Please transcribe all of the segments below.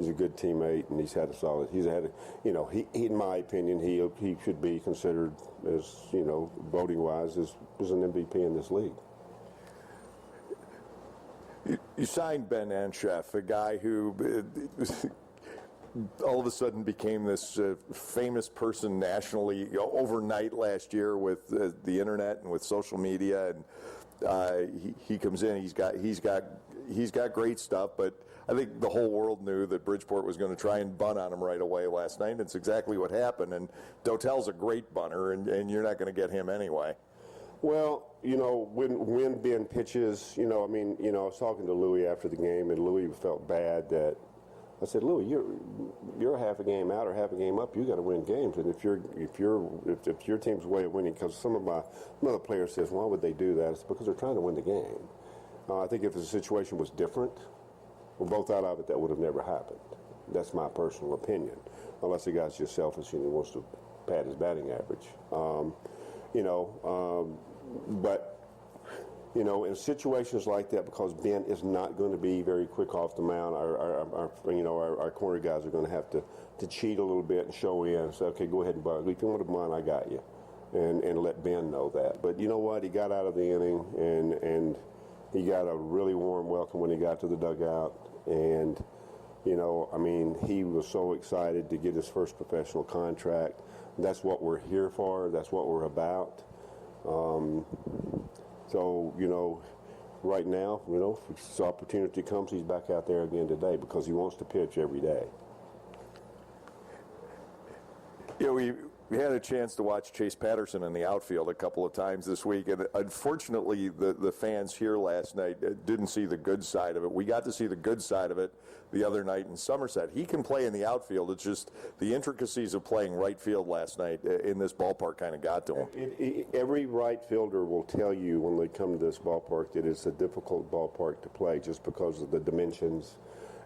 He's a good teammate, and he's had a solid. He's had, he in my opinion, he should be considered as, voting wise, as an MVP in this league. You signed Ben Anschef, a guy who all of a sudden became this famous person nationally overnight last year with the internet and with social media, and he comes in. He's got great stuff, but I think the whole world knew that Bridgeport was going to try and bunt on him right away last night, and it's exactly what happened. And Dotel's a great bunter, and you're not going to get him anyway. Well, when Ben pitches, I was talking to Louis after the game, and Louis felt bad that I said, Louis, you're half a game out or half a game up. You got to win games, and if your team's way of winning, because some of the players says, why would they do that? It's because they're trying to win the game. I think if the situation was different, we're both out of it, that would have never happened. That's my personal opinion, unless the guy's just selfish and he wants to pad his batting average. But in situations like that, because Ben is not going to be very quick off the mound, our corner guys are going to have to cheat a little bit and show in and say, okay, go ahead and bunt. If you want to bunt, I got you, and let Ben know that. But you know what? He got out of the inning, and he got a really warm welcome when he got to the dugout, and he was so excited to get his first professional contract. That's what we're here for. That's what we're about. Right now, if this opportunity comes, he's back out there again today because he wants to pitch every day. We had a chance to watch Chase Patterson in the outfield a couple of times this week, and unfortunately the fans here last night didn't see the good side of it. We got to see the good side of it the other night in Somerset. He can play in the outfield. It's just the intricacies of playing right field last night in this ballpark kind of got to him. Every right fielder will tell you when they come to this ballpark that it's a difficult ballpark to play just because of the dimensions,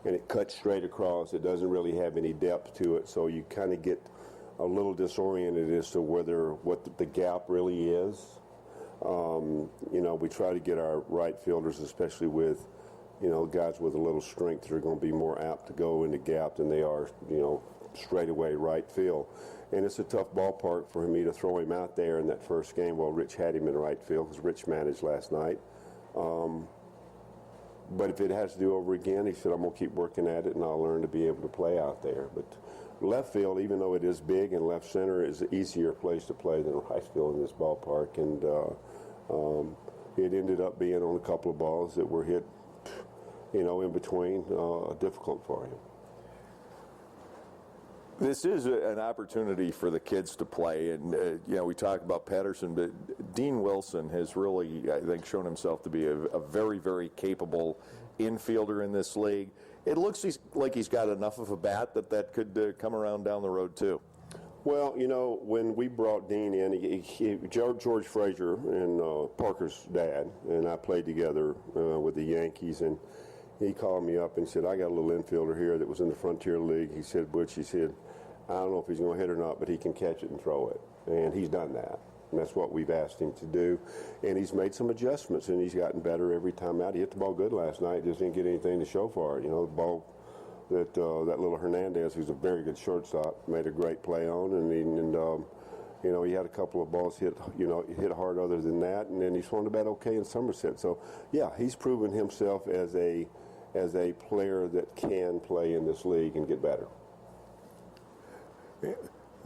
and it cuts straight across. It doesn't really have any depth to it, so you kind of get a little disoriented as to what the gap really is. We try to get our right fielders, especially with, guys with a little strength, that are going to be more apt to go in the gap than they are, straightaway right field. And it's a tough ballpark for me to throw him out there in that first game while Rich had him in right field, because Rich managed last night. But if it has to do over again, he said, I'm going to keep working at it, and I'll learn to be able to play out there. But left field, even though it is big, and left center is an easier place to play than right field in this ballpark. And it ended up being on a couple of balls that were hit, in between, difficult for him. This is an opportunity for the kids to play, and we talk about Patterson, but Dean Wilson has really, I think, shown himself to be a very, very capable infielder in this league. It looks like he's got enough of a bat that could come around down the road too. Well, when we brought Dean in, George Frazier and Parker's dad and I played together with the Yankees, and he called me up and said, I got a little infielder here that was in the Frontier League. He said, Butch, I don't know if he's going to hit or not, but he can catch it and throw it. And he's done that. And that's what we've asked him to do. And he's made some adjustments, and he's gotten better every time out. He hit the ball good last night, just didn't get anything to show for it. The ball that little Hernandez, who's a very good shortstop, made a great play on. And he had a couple of balls hit hard other than that. And then he swung the bat okay in Somerset. So, yeah, he's proven himself as a player that can play in this league and get better.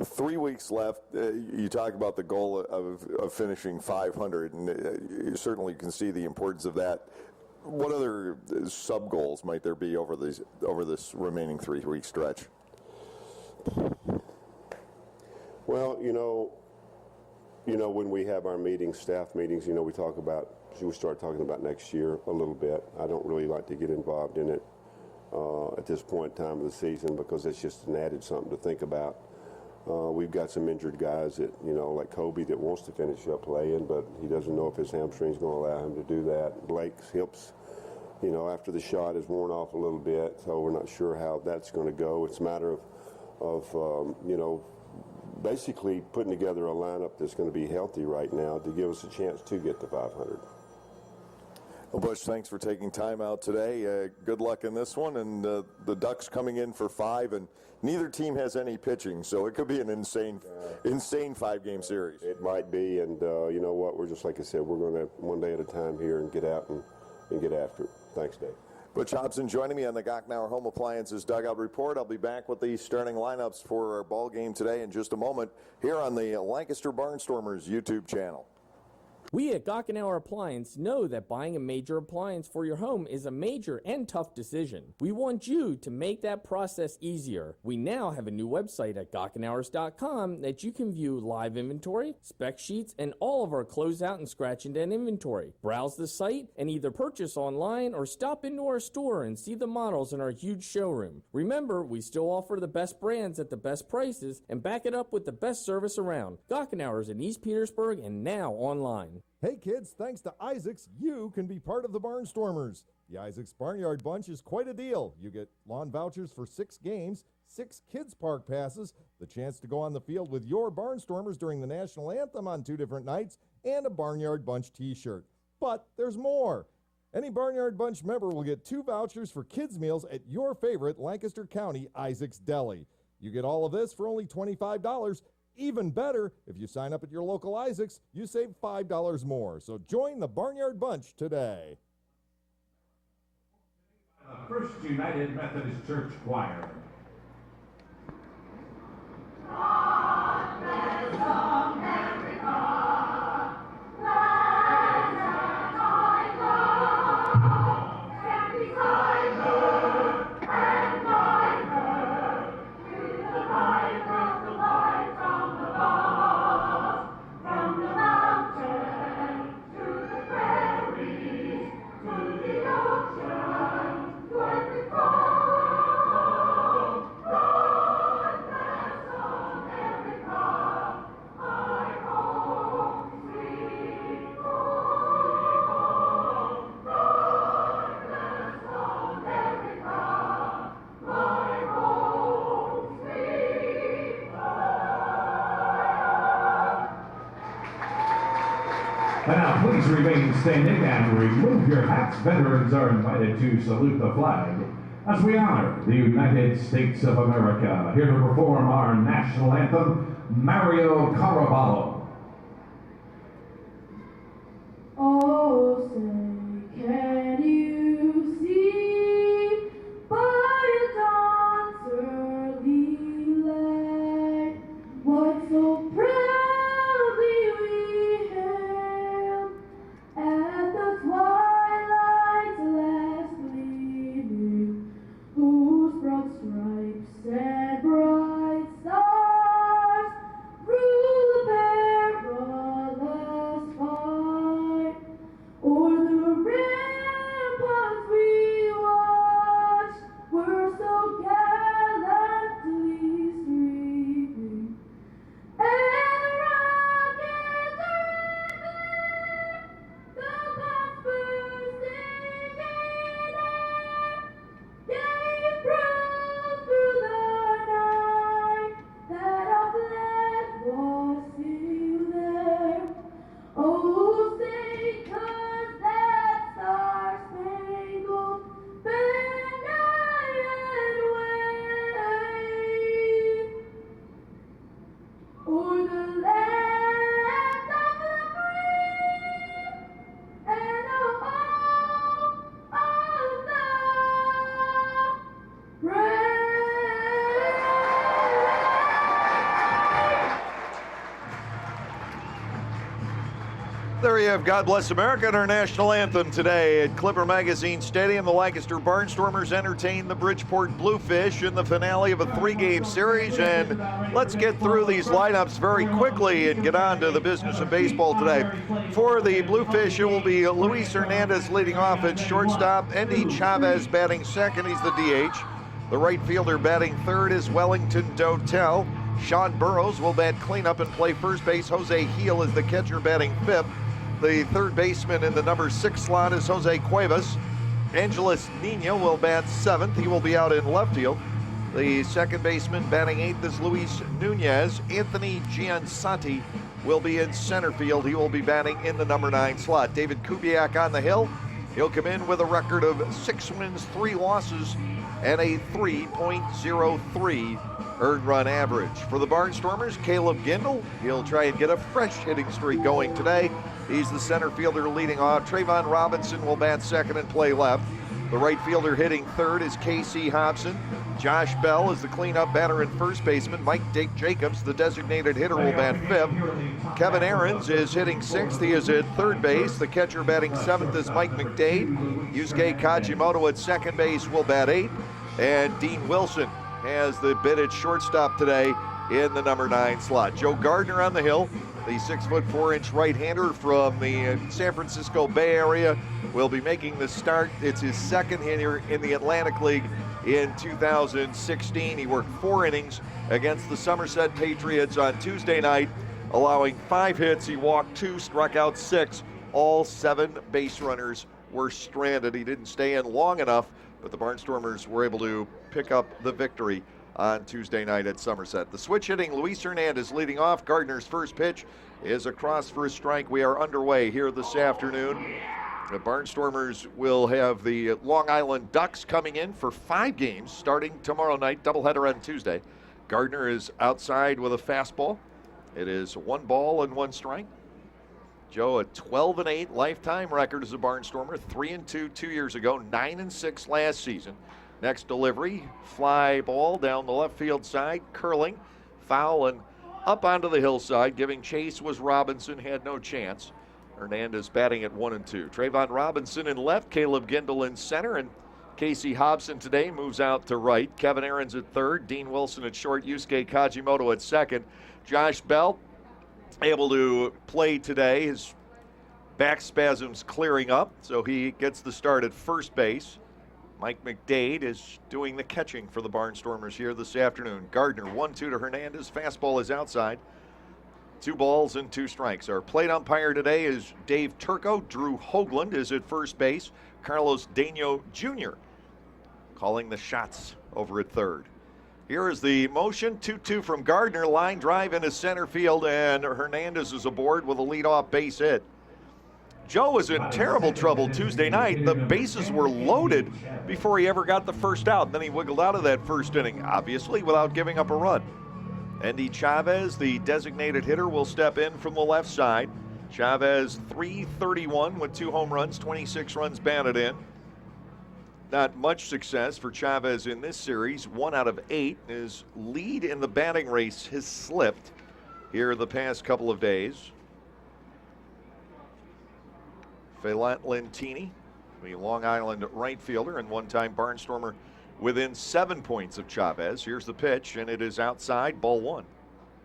3 weeks left. You talk about the goal of finishing 500, and you certainly can see the importance of that. What other sub goals might there be over this remaining 3 week stretch? Well, when we have our meetings, staff meetings, we start talking about next year a little bit. I don't really like to get involved in it at this point in time of the season because it's just an added something to think about. We've got some injured guys that, like Kobe, that wants to finish up playing, but he doesn't know if his hamstring's going to allow him to do that. Blake's hips, after the shot is worn off a little bit, so we're not sure how that's going to go. It's a matter of basically putting together a lineup that's going to be healthy right now to give us a chance to get to 500. Well, Bush, thanks for taking time out today. Good luck in this one. And the Ducks coming in for 5, and neither team has any pitching, so it could be an insane 5-game series. It might be, and you know what? We're just like I said. We're going to one day at a time here and get out and get after it. Thanks, Dave. Butch Hobson joining me on the Gockenauer Home Appliances Dugout Report. I'll be back with the starting lineups for our ball game today in just a moment here on the Lancaster Barnstormers YouTube channel. We at Gockenauer Appliance know that buying a major appliance for your home is a major and tough decision. We want you to make that process easier. We now have a new website at gockenauers.com that you can view live inventory, spec sheets, and all of our closeout and scratch and dent inventory. Browse the site and either purchase online or stop into our store and see the models in our huge showroom. Remember, we still offer the best brands at the best prices and back it up with the best service around. Gockenauers in East Petersburg and now online. Hey kids, thanks to Isaacs, you can be part of the Barnstormers. The Isaacs Barnyard Bunch is quite a deal. You get lawn vouchers for 6 games, 6 kids park passes, the chance to go on the field with your Barnstormers during the national anthem on 2 different nights, and a Barnyard Bunch t-shirt. But there's more. Any Barnyard Bunch member will get 2 vouchers for kids' meals at your favorite Lancaster County Isaacs Deli. You get all of this for only $25. Even better, if you sign up at your local Isaacs, you save $5 more. So join the Barnyard Bunch today. The First United Methodist Church Choir. God bless America. And now please remain standing and remove your hats. Veterans are invited to salute the flag as we honor the United States of America. Here to perform our national anthem, Mario Caraballo. Oh, say, can you see by dawn's early light what so proudly we hailed at the twilight's last gleaming, whose broad stripes and bright stars through the perilous fight o'er the ramparts we watched were so gallantly streaming, and the rockets rattling, the bombs bursting in air, gave proof through the night that our flag was still there. Oh, say, 'cause that star-spangled banner yet wave o'er the land of the free and the home of the brave. There you have God Bless America and our national anthem today at Clipper Magazine Stadium. The Lancaster Barnstormers entertain the Bridgeport Bluefish in the finale of a 3-game series. And let's get through these lineups very quickly and get on to the business of baseball today. For the Bluefish, it will be Luis Hernandez leading off at shortstop. Andy Chavez batting second. He's the DH. The right fielder batting third is Wellington Dotel. Sean Burrows will bat cleanup and play first base. Jose Heel is the catcher batting fifth. The third baseman in the number 6 slot is Jose Cuevas. Angeles Nino will bat seventh. He will be out in left field. The second baseman batting eighth is Luis Nunez. Anthony Giansanti will be in center field. He will be batting in the number 9 slot. David Kubiak on the hill He'll come in with a record of 6 wins, 3 losses, and a 3.03 earned run average. For the Barnstormers, Caleb Gindel, he'll try and get a fresh hitting streak going today. He's the center fielder leading off. Trayvon Robinson will bat second and play left. The right fielder hitting third is Casey Hobson. Josh Bell is the cleanup batter and first baseman. Mike Jacobs, the designated hitter, will bat fifth. Kevin Ahrens is hitting sixth. He is at third base. The catcher batting seventh is Mike McDade. Yusuke Kajimoto at second base will bat eighth. And Dean Wilson has the bid at shortstop today in the number 9 slot. Joe Gardner on the hill, the 6'4" right-hander from the San Francisco Bay Area, will be making the start. It's his second hitter in the Atlantic League in 2016. He worked 4 innings against the Somerset Patriots on Tuesday night, allowing 5 hits. He walked 2, struck out 6. All 7 base runners were stranded. He didn't stay in long enough, but the Barnstormers were able to pick up the victory on Tuesday night at Somerset. The switch hitting Luis Hernandez leading off. Gardner's first pitch is across for a strike. We are underway here this afternoon. The Barnstormers will have the Long Island Ducks coming in for 5 games starting tomorrow night, doubleheader on Tuesday. Gardner is outside with a fastball. It is 1 ball and 1 strike. Joe, a 12-8 lifetime record as a Barnstormer, 3-2 2 years ago, 9-6 last season. Next delivery, fly ball down the left field side, curling, foul, and up onto the hillside. Giving chase was Robinson, had no chance. Hernandez batting at 1-2. Trayvon Robinson in left, Caleb Gindel in center, and Casey Hobson today moves out to right. Kevin Ahrens at third, Dean Wilson at short, Yusuke Kajimoto at second. Josh Bell able to play today. His back spasms clearing up, so he gets the start at first base. Mike McDade is doing the catching for the Barnstormers here this afternoon. Gardner 1-2 to Hernandez. Fastball is outside. 2 balls and 2 strikes. Our plate umpire today is Dave Turco. Drew Hoagland is at first base. Carlos Daño Jr. calling the shots over at third. Here is the motion, 2-2 from Gardner. Line drive into center field, and Hernandez is aboard with a leadoff base hit. Joe was in terrible trouble Tuesday night. The bases were loaded before he ever got the first out. Then he wiggled out of that first inning, obviously, without giving up a run. Andy Chavez, the designated hitter, will step in from the left side. Chavez, .331 with 2 home runs, 26 runs batted in. Not much success for Chavez in this series. 1 out of 8. His lead in the batting race has slipped here the past couple of days. Phelan Lentini, the Long Island right fielder and one-time Barnstormer, within 7 points of Chavez. Here's the pitch, and it is outside, ball 1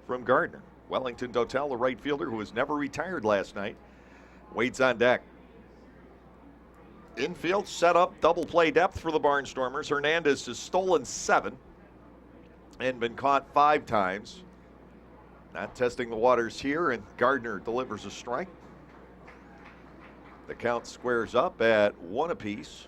from Gardner. Wellington Dotel, the right fielder who was never retired last night, waits on deck. Infield set up, double play depth for the Barnstormers. Hernandez has stolen 7 and been caught 5 times. Not testing the waters here, and Gardner delivers a strike. The count squares up at 1 apiece.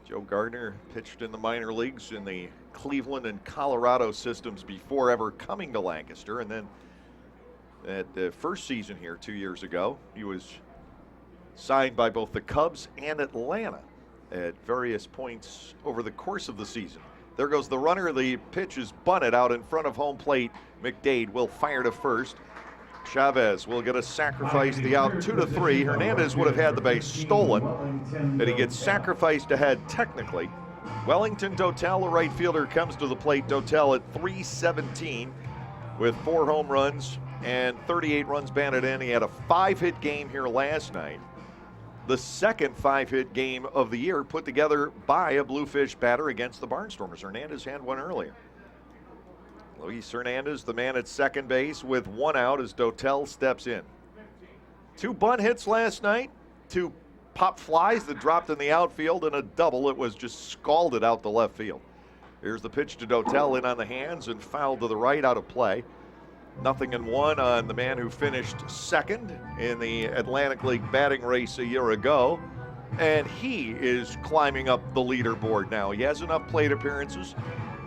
Joe Gardner pitched in the minor leagues in the Cleveland and Colorado systems before ever coming to Lancaster. And then at the first season here 2 years ago, he was signed by both the Cubs and Atlanta at various points over the course of the season. There goes the runner. The pitch is bunted out in front of home plate. McDade will fire to first. Chavez will get a sacrifice, the out 2-3. Hernandez would have had the base stolen, but he gets sacrificed ahead technically. Wellington Dotel, the right fielder, comes to the plate. Dotel at .317 with 4 home runs and 38 runs batted in. He had a 5-hit game here last night. The second 5-hit game of the year put together by a Bluefish batter against the Barnstormers. Hernandez had one earlier. Luis Hernandez, the man at second base, with 1 out as Dotel steps in. 2 bunt hits last night, 2 pop flies that dropped in the outfield, and a double that was just scalded out the left field. Here's the pitch to Dotel, in on the hands and fouled to the right, out of play. 0-1 on the man who finished second in the Atlantic League batting race a year ago. And he is climbing up the leaderboard now. He has enough plate appearances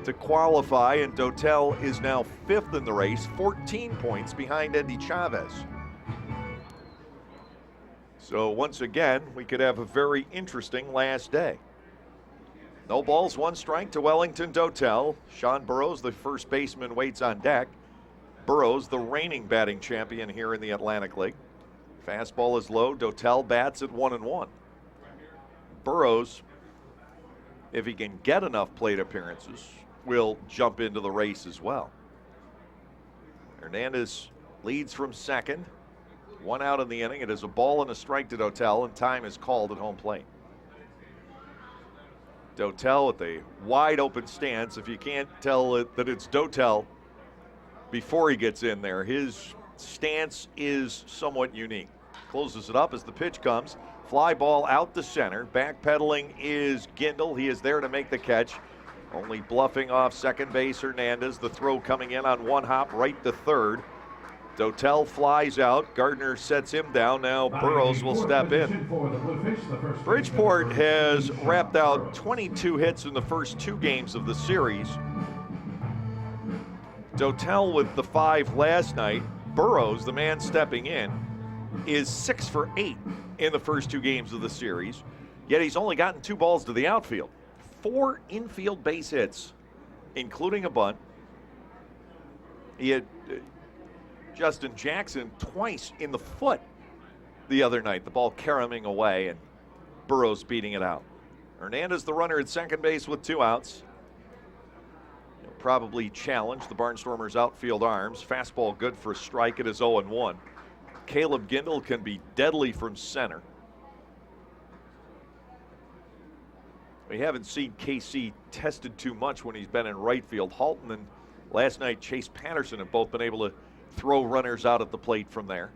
to qualify, and Dotel is now 5th in the race, 14 points behind Andy Chavez. So once again, we could have a very interesting last day. No balls, 1 strike to Wellington Dotel. Sean Burrows, the first baseman, waits on deck. Burrows, the reigning batting champion here in the Atlantic League. Fastball is low. Dotel bats at 1-1. Burrows, if he can get enough plate appearances, will jump into the race as well. Hernandez leads from second. 1 out in the inning. It is a ball and a strike to Dotel, and time is called at home plate. Dotel with a wide open stance. If you can't tell that it's Dotel before he gets in there, his stance is somewhat unique. Closes it up as the pitch comes. Fly ball out to center. Backpedaling is Gindel. He is there to make the catch. Only bluffing off second base Hernandez. The throw coming in on 1 hop right to third. Dotel flies out. Gardner sets him down. Now Burrows will step in. Bridgeport has wrapped out 22 hits in the first 2 games of the series. Dotel with the 5 last night. Burrows, the man stepping in, is 6 for 8 in the first 2 games of the series. Yet he's only gotten 2 balls to the outfield. 4 infield base hits, including a bunt. He had Justin Jackson twice in the foot the other night. The ball caroming away and Burrows beating it out. Hernandez, the runner at second base with 2 outs. He'll probably challenge the Barnstormers' outfield arms. Fastball good for a strike. It is 0-1. Caleb Gindel can be deadly from center. We haven't seen KC tested too much when he's been in right field. Halton and last night Chase Patterson have both been able to throw runners out at the plate from there.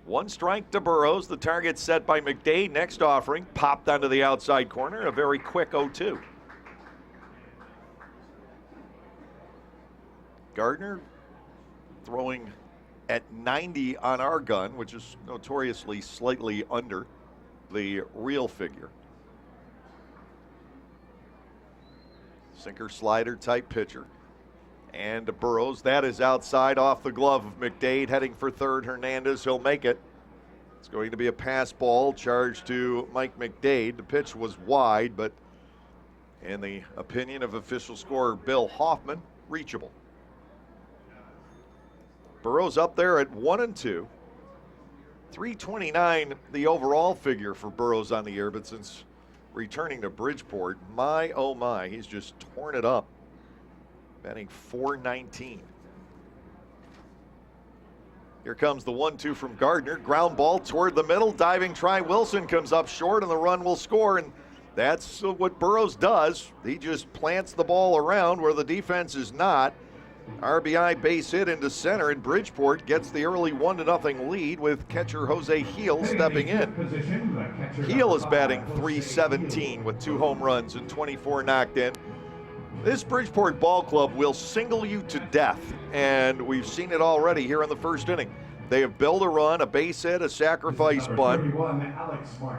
1 strike to Burrows. The target set by McDade. Next offering popped onto the outside corner. A very quick 0-2. Gardner throwing at 90 on our gun, which is notoriously slightly under the real figure. Sinker slider type pitcher. And Burrows, that is outside off the glove of McDade, heading for third. Hernandez, he'll make it. It's going to be a pass ball charged to Mike McDade. The pitch was wide, but in the opinion of official scorer Bill Hoffman, reachable. Burrows up there at 1-2. 329 the overall figure for Burrows on the year, but since returning to Bridgeport, my oh my, he's just torn it up. Batting .419. Here comes the 1-2 from Gardner. Ground ball toward the middle. Diving try. Wilson comes up short, and the run will score. And that's what Burrows does. He just plants the ball around where the defense is not. RBI base hit into center, and Bridgeport gets the early 1-0 lead with catcher Jose Heel stepping in. Heel is batting .317 with 2 home runs and 24 knocked in. This Bridgeport ball club will single you to death, and we've seen it already here in the first inning. They have built a run, a base hit, a sacrifice bunt.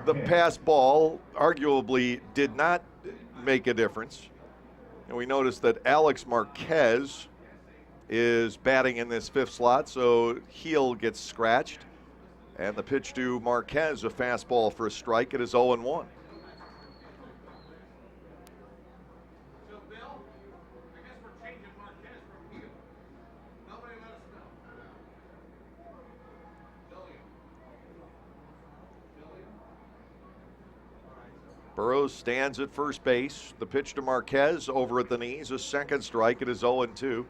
The pass ball arguably did not make a difference. And we noticed that Alex Marquez is batting in this 5th slot, so Heel gets scratched. And the pitch to Marquez, a fastball for a strike. It is 0-1. Burrows stands at first base. The pitch to Marquez over at the knees, a second strike. It is 0-2.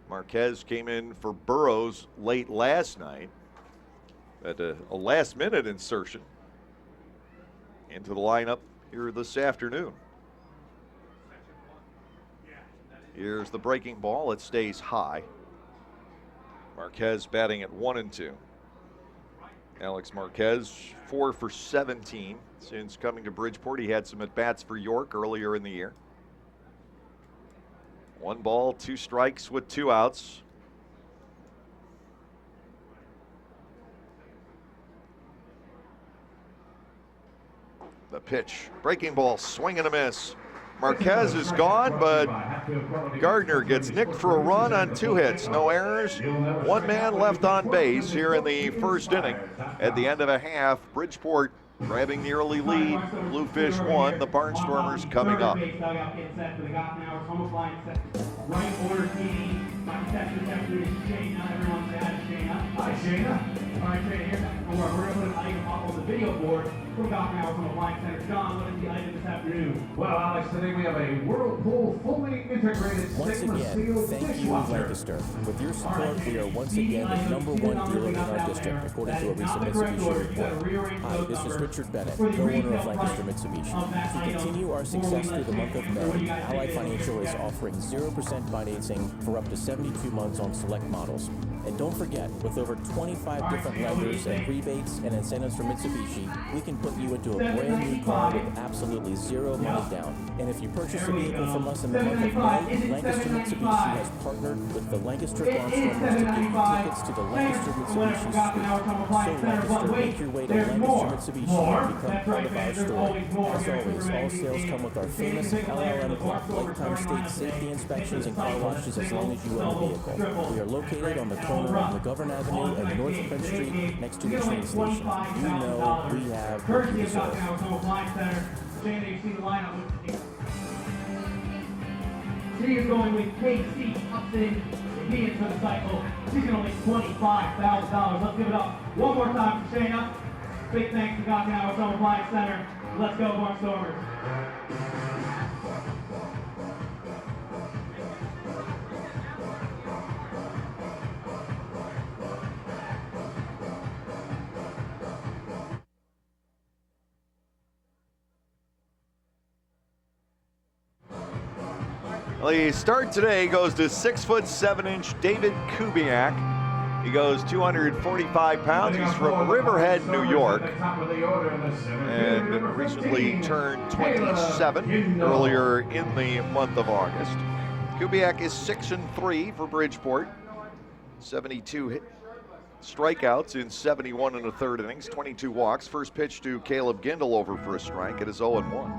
Marquez came in for Burrows late last night at a last-minute insertion into the lineup here this afternoon. Here's the breaking ball. It stays high. Marquez batting at 1-2. Alex Marquez, 4 for 17 since coming to Bridgeport. He had some at-bats for York earlier in the year. 1 ball, 2 strikes with 2 outs. The pitch, breaking ball, swing and a miss. Marquez is gone, but Gardner gets nicked for a run on 2 hits. No errors. 1 man left on base here in the first inning. At the end of a half, Bridgeport grabbing the early lead. Bluefish 1, the Barnstormers coming up. Right order team. My receptionist after is Shayna. Everyone say hi to Shayna. Hi, Shayna. All right, Shayna, here. We're going to put an item up on the video board from Goffenauer from Appliance Center. John, what is the item this afternoon? Well, Alex, today we have a Whirlpool fully integrated Once stainless again, steel thank you, dishwasher. Lancaster. With your support, we are once again the #1 dealer in our district, according to a recent Mitsubishi report. Hi, this is Richard Bennett, co-owner of Lancaster Mitsubishi. To continue our success through the month of May, Ally Financial is offering 0% financing for up to 72 months on select models. And don't forget, with over 25 different lenders and rebates and incentives from Mitsubishi, we can put you into a brand new car with absolutely zero money down. And if you purchase a vehicle from us in the month of May, Lancaster Mitsubishi has partnered with the Lancaster Barnstormers to give you tickets to the Lancaster Mitsubishi Suite. So Lancaster, make your way to Lancaster Mitsubishi and become part of our story. As always, all sales come with our famous LLM Club, lifetime state safety inspections and car washes as long as you own a vehicle. We are located on the corner of McGovern Avenue and North Prince Street next to the train station. You know we have what you deserve. She is going with KC Upton Ian for the cycle. She's going to win $25,000. Let's give it up one more time for Shayna. Big thanks to Goffenauer Home Appliance Center. Let's go, Barnstormers. The start today goes to 6'7" David Kubiak. He goes 245 pounds. He's from Riverhead, New York, and recently turned 27 earlier in the month of August. Kubiak is 6-3 for Bridgeport. 72 strikeouts in 71 1/3 innings, 22 walks. First pitch to Caleb Gindel over for a strike. It is 0-1.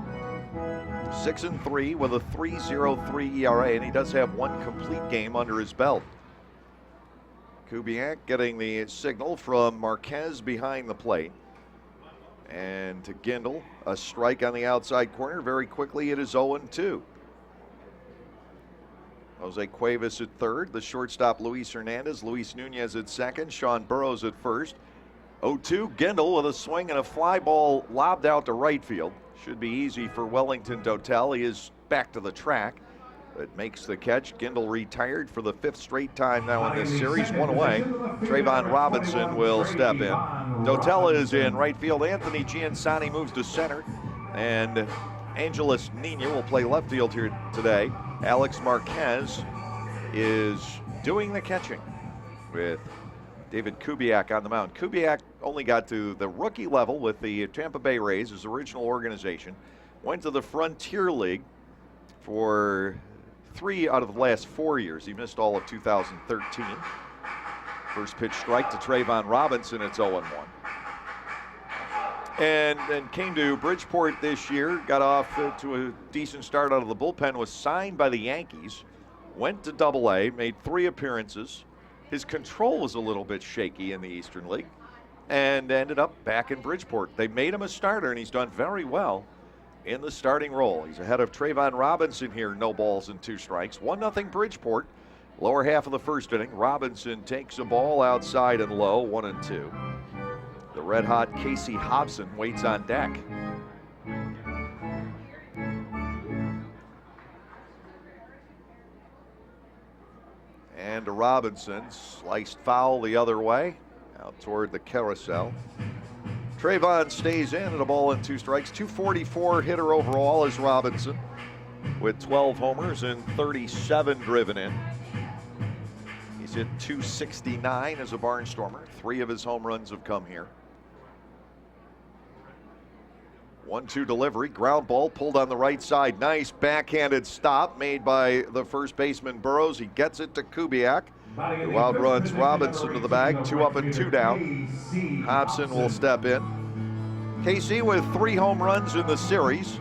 6-3 with a 3.03 ERA, and he does have 1 complete game under his belt. Kubiak getting the signal from Marquez behind the plate. And to Gindel, a strike on the outside corner. Very quickly, it is 0-2. Jose Cuevas at third, the shortstop Luis Hernandez, Luis Nunez at second, Sean Burrows at first. 0-2, Gindel with a swing and a fly ball lobbed out to right field. Should be easy for Wellington Dotel. He is back to the track, but makes the catch. Gindel retired for the 5th straight time now in this series. 1 away. Trayvon Robinson will step in. Dotel is in right field. Anthony Giansani moves to center, and Angeles Nina will play left field here today. Alex Marquez is doing the catching with David Kubiak on the mound. Kubiak only got to the rookie level with the Tampa Bay Rays, his original organization. Went to the Frontier League for 3 out of the last 4 years. He missed all of 2013. First pitch strike to Trayvon Robinson. It's 0-1. And came to Bridgeport this year. Got off to a decent start out of the bullpen. Was signed by the Yankees. Went to Double-A. Made 3 appearances. His control was a little bit shaky in the Eastern League and ended up back in Bridgeport. They made him a starter, and he's done very well in the starting role. He's ahead of Trayvon Robinson here, no balls and 2 strikes. 1-0 Bridgeport. Lower half of the first inning. Robinson takes a ball outside and low, 1-2. The red-hot Casey Hobson waits on deck. And to Robinson, sliced foul the other way, out toward the carousel. Trayvon stays in at a ball and 2 strikes. 244 hitter overall is Robinson, with 12 homers and 37 driven in. He's hit 269 as a Barnstormer. 3 of his home runs have come here. 1-2 delivery, ground ball pulled on the right side. Nice backhanded stop made by the first baseman Burrows. He gets it to Kubiak, who outruns Robinson to the bag. 2 up and 2 down. Hobson will step in. KC with 3 home runs in the series.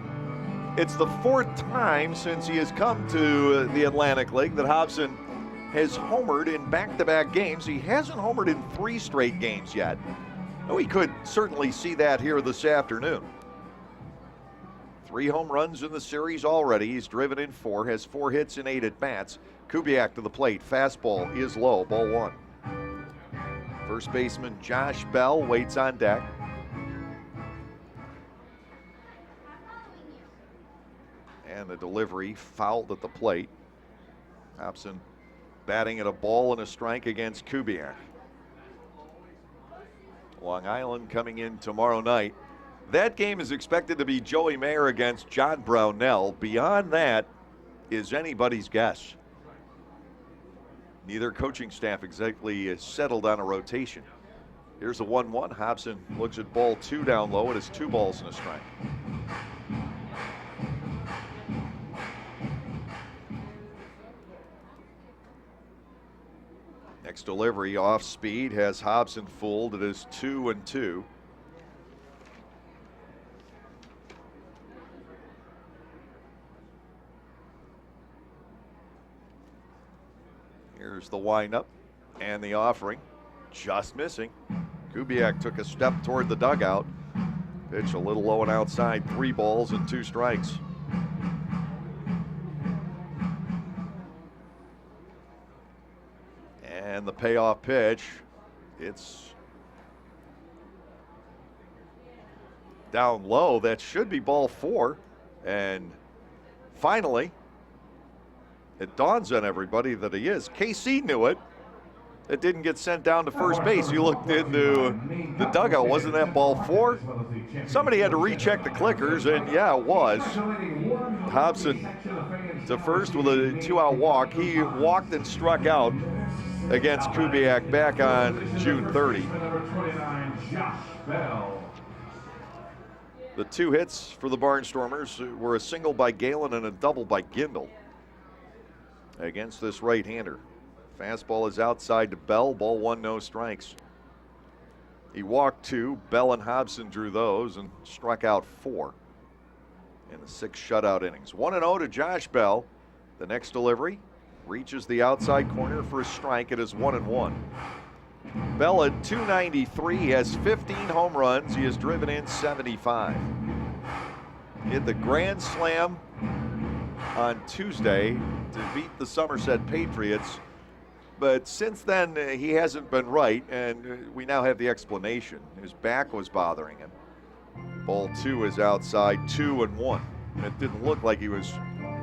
It's the fourth time since he has come to the Atlantic League that Hobson has homered in back-to-back games. He hasn't homered in 3 straight games yet. We could certainly see that here this afternoon. 3 home runs in the series already. He's driven in 4, has 4 hits in 8 at-bats. Kubiak to the plate. Fastball is low, ball 1. First baseman Josh Bell waits on deck. And the delivery fouled at the plate. Hobson batting at a ball and a strike against Kubiak. Long Island coming in tomorrow night. That game is expected to be Joey Mayer against John Brownell. Beyond that is anybody's guess. Neither coaching staff exactly is settled on a rotation. Here's a 1-1. Hobson looks at ball 2 down low. It is 2 balls and a strike. Next delivery off speed has Hobson fooled. It is 2-2. Here's the windup and the offering. Just missing. Kubiak took a step toward the dugout. Pitch a little low and outside. 3 balls and 2 strikes. And the payoff pitch, it's down low. That should be ball 4. And finally, it dawns on everybody that he is. KC knew it. It didn't get sent down to first base. You looked into the dugout. Wasn't that ball 4? Somebody had to recheck the clickers, and yeah, it was. Hobson to first with a 2-out walk. He walked and struck out against Kubiak back on June 30. The 2 hits for the Barnstormers were a single by Galen and a double by Gindel against this right-hander. Fastball is outside to Bell, ball 1, no strikes. He walked 2, Bell and Hobson drew those and struck out 4 in the 6 shutout innings. 1-0 to Josh Bell. The next delivery reaches the outside corner for a strike. It is 1-1. Bell at 293. He has 15 home runs. He has driven in 75. He hit the grand slam on Tuesday to beat the Somerset Patriots. But since then, he hasn't been right, and we now have the explanation. His back was bothering him. Ball 2 is outside, 2-1. It didn't look like he was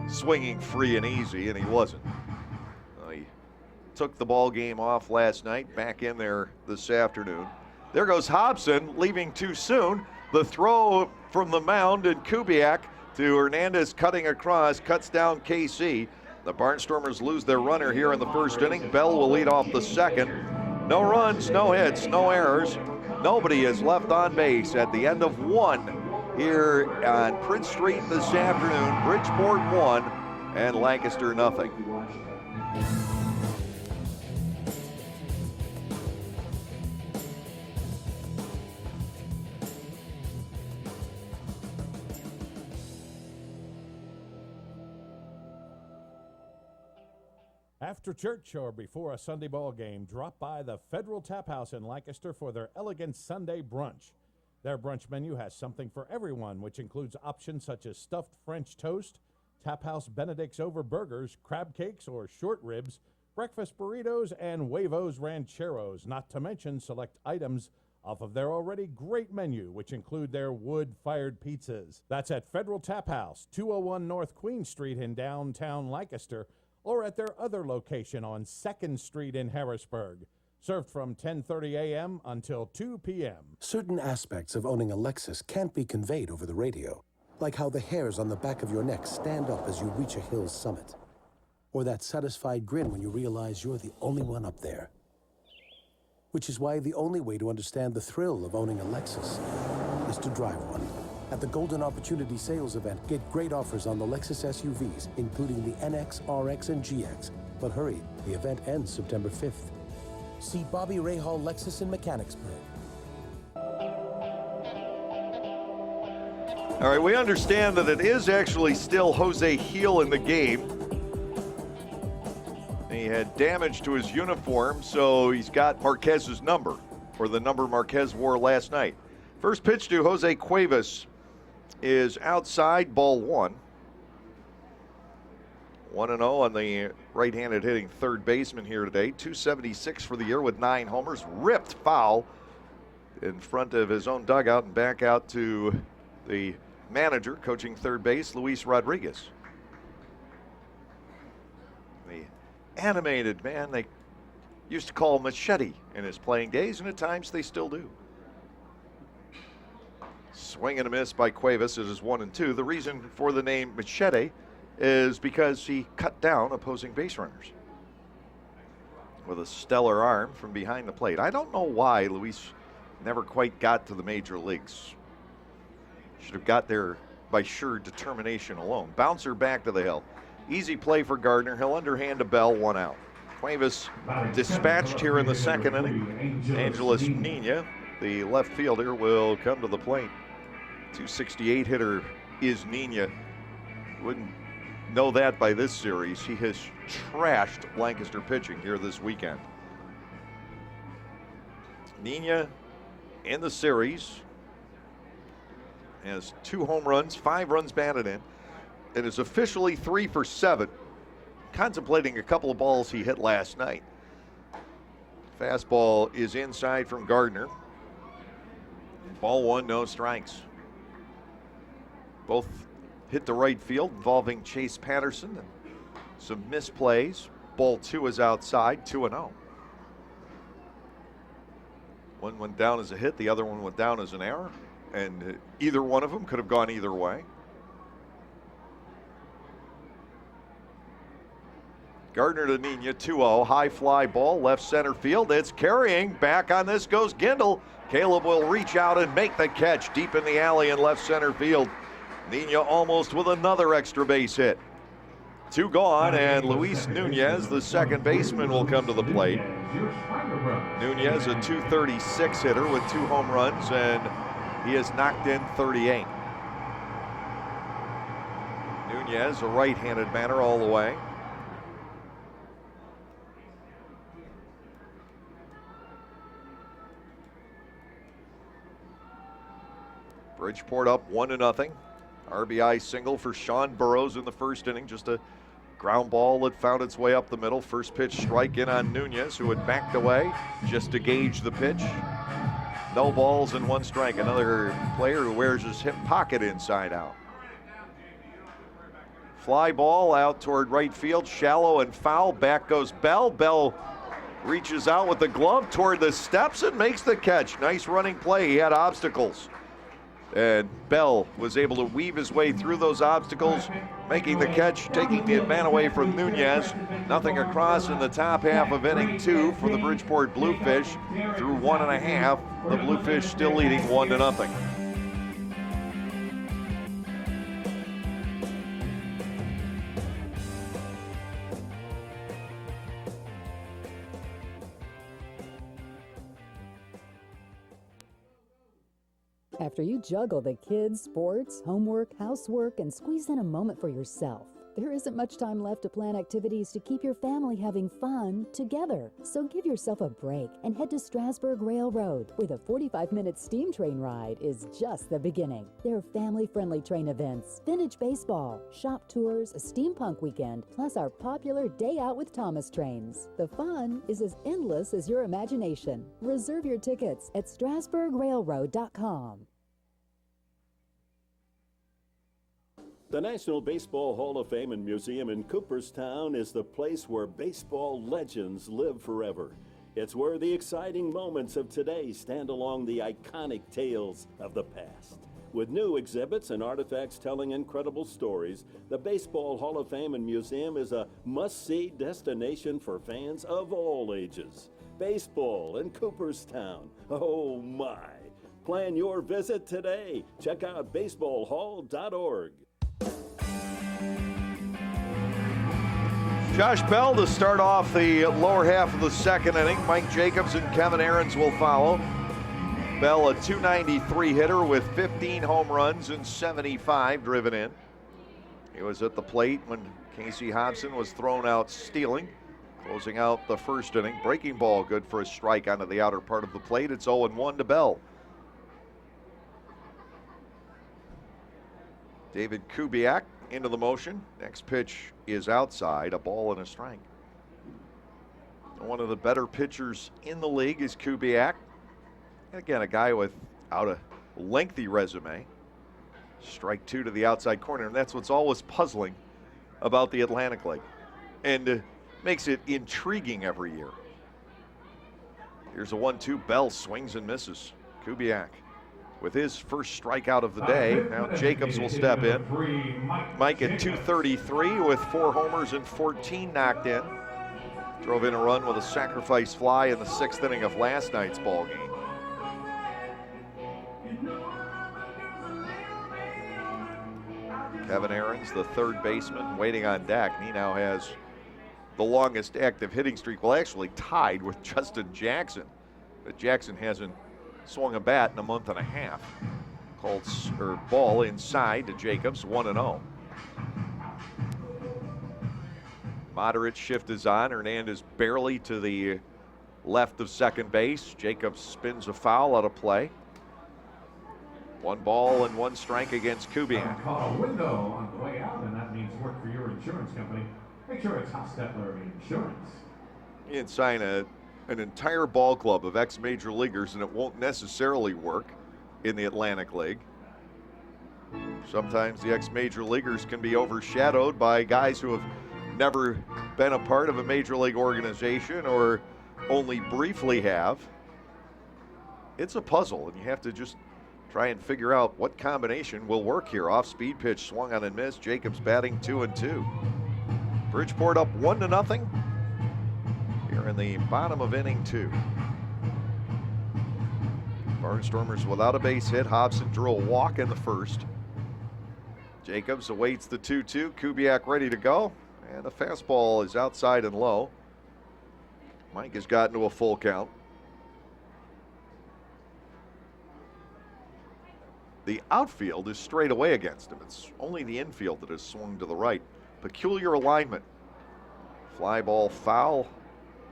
swinging free and easy, and he wasn't. He took the ball game off last night, back in there this afternoon. There goes Hobson, leaving too soon. The throw from the mound, and Kubiak to Hernandez cutting across, cuts down KC. The Barnstormers lose their runner here in the first inning. Bell will lead off the second. No runs, no hits, no errors. Nobody is left on base at the end of 1 here on Prince Street this afternoon. Bridgeport 1 and Lancaster nothing. After church or before a Sunday ball game, drop by the Federal Tap House in Lancaster for their elegant Sunday brunch. Their brunch menu has something for everyone, which includes options such as stuffed French toast, Tap House Benedict's over burgers, crab cakes or short ribs, breakfast burritos, and huevos rancheros, not to mention select items off of their already great menu, which include their wood-fired pizzas. That's at Federal Tap House, 201 North Queen Street in downtown Lancaster, or at their other location on 2nd Street in Harrisburg. Served from 10:30 a.m. until 2 p.m. Certain aspects of owning a Lexus can't be conveyed over the radio, like how the hairs on the back of your neck stand up as you reach a hill's summit, or that satisfied grin when you realize you're the only one up there. Which is why the only way to understand the thrill of owning a Lexus is to drive one. At the Golden Opportunity Sales Event, get great offers on the Lexus SUVs, including the NX, RX, and GX. But hurry, the event ends September 5th. See Bobby Rahal Lexus in Mechanicsburg. All right, we understand that it is actually still Jose Heel in the game. He had damage to his uniform, so he's got Marquez's number, or the number Marquez wore last night. First pitch to Jose Cuevas is outside, ball one. 1-0 on the right-handed hitting third baseman here today. 276 for the year with 9 homers. Ripped foul in front of his own dugout and back out to the manager coaching third base, Luis Rodriguez. The animated man they used to call Machete in his playing days, and at times they still do. Swing and a miss by Cuevas. It is 1-2. The reason for the name Machete is because he cut down opposing base runners with a stellar arm from behind the plate. I don't know why Luis never quite got to the major leagues. Should have got there by sheer determination alone. Bouncer back to the hill. Easy play for Gardner. He'll underhand to Bell, 1 out. Cuevas dispatched here in the second inning. Angeles Nina, the left fielder, will come to the plate. 268 hitter is Nina. Wouldn't know that by this series. He has trashed Lancaster pitching here this weekend. Nina in the series has 2 home runs, 5 runs batted in, and is officially 3 for 7, contemplating a couple of balls he hit last night. Fastball is inside from Gardner. Ball 1, no strikes. Both hit the right field, involving Chase Patterson, and some misplays. Ball 2 is outside, 2-0. One went down as a hit, the other one went down as an error, and either one of them could have gone either way. Gardner to Nina, 2-0, high fly ball, left center field. It's carrying, back on this goes Gindel. Caleb will reach out and make the catch deep in the alley in left center field. Nina almost with another extra base hit. 2 gone, and Luis Nunez, the second baseman, will come to the plate. Nunez, a 236 hitter with 2 home runs, and he has knocked in 38. Nunez, a right-handed batter all the way. Bridgeport up 1-0. RBI single for Sean Burrows in the first inning. Just a ground ball that found its way up the middle. First pitch strike in on Nunez, who had backed away just to gauge the pitch. No balls and 1 strike. Another player who wears his hip pocket inside out. Fly ball out toward right field, shallow and foul. Back goes Bell. Bell reaches out with the glove toward the steps and makes the catch. Nice running play. He had obstacles, and Bell was able to weave his way through those obstacles, making the catch, taking the man away from Nunez. Nothing across in the top half of inning 2 for the Bridgeport Bluefish. Through 1.5, the Bluefish still leading 1-0. After you juggle the kids, sports, homework, housework, and squeeze in a moment for yourself, there isn't much time left to plan activities to keep your family having fun together. So give yourself a break and head to Strasburg Railroad, where the 45-minute steam train ride is just the beginning. There are family-friendly train events, vintage baseball, shop tours, a steampunk weekend, plus our popular Day Out with Thomas trains. The fun is as endless as your imagination. Reserve your tickets at strasburgrailroad.com. The National Baseball Hall of Fame and Museum in Cooperstown is the place where baseball legends live forever. It's where the exciting moments of today stand along the iconic tales of the past. With new exhibits and artifacts telling incredible stories, the Baseball Hall of Fame and Museum is a must-see destination for fans of all ages. Baseball in Cooperstown. Oh my! Plan your visit today. Check out baseballhall.org. Josh Bell to start off the lower half of the second inning. Mike Jacobs and Kevin Aarons will follow. Bell, a .293 hitter with 15 home runs and 75 driven in. He was at the plate when Casey Hobson was thrown out stealing, closing out the first inning. Breaking ball good for a strike onto the outer part of the plate. It's 0-1 to Bell. David Kubiak into the motion. Next pitch is outside, a ball and a strike. One of the better pitchers in the league is Kubiak. And again, a guy without a lengthy resume. Strike two to the outside corner, and that's what's always puzzling about the Atlantic League. And makes it intriguing every year. Here's a 1-2. Bell swings and misses. Kubiak with his first strikeout of the day. Now Jacobs will step in. Mike at .233 with 4 homers and 14 knocked in. Drove in a run with a sacrifice fly in the 6th inning of last night's ball game. Kevin Ahrens, the third baseman, waiting on deck. And he now has the longest active hitting streak. Well, actually tied with Justin Jackson. But Jackson hasn't swung a bat in a month and a half. Ball inside to Jacobs, 1-0. Moderate shift is on. Hernandez barely to the left of second base. Jacobs spins a foul out of play. 1 ball and 1 strike against Kubiak. Call a window on the way out, and that means work for your insurance company. Make sure it's Hostetler Insurance. You can sign an entire ball club of ex-major leaguers, and it won't necessarily work in the Atlantic League. Sometimes the ex-major leaguers can be overshadowed by guys who have never been a part of a major league organization or only briefly have. It's a puzzle, and you have to just try and figure out what combination will work here. Off-speed pitch swung on and missed. Jacobs batting 2-2. Bridgeport up 1-0 here in the bottom of inning 2. Barnstormers without a base hit. Hobson drew a walk in the first. Jacobs awaits the 2-2. Kubiak ready to go. And the fastball is outside and low. Mike has gotten to a full count. The outfield is straight away against him. It's only the infield that has swung to the right. Peculiar alignment. Fly ball foul.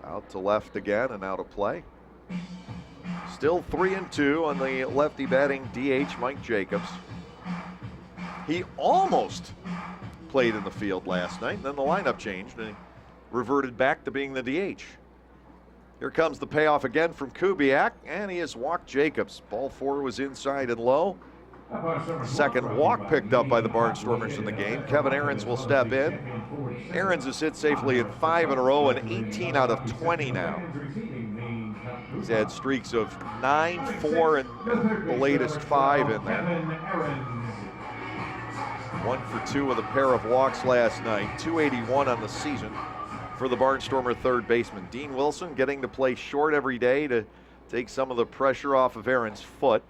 Out to left again and out of play. Still 3-2 on the lefty batting DH, Mike Jacobs. He almost played in the field last night, and then the lineup changed and he reverted back to being the DH. Here comes the payoff again from Kubiak, and he has walked Jacobs. Ball 4 was inside and low. Second walk picked up by the Barnstormers in the game. Kevin Ahrens will step in. Ahrens has hit safely in 5 in a row and 18 out of 20 now. He's had streaks of 9, 4, and the latest 5 in there. 1 for 2 with a pair of walks last night. 281 on the season for the Barnstormer third baseman. Dean Wilson getting to play short every day to take some of the pressure off of Ahrens' foot,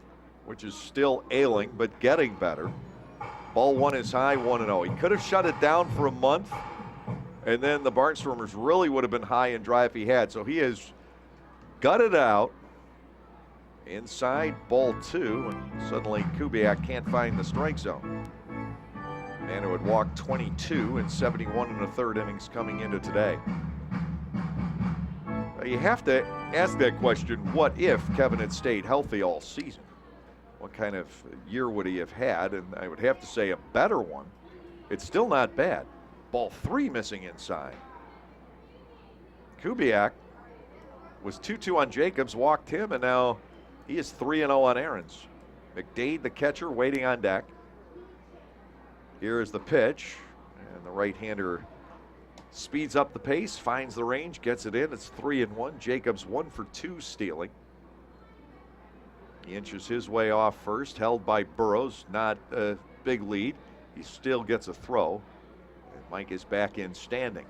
which is still ailing, but getting better. Ball 1 is high, 1-0. He could have shut it down for a month, and then the Barnstormers really would have been high and dry if he had. So he has gutted out. Inside, ball 2, and suddenly Kubiak can't find the strike zone. Man who had walked 22 in 71 and a third innings coming into today. You have to ask that question, what if Kevin had stayed healthy all season? What kind of year would he have had? And I would have to say a better one. It's still not bad. Ball 3 missing inside. Kubiak was 2-2 on Jacobs, walked him, and now he is 3-0 on Ahrens. McDade, the catcher, waiting on deck. Here is the pitch, and the right-hander speeds up the pace, finds the range, gets it in. It's 3-1. Jacobs 1 for 2 stealing. He inches his way off first, held by Burrows. Not a big lead. He still gets a throw. And Mike is back in standing.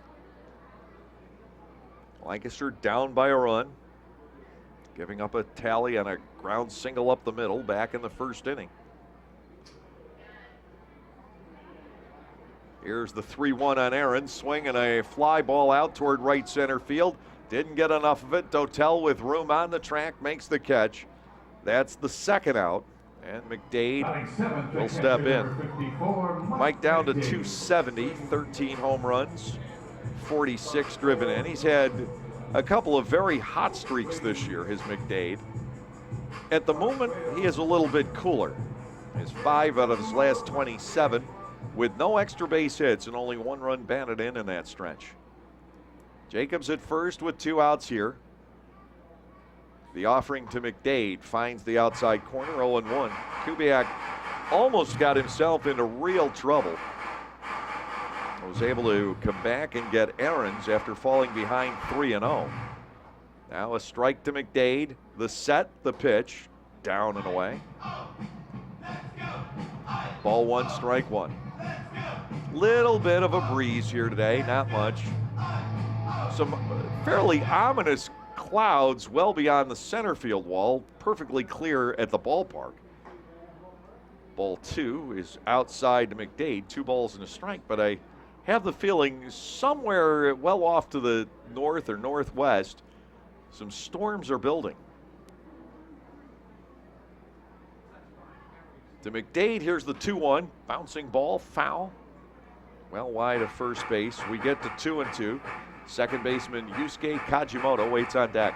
Lancaster down by a run, giving up a tally on a ground single up the middle back in the first inning. Here's the 3-1 on Ahrens. Swing and a fly ball out toward right center field. Didn't get enough of it. Dotel with room on the track makes the catch. That's the second out, and McDade will step in. Mike down to 270, 13 home runs, 46 driven in. He's had a couple of very hot streaks this year, his McDade. At the moment, he is a little bit cooler. He's 5 out of his last 27 with no extra base hits and only 1 run batted in that stretch. Jacobs at first with 2 outs here. The offering to McDade finds the outside corner, 0-1. Kubiak almost got himself into real trouble. Was able to come back and get errands after falling behind 3-0. Now a strike to McDade. The set, the pitch, down and away. Ball 1, strike 1. Little bit of a breeze here today, not much. Some fairly ominous clouds well beyond the center field wall, perfectly clear at the ballpark. Ball 2 is outside to McDade, 2 balls and a strike, but I have the feeling somewhere well off to the north or northwest, some storms are building. To McDade, here's the 2-1, bouncing ball, foul. Well wide of first base. We get to 2-2. Second baseman Yusuke Kajimoto waits on deck.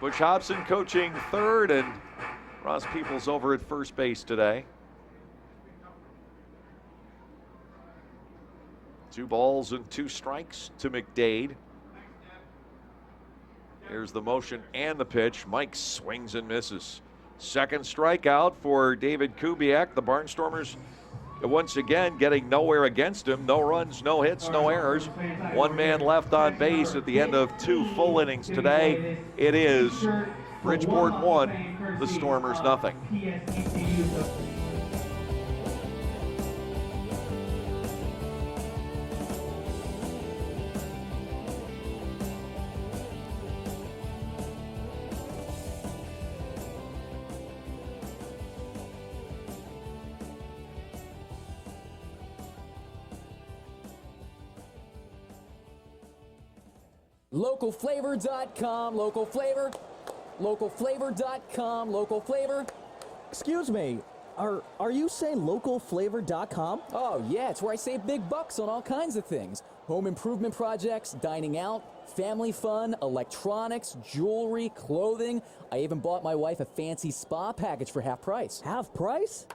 Butch Hobson coaching third, and Ross Peoples over at first base today. 2 balls and 2 strikes to McDade. Here's the motion and the pitch. Mike swings and misses. Second strikeout for David Kubiak. The Barnstormers once again getting nowhere against him. No runs, no hits, no errors. 1 man left on base at the end of 2 full innings today. It is Bridgeport 1, the Stormers nothing. Localflavor.com, local flavor. Localflavor.com, local flavor. Excuse me, are you saying localflavor.com? Oh, yeah, it's where I save big bucks on all kinds of things. Home improvement projects, dining out, family fun, electronics, jewelry, clothing. I even bought my wife a fancy spa package for half price. Half price?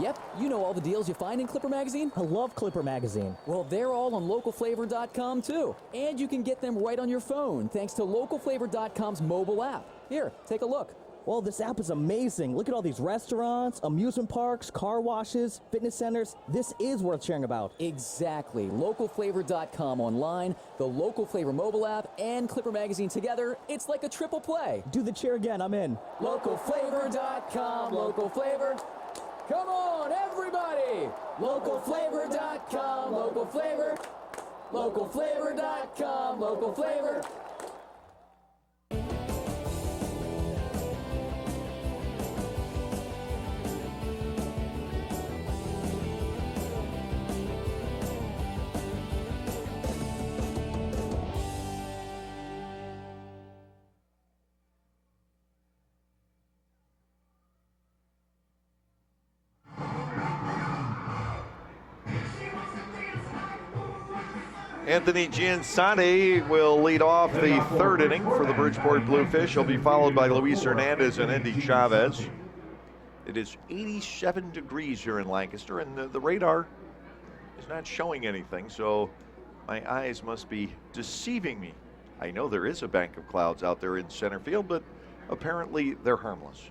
Yep, you know all the deals you find in Clipper Magazine. I love Clipper Magazine. Well, they're all on localflavor.com too. And you can get them right on your phone thanks to localflavor.com's mobile app. Here, take a look. Well, this app is amazing. Look at all these restaurants, amusement parks, car washes, fitness centers. This is worth sharing about. Exactly. Localflavor.com online, the Local Flavor mobile app, and Clipper Magazine together. It's like a triple play. Do the cheer again. I'm in. Localflavor.com, local flavor. Come on, everybody! Localflavor.com, local flavor. Localflavor.com, local flavor. Anthony Giansani will lead off the third inning for the Bridgeport Bluefish. He'll be followed by Luis Hernandez and Andy Chavez. It is 87 degrees here in Lancaster, and the radar is not showing anything, so my eyes must be deceiving me. I know there is a bank of clouds out there in center field, but apparently they're harmless.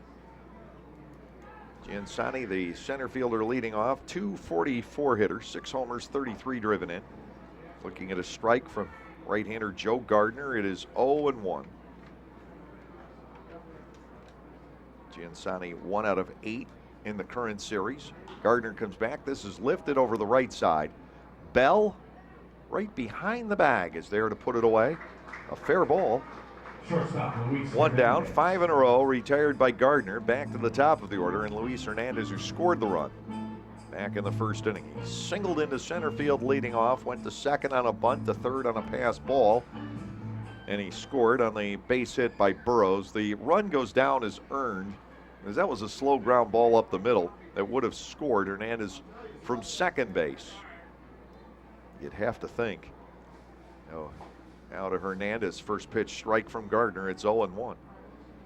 Giansani, the center fielder, leading off, 244 hitter, 6 homers, 33 driven in. Looking at a strike from right-hander Joe Gardner. It is 0-1. Giansani 1 out of 8 in the current series. Gardner comes back. This is lifted over the right side. Bell right behind the bag is there to put it away. A fair ball. 1 down, 5 in a row, retired by Gardner. Back to the top of the order, and Luis Hernandez, who scored the run back in the first inning. He singled into center field leading off, went to second on a bunt, to third on a pass ball. and he scored on the base hit by Burrows. The run goes down as earned, as that was a slow ground ball up the middle that would have scored. Hernandez from second base. You'd have to think. Now to Hernandez, first pitch strike from Gardner. It's 0-1.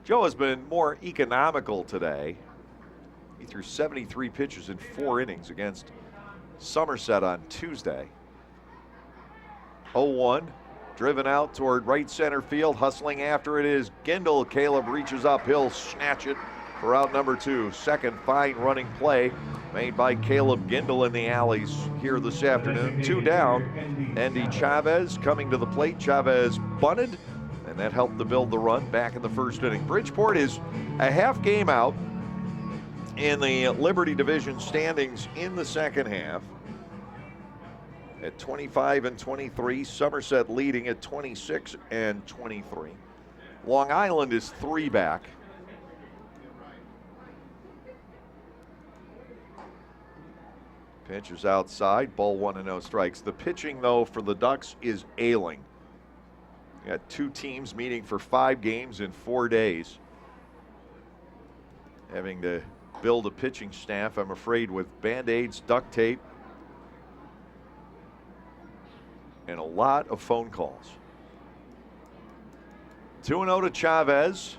Joe has been more economical today. He threw 73 pitches in 4 innings against Somerset on Tuesday. 0-1, driven out toward right center field. Hustling after it is Gindel. Caleb reaches up. He'll snatch it for out number 2. Second fine running play made by Caleb Gindel in the alleys here this afternoon. 2 down. Andy Chavez coming to the plate. Chavez bunted, and that helped to build the run back in the first inning. Bridgeport is a half game out in the Liberty Division standings in the second half at 25-23. Somerset leading at 26-23. Long Island is 3 back. Pitch is outside, ball 1-0 strikes. The pitching, though, for the Ducks is ailing. You got 2 teams meeting for 5 games in 4 days. Having to build a pitching staff, I'm afraid, with Band-Aids, duct tape, and a lot of phone calls. 2-0 to Chavez.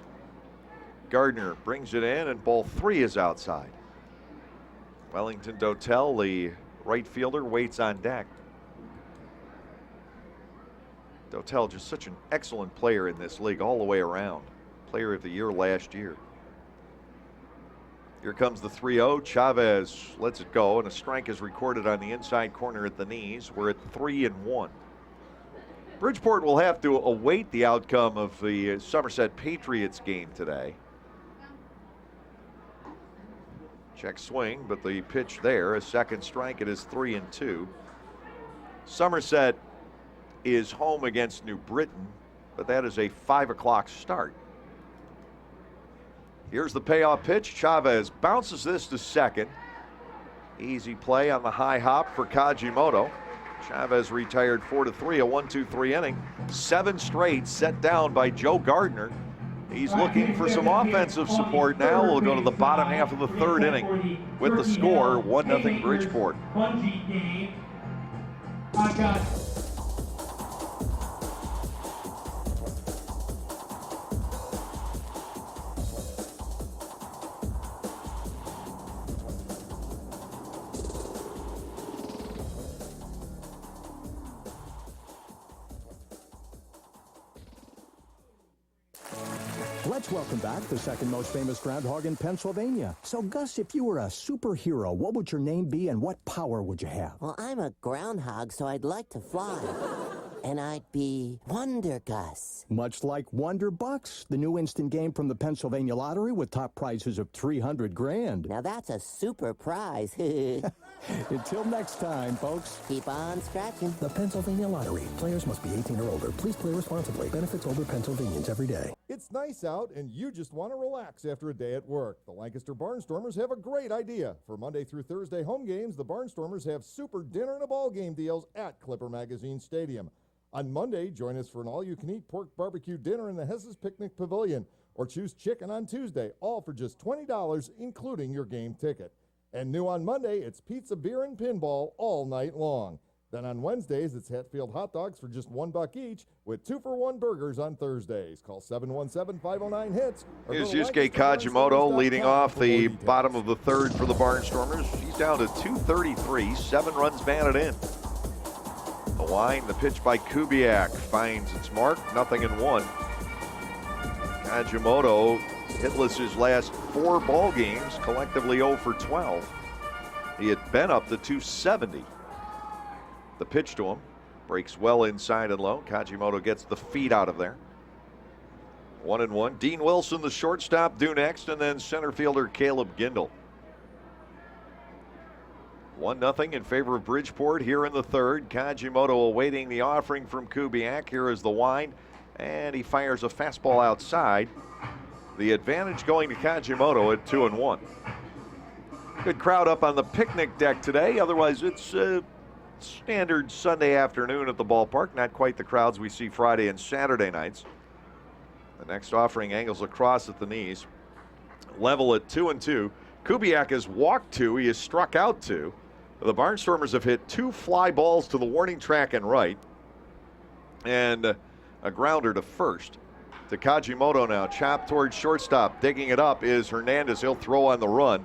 Gardner brings it in, and ball 3 is outside. Wellington Dotel, the right fielder, waits on deck. Dotel, just such an excellent player in this league all the way around. Player of the year last year. Here comes the 3-0. Chavez lets it go, and a strike is recorded on the inside corner at the knees. We're at 3-1. Bridgeport will have to await the outcome of the Somerset Patriots game today. Check swing, but the pitch there, a second strike. It is 3-2. Somerset is home against New Britain, but that is a 5 o'clock start. Here's the payoff pitch. Chavez bounces this to second. Easy play on the high hop for Kajimoto. Chavez retired 4-3, a 1-2-3 inning. 7 straight set down by Joe Gardner. He's looking for some offensive support now. We'll go to the bottom half of the 3rd inning with the score, 1-0 Bridgeport. Bungee game. I got Let's welcome back the second most famous groundhog in Pennsylvania. So, Gus, if you were a superhero, what would your name be and what power would you have? Well, I'm a groundhog, so I'd like to fly. And I'd be Wonder Gus. Much like Wonder Bucks, the new instant game from the Pennsylvania Lottery with top prizes of $300,000. Now that's a super prize. Until next time, folks. Keep on scratching. The Pennsylvania Lottery. Players must be 18 or older. Please play responsibly. Benefits older Pennsylvanians every day. It's nice out and you just want to relax after a day at work. The Lancaster Barnstormers have a great idea. For Monday through Thursday home games, the Barnstormers have super dinner and a ball game deals at Clipper Magazine Stadium. On Monday, join us for an all-you-can-eat pork barbecue dinner in the Hess's Picnic Pavilion, or choose chicken on Tuesday, all for just $20, including your game ticket. And new on Monday, it's pizza, beer, and pinball all night long. Then on Wednesdays, it's Hatfield hot dogs for just $1 each, with 2-for-1 burgers on Thursdays. Call 717-509-HITS. Here's Yusuke Kajimoto leading off the bottom of the 3rd for the Barnstormers. He's down to 233, 7 runs batted in. The line, the pitch by Kubiak finds its mark, 0-1. Kajimoto hitless his last 4 ball games, collectively 0 for 12. He had been up to 270. The pitch to him breaks well inside and low. Kajimoto gets the feed out of there. 1-1. Dean Wilson, the shortstop, due next, and then center fielder Caleb Gindel. 1-0 in favor of Bridgeport here in the 3rd. Kajimoto awaiting the offering from Kubiak. Here is the wind, and he fires a fastball outside. The advantage going to Kajimoto at 2-1. Good crowd up on the picnic deck today. Otherwise, it's standard Sunday afternoon at the ballpark. Not quite the crowds we see Friday and Saturday nights. The next offering angles across at the knees. Level at 2-2. Kubiak has walked 2. He has struck out 2. The Barnstormers have hit 2 fly balls to the warning track and right, and a grounder to first. To Kajimoto now, chopped towards shortstop. Digging it up is Hernandez. He'll throw on the run.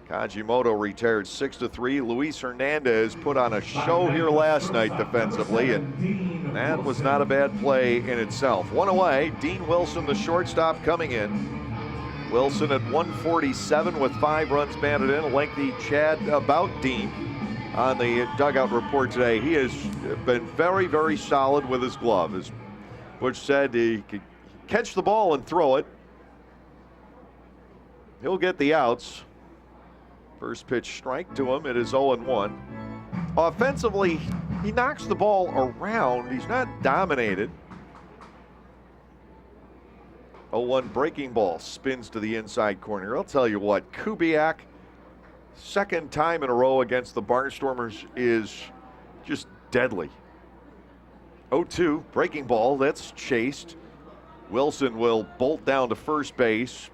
Kajimoto retired 6-3. Luis Hernandez put on a show here last night defensively, and that was not a bad play in itself. One away, Dean Wilson, the shortstop, coming in. Wilson at 147 with 5 runs batted in. A lengthy chat about Dean on the dugout report today. He has been very, very solid with his glove. As Butch said, he could catch the ball and throw it. He'll get the outs. First pitch strike to him. It is 0-1. Offensively, he knocks the ball around. He's not dominated. 0-1 breaking ball spins to the inside corner. I'll tell you what, Kubiak, second time in a row against the Barnstormers, is just deadly. 0-2 breaking ball, that's chased. Wilson will bolt down to first base.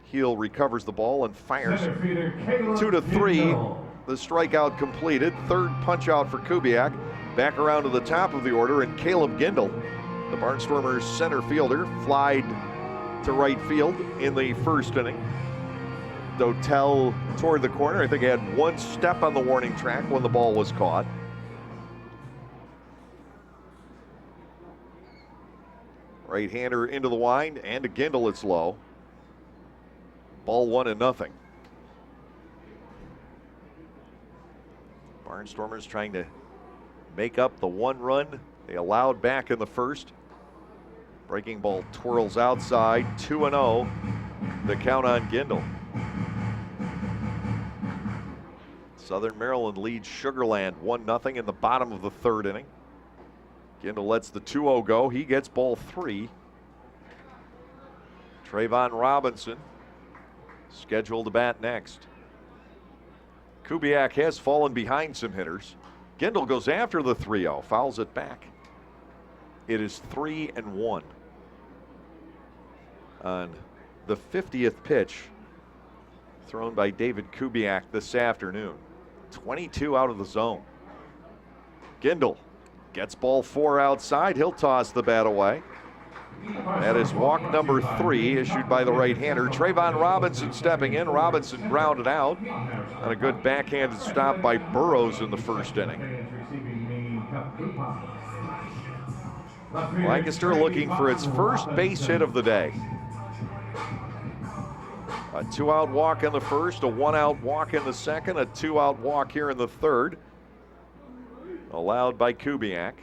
Heel recovers the ball and fires. 2-3, the strikeout completed. Third punch out for Kubiak. Back around to the top of the order, and Caleb Gindel, the Barnstormers center fielder, flied to right field in the first inning. Dotel toward the corner. I think he had one step on the warning track when the ball was caught. Right-hander into the wind, and to Gindel it's low. Ball 1-0. Barnstormers trying to make up the 1 run they allowed back in the first. Breaking ball twirls outside, 2-0. The count on Gindel. Southern Maryland leads Sugar Land 1-0 in the bottom of the third inning. Gindel lets the 2-0 go. He gets ball 3. Trayvon Robinson scheduled to bat next. Kubiak has fallen behind some hitters. Gindel goes after the 3-0, fouls it back. It is 3-1. On the 50th pitch thrown by David Kubiak this afternoon. 22 out of the zone. Gindel gets ball 4 outside. He'll toss the bat away. That is walk number 3 issued by the right-hander. Trayvon Robinson stepping in. Robinson grounded out on a good backhanded stop by Burrows in the first inning. Lancaster looking for its first base hit of the day. A 2-out walk in the first, a 1-out walk in the second, a 2-out walk here in the third. Allowed by Kubiak.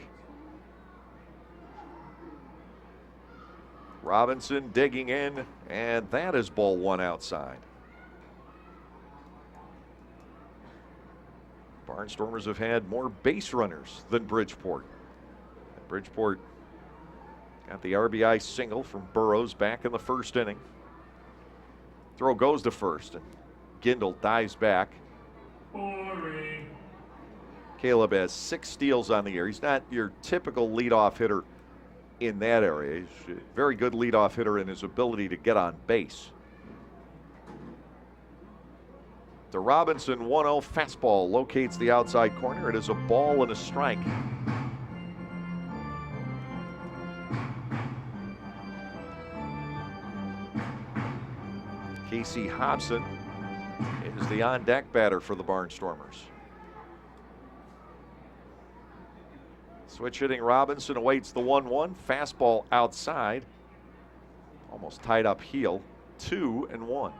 Robinson digging in, and that is ball 1 outside. Barnstormers have had more base runners than Bridgeport. Bridgeport got the RBI single from Burrows back in the first inning. Throw goes to first, and Gindel dives back. Boring. Caleb has 6 steals on the year. He's not your typical leadoff hitter in that area. He's a very good leadoff hitter in his ability to get on base. The Robinson 1-0 fastball locates the outside corner. It is a ball and a strike. Casey Hobson is the on-deck batter for the Barnstormers. Switch hitting Robinson awaits the 1-1. Fastball outside. Almost tied up heel. 2-1.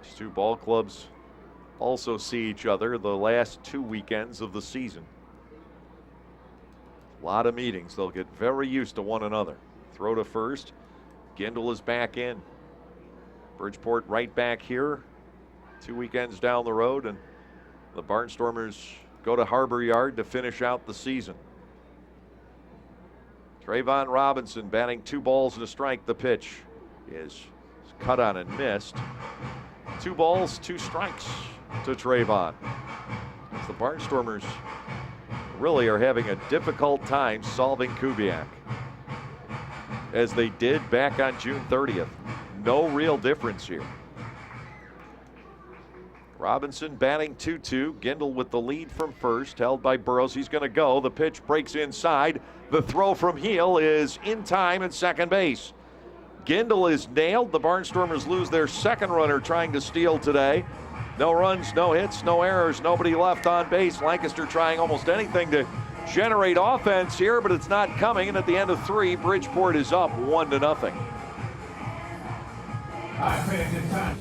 These two ball clubs also see each other the last 2 weekends of the season. A lot of meetings. They'll get very used to one another. Throw to first. Gindel is back in. Bridgeport right back here 2 weekends down the road, and the Barnstormers go to Harbor Yard to finish out the season. Trayvon Robinson batting 2 balls and a strike. The pitch is Cut on and missed. 2 balls, 2 strikes to Trayvon. As the Barnstormers really are having a difficult time solving Kubiak, as they did back on June 30th. No real difference here. Robinson batting 2-2. Gindel with the lead from first, held by Burrows. He's going to go. The pitch breaks inside. The throw from Heel is in time at second base. Gindel is nailed. The Barnstormers lose their second runner trying to steal today. No runs, no hits, no errors, nobody left on base. Lancaster trying almost anything to generate offense here, but it's not coming. And at the end of 3, Bridgeport is up 1-0. Time.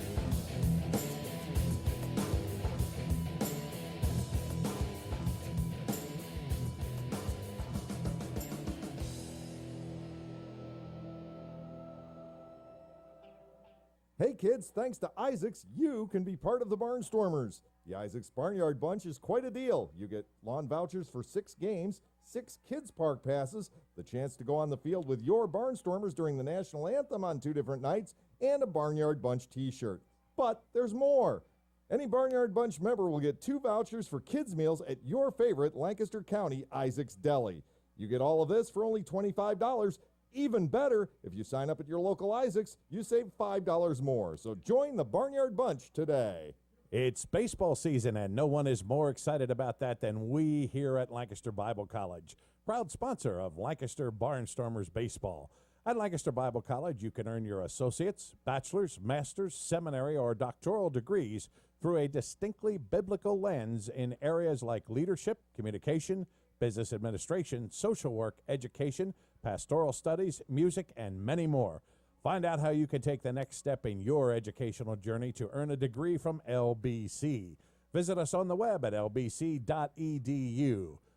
Hey kids, thanks to Isaacs, you can be part of the Barnstormers. The Isaacs Barnyard Bunch is quite a deal. You get lawn vouchers for 6 games, 6 kids park passes, the chance to go on the field with your Barnstormers during the national anthem on 2 different nights, and a Barnyard Bunch t-shirt. But there's more. Any Barnyard Bunch member will get 2 vouchers for kids meals at your favorite Lancaster County Isaacs Deli. You get all of this for only $25. Even better, if you sign up at your local Isaacs, you save $5 more. So join the Barnyard Bunch today. It's baseball season, and no one is more excited about that than we here at Lancaster Bible College, proud sponsor of Lancaster Barnstormers baseball. At Lancaster Bible College, you can earn your associate's, bachelor's, master's, seminary, or doctoral degrees through a distinctly biblical lens in areas like leadership, communication, business administration, social work, education, pastoral studies, music, and many more. Find out how you can take the next step in your educational journey to earn a degree from LBC. Visit us on the web at lbc.edu.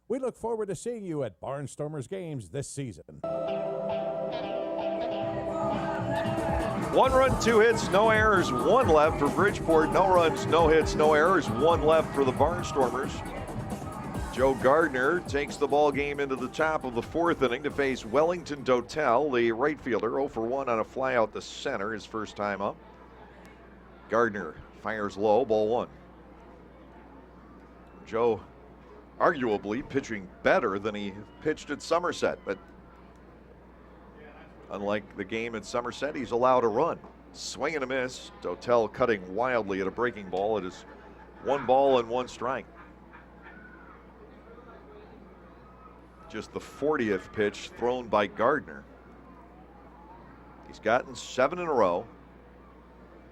We look forward to seeing you at Barnstormers games this season. 1 run, 2 hits, no errors, 1 left for Bridgeport. No runs, no hits, no errors, 1 left for the Barnstormers. Joe Gardner takes the ball game into the top of the 4th inning to face Wellington Dotel, the right fielder, 0 for 1 on a fly out to center, his first time up. Gardner fires low, ball 1. Joe arguably pitching better than he pitched at Somerset, but unlike the game at Somerset, he's allowed a run. Swing and a miss. Dotel cutting wildly at a breaking ball. It is 1 ball and 1 strike. Just the 40th pitch thrown by Gardner. He's gotten 7 in a row.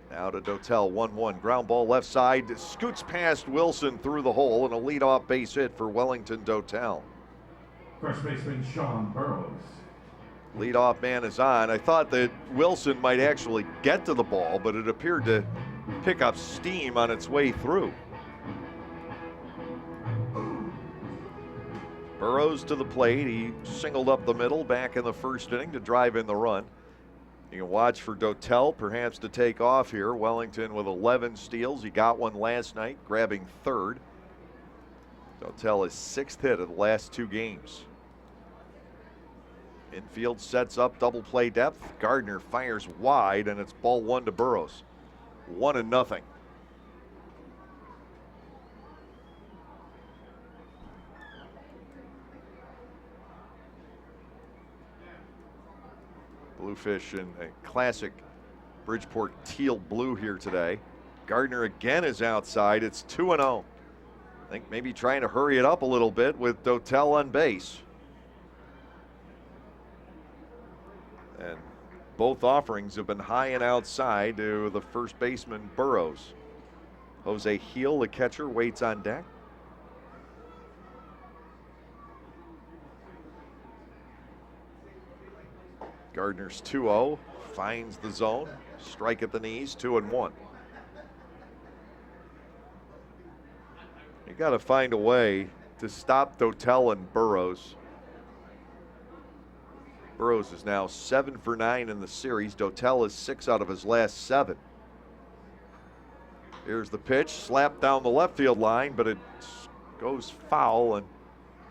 Now to Dotel, 1-1. Ground ball left side. Scoots past Wilson through the hole, and a leadoff base hit for Wellington Dotel. First baseman Sean Burrows. Leadoff man is on. I thought that Wilson might actually get to the ball, but it appeared to pick up steam on its way through. Burrows to the plate. He singled up the middle back in the 1st inning to drive in the run. You can watch for Dotel perhaps to take off here. Wellington with 11 steals. He got one last night, grabbing 3rd. Dotel is 6th hit of the last 2 games. Infield sets up double play depth. Gardner fires wide, and it's ball 1 to Burrows. 1-0. Bluefish in a classic Bridgeport teal blue here today. Gardner again is outside. It's 2-0. I think maybe trying to hurry it up a little bit with Dotel on base. And both offerings have been high and outside to the first baseman, Burrows. Jose Heel, the catcher, waits on deck. Gardner's 2-0, finds the zone, strike at the knees, 2-1. You got to find a way to stop Dotel and Burrows. Burrows is now 7 for 9 in the series. Dotel is 6 out of his last 7. Here's the pitch, slapped down the left field line, but it goes foul and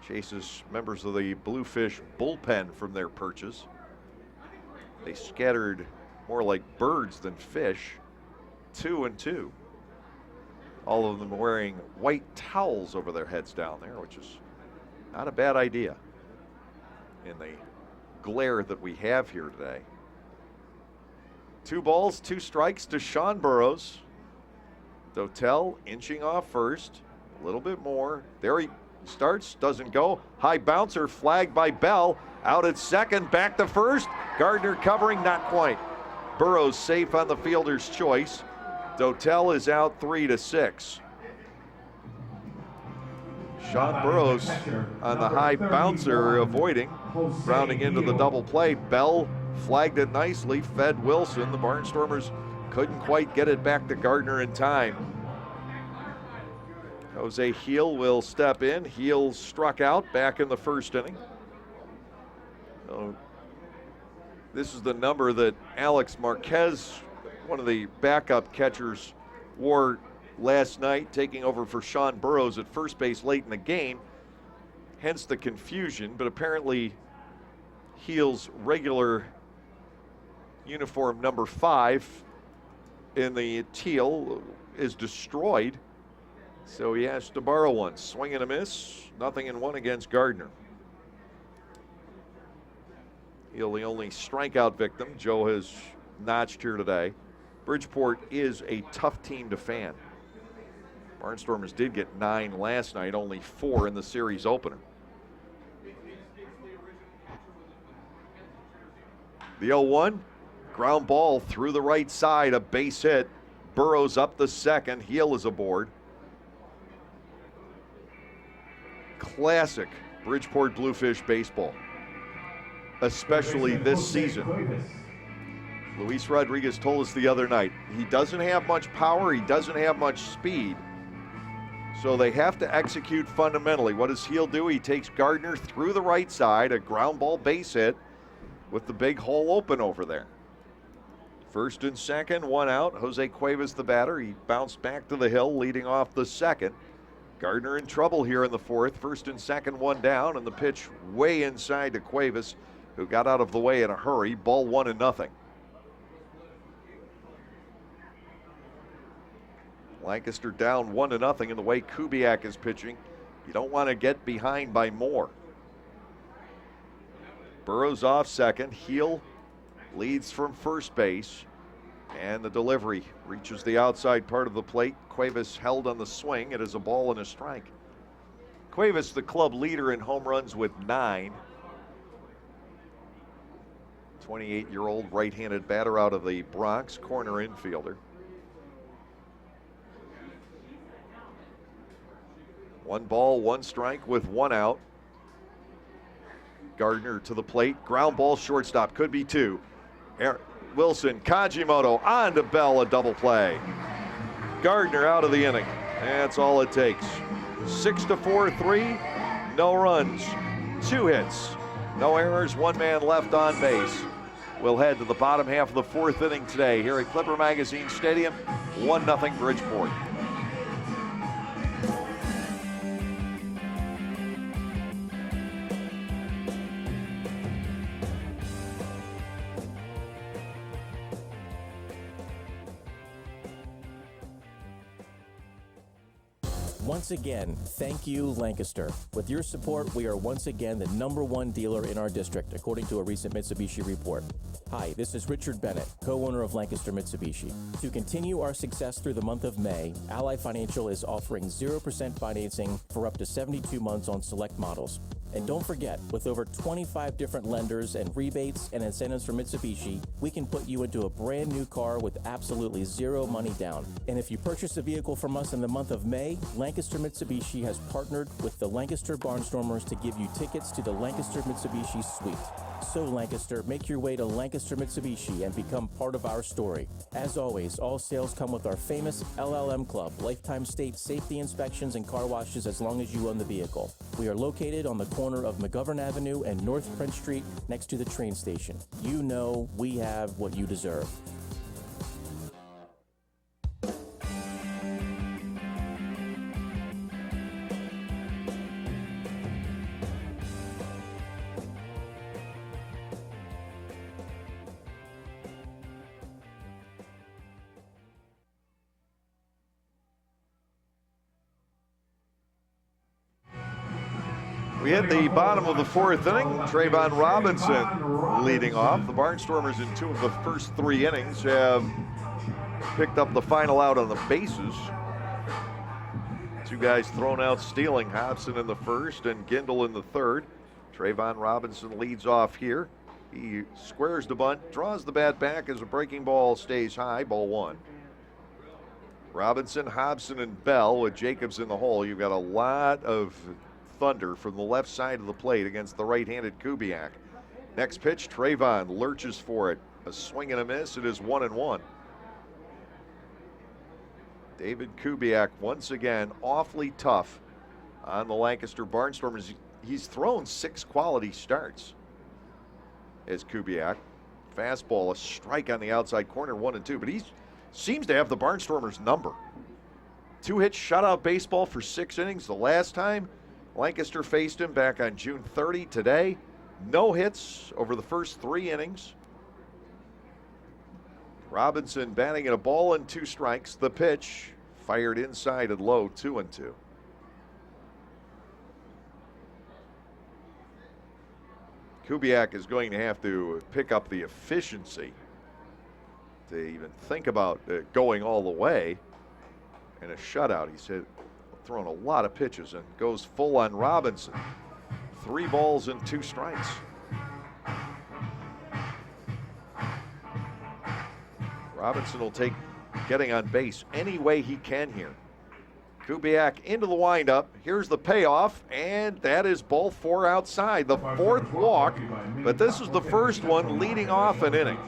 chases members of the Bluefish bullpen from their perches. They scattered more like birds than fish. 2-2. All of them wearing white towels over their heads down there, which is not a bad idea in the glare that we have here today. 2 balls, 2 strikes to Sean Burrows. Dotel inching off first, a little bit more. There he starts, doesn't go. High bouncer, flagged by Bell. Out at second, back to first. Gardner covering, not quite. Burrows safe on the fielder's choice. Dotel is out 3-6. Sean Burrows on the high bouncer avoiding, rounding into the double play. Bell flagged it nicely, fed Wilson. The Barnstormers couldn't quite get it back to Gardner in time. Jose Heel will step in. Heel struck out back in the first inning. So this is the number that Alex Marquez, one of the backup catchers, wore last night, taking over for Sean Burrows at first base late in the game. Hence the confusion, but apparently Heel's regular uniform number 5 in the teal is destroyed, so he has to borrow one. Swing and a miss, 0-1 against Gardner. Heel the only strikeout victim Joe has notched here today. Bridgeport is a tough team to fan. Barnstormers did get 9 last night, only 4 in the series opener. The 0-1, ground ball through the right side, a base hit. Burrows up the second, Heel is aboard. Classic Bridgeport Bluefish baseball, especially this season. Luis Rodriguez told us the other night, he doesn't have much power, he doesn't have much speed, so they have to execute fundamentally. What does Heel do? He takes Gardner through the right side, a ground ball base hit with the big hole open over there. First and second, 1 out. Jose Cuevas the batter. He bounced back to the hill, leading off the second. Gardner in trouble here in the fourth. First and second, 1 down, and the pitch way inside to Cuevas, who got out of the way in a hurry. Ball 1-0. Lancaster down 1-0 in the way Kubiak is pitching. You don't want to get behind by more. Burrows off second. Heel leads from first base. And the delivery reaches the outside part of the plate. Cuevas held on the swing. It is a ball and a strike. Cuevas, the club leader in home runs with 9. 28-year-old right-handed batter out of the Bronx, corner infielder. 1 ball, 1 strike with 1 out. Gardner to the plate. Ground ball, shortstop. Could be 2. Wilson, Kajimoto on to Bell, a double play. Gardner out of the inning. That's all it takes. 6-4, 3. No runs. 2 hits. No errors. 1 man left on base. We'll head to the bottom half of the 4th inning today here at Clipper Magazine Stadium. 1-0 Bridgeport. Once again, thank you, Lancaster. With your support, we are once again the #1 dealer in our district, according to a recent Mitsubishi report. Hi, this is Richard Bennett, co-owner of Lancaster Mitsubishi. To continue our success through the month of May, Ally Financial is offering 0% financing for up to 72 months on select models. And don't forget, with over 25 different lenders and rebates and incentives from Mitsubishi, we can put you into a brand new car with absolutely 0 money down. And if you purchase a vehicle from us in the month of May, Lancaster Mitsubishi has partnered with the Lancaster Barnstormers to give you tickets to the Lancaster Mitsubishi Suite. So Lancaster, make your way to Lancaster Mitsubishi and become part of our story. As always, all sales come with our famous LLM Club, lifetime state safety inspections and car washes as long as you own the vehicle. We are located on the corner of McGovern Avenue and North Prince Street next to the train station. You know we have what you deserve. We hit the bottom of the fourth inning. Trayvon Robinson leading off. The Barnstormers in 2 of the first 3 innings have picked up the final out on the bases. 2 guys thrown out stealing, Hobson in the first and Gindel in the third. Trayvon Robinson leads off here. He squares the bunt, draws the bat back as a breaking ball stays high, ball 1. Robinson, Hobson, and Bell with Jacobs in the hole. You've got a lot of thunder from the left side of the plate against the right-handed Kubiak. Next pitch, Trayvon lurches for it. A swing and a miss. It is 1-1. David Kubiak once again awfully tough on the Lancaster Barnstormers. He's thrown 6 quality starts as Kubiak. Fastball, a strike on the outside corner, 1-2, but he seems to have the Barnstormers number. 2-hit shutout baseball for 6 innings. The last time Lancaster faced him back on June 30. Today, no hits over the first 3 innings. Robinson batting at a ball and 2 strikes. The pitch fired inside and low, 2-2. Kubiak is going to have to pick up the efficiency to even think about going all the way in a shutout. He's thrown a lot of pitches and goes full on Robinson. 3 balls and 2 strikes. Robinson will take getting on base any way he can here. Kubiak into the windup. Here's the payoff, and that is ball 4 outside. The 4th walk, but this is the first one leading off an inning.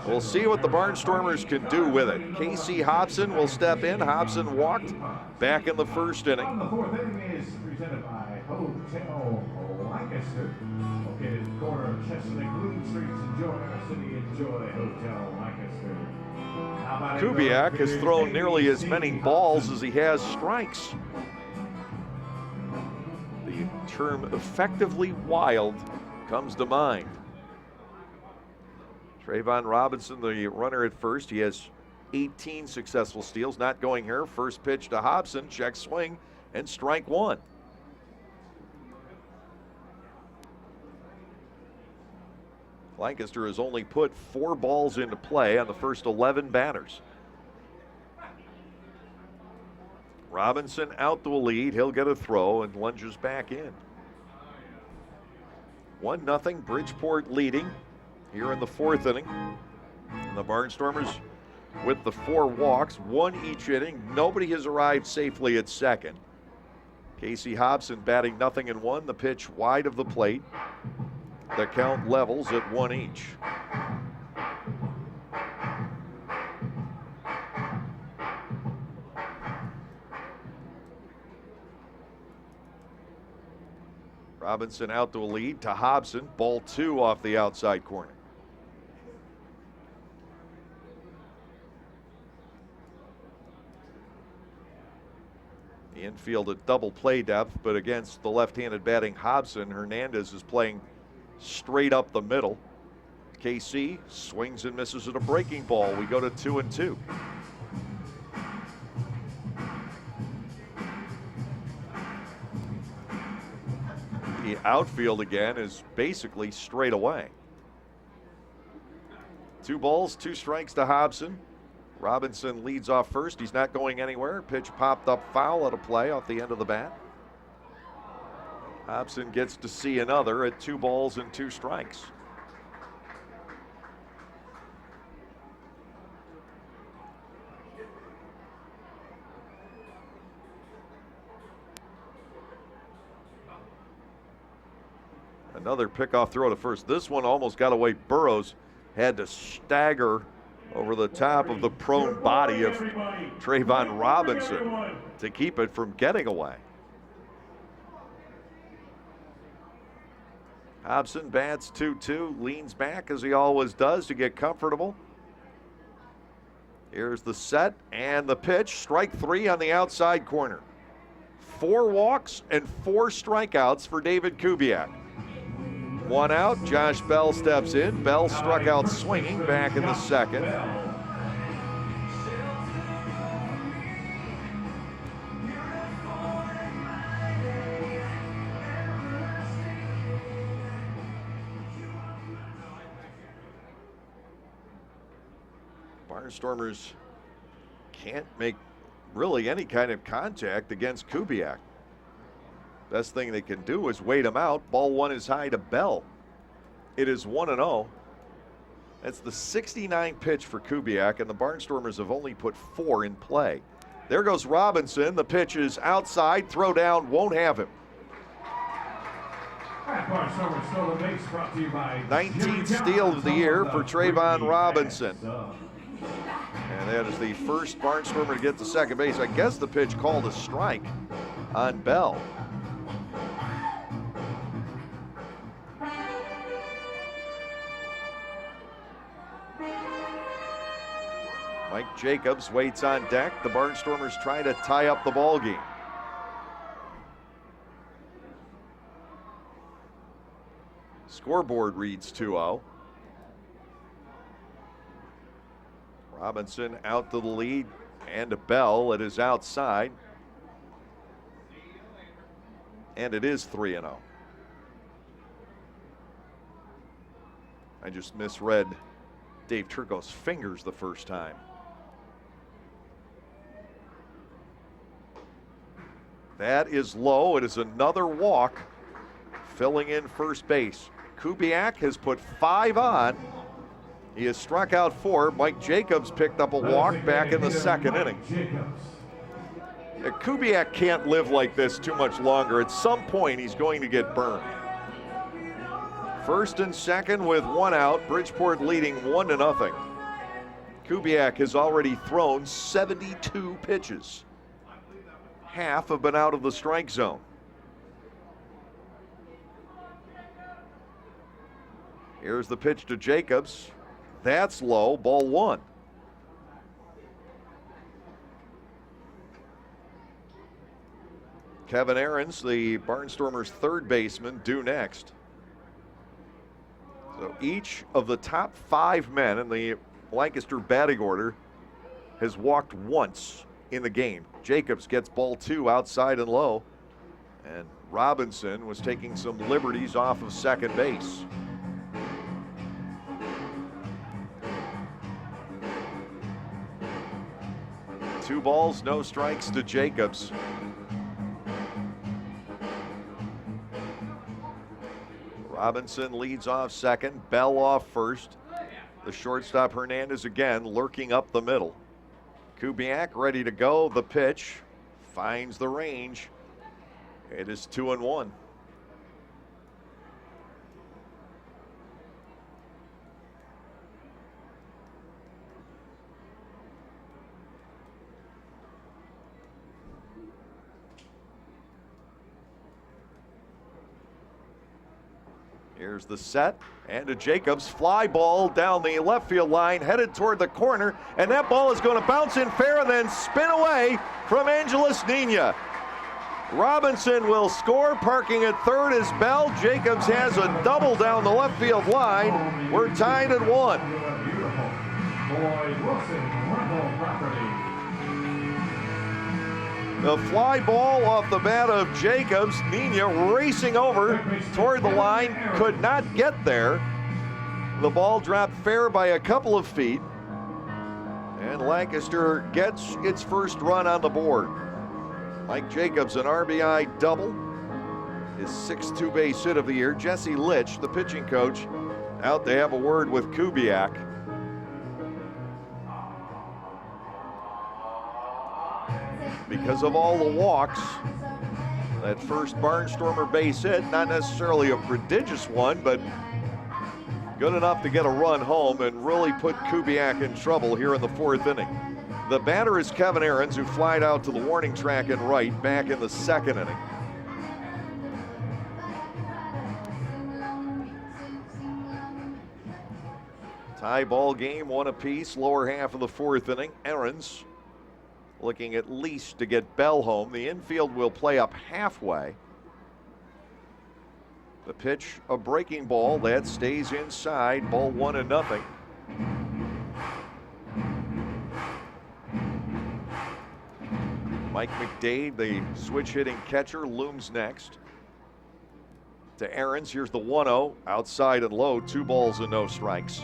We'll see what the Barnstormers can do with it. Casey Hobson will step in. Hobson walked back in the first inning. The 4th inning is presented by Hotel Lancaster, located at the corner of Chestnut and Glebe Streets. Enjoy our city. Enjoy Hotel Lancaster. Kubiak has thrown nearly as many balls as he has strikes. The term effectively wild comes to mind. Trayvon Robinson, the runner at first. He has 18 successful steals. Not going here. First pitch to Hobson. Check swing and strike 1. Lancaster has only put 4 balls into play on the first 11 batters. Robinson out to a lead. He'll get a throw and lunges back in. 1-0 Bridgeport leading here in the 4th inning. And the Barnstormers with the 4 walks, 1 each inning. Nobody has arrived safely at second. Casey Hobson batting nothing in 1. The pitch wide of the plate. The count levels at 1 each. Robinson out to a lead to Hobson. Ball 2 off the outside corner. The infield at double play depth, but against the left-handed batting Hobson, Hernandez is playing straight up the middle. KC swings and misses at a breaking ball. We go to 2-2. The outfield again is basically straight away. 2 balls, 2 strikes to Hobson. Robinson leads off first. He's not going anywhere. Pitch popped up foul at a play off the end of the bat. Hobson gets to see another at 2 balls and 2 strikes. Another pickoff throw to first. This one almost got away. Burrows had to stagger over the top of the prone body of Trayvon Robinson to keep it from getting away. Hobson bats 2-2, leans back as he always does to get comfortable. Here's the set and the pitch. Strike 3 on the outside corner. 4 walks and 4 strikeouts for David Kubiak. 1 out. Josh Bell steps in. Bell struck out swinging back in the second. Barnstormers can't make really any kind of contact against Kubiak. Best thing they can do is wait him out. Ball one is high to Bell. It is 1-0. That's the 69th pitch for Kubiak, and the Barnstormers have only put 4 in play. There goes Robinson. The pitch is outside. Throw down, won't have him. 19th steal of the year for Trayvon Robinson. And that is the first Barnstormer to get to second base. I guess the pitch called a strike on Bell. Mike Jacobs waits on deck. The Barnstormers try to tie up the ball game. Scoreboard reads 2-0. Robinson out to the lead and to Bell. It is outside. And it is 3-0. I just misread Dave Turco's fingers the first time. That is low. It is another walk, filling in first base. Kubiak has put 5 on. He has struck out 4. Mike Jacobs picked up a walk back in the second inning. Kubiak can't live like this too much longer. At some point, he's going to get burned. First and second with 1 out. Bridgeport leading 1-0. Kubiak has already thrown 72 pitches. Half have been out of the strike zone. Here's the pitch to Jacobs. That's low, ball 1. Kevin Ahrens, the Barnstormers' third baseman, due next. So each of the top 5 men in the Lancaster batting order has walked once in the game. Jacobs gets ball 2 outside and low, and Robinson was taking some liberties off of second base. Two balls, no strikes to Jacobs. Robinson leads off second, Bell off first. The shortstop Hernandez again lurking up the middle. Kubiak ready to go. The pitch finds the range. It is 2-1. Here's the set, and to Jacobs, fly ball down the left field line, headed toward the corner, and that ball is going to bounce in fair and then spin away from Angeles Nina. Robinson will score, parking at third as Bell. Jacobs has a double down the left field line. We're tied at 1. The fly ball off the bat of Jacobs. Nina racing over toward the line, could not get there. The ball dropped fair by a couple of feet, and Lancaster gets its first run on the board. Mike Jacobs, an RBI double, his 6th two-base hit of the year. Jesse Litch, the pitching coach, out to have a word with Kubiak. Because of all the walks, that first Barnstormer base hit, not necessarily a prodigious one, but good enough to get a run home and really put Kubiak in trouble here in the 4th inning. The batter is Kevin Ahrens, who flied out to the warning track and right back in the 2nd inning. Tie ball game, 1 apiece, lower half of the 4th inning. Ahrens looking at least to get Bell home. The infield will play up halfway. The pitch, a breaking ball that stays inside. Ball 1-0. Mike McDade, the switch hitting catcher, looms next. To Ahrens, here's the 1-0, outside and low, 2 balls and no strikes.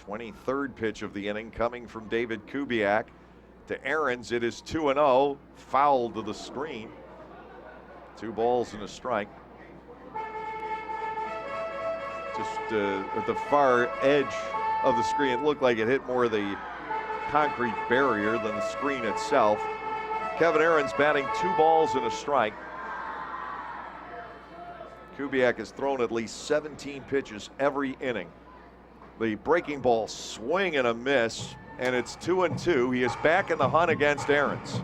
23rd pitch of the inning coming from David Kubiak to Ahrens. It is 2-0, foul to the screen. 2 balls and a strike. Just at the far edge of the screen, it looked like it hit more of the concrete barrier than the screen itself. Kevin Ahrens batting 2 balls and a strike. Kubiak has thrown at least 17 pitches every inning. The breaking ball swing and a miss, and it's 2-2. He is back in the hunt against Ahrens.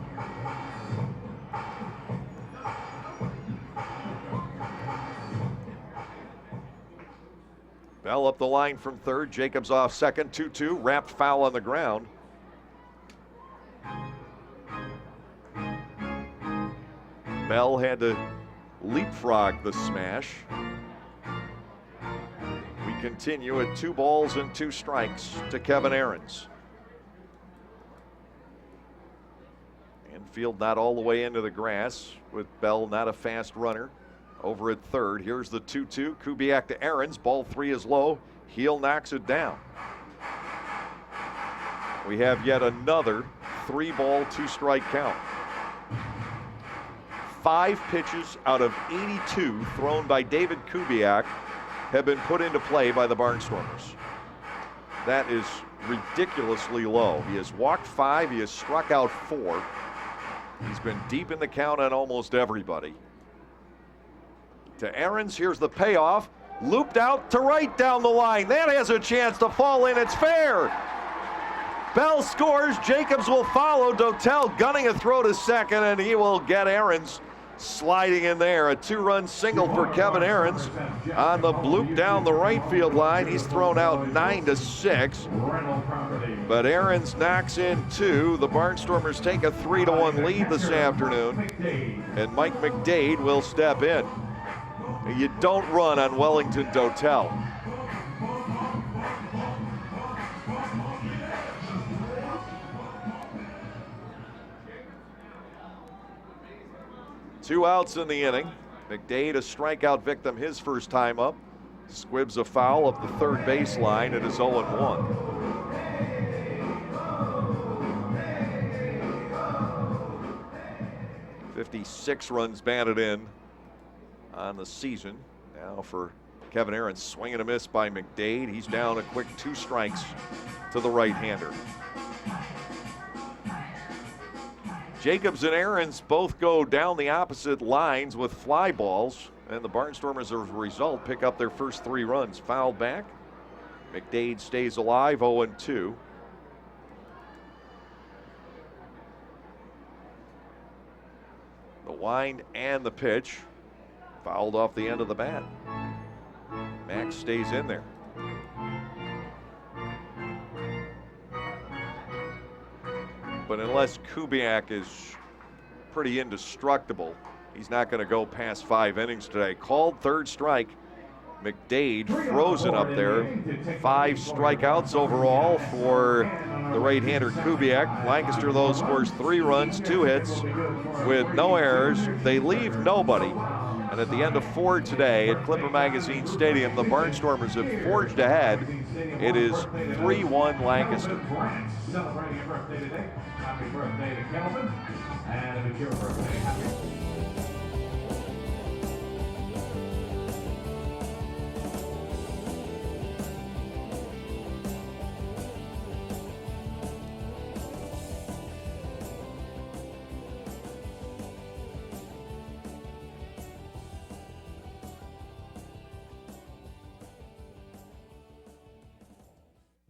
Bell up the line from third. Jacobs off second. 2-2. Wrapped foul on the ground. Bell had to leapfrog the smash. We continue at 2 balls and 2 strikes to Kevin Ahrens. Infield not all the way into the grass with Bell not a fast runner. Over at third, here's the 2-2. Kubiak to Ahrens. Ball 3 is low. Heel knocks it down. We have yet another 3-ball, 2-strike count. 5 pitches out of 82 thrown by David Kubiak have been put into play by the Barnstormers. That is ridiculously low. He has walked 5. He has struck out 4. He's been deep in the count on almost everybody. To Ahrens, here's the payoff. Looped out to right down the line. That has a chance to fall in. It's fair. Bell scores. Jacobs will follow. Dotel gunning a throw to second, and he will get Ahrens sliding in there. A 2-run single for Kevin Ahrens on the bloop down the right field line. He's thrown out 9-6. But Ahrens knocks in 2. The Barnstormers take a 3-1 lead this afternoon, and Mike McDade will step in. You don't run on Wellington Dotel. Two outs in the inning. McDade, a strikeout victim his first time up. Squibs a foul up the third baseline. It is 0-1. .56 runs batted in on the season. Now for Kevin Ahrens, swing and a miss by McDade. He's down a quick 2 strikes to the right-hander. Jacobs and Ahrens both go down the opposite lines with fly balls, and the Barnstormers, as a result, pick up their first 3 runs. Fouled back. McDade stays alive, 0-2. The wind and the pitch. Fouled off the end of the bat. Max stays in there. But unless Kubiak is pretty indestructible, he's not going to go past 5 innings today. Called third strike. McDade frozen up there. 5 strikeouts overall for the right-hander Kubiak. Lancaster, though, scores 3 runs, 2 hits with no errors. They leave nobody. And at the end of 4 today at Clipper Magazine Stadium, the Barnstormers have forged ahead. It is 3-1 Lancaster. Celebrating your birthday today. Happy birthday to Kelvin. And if it's your birthday, happy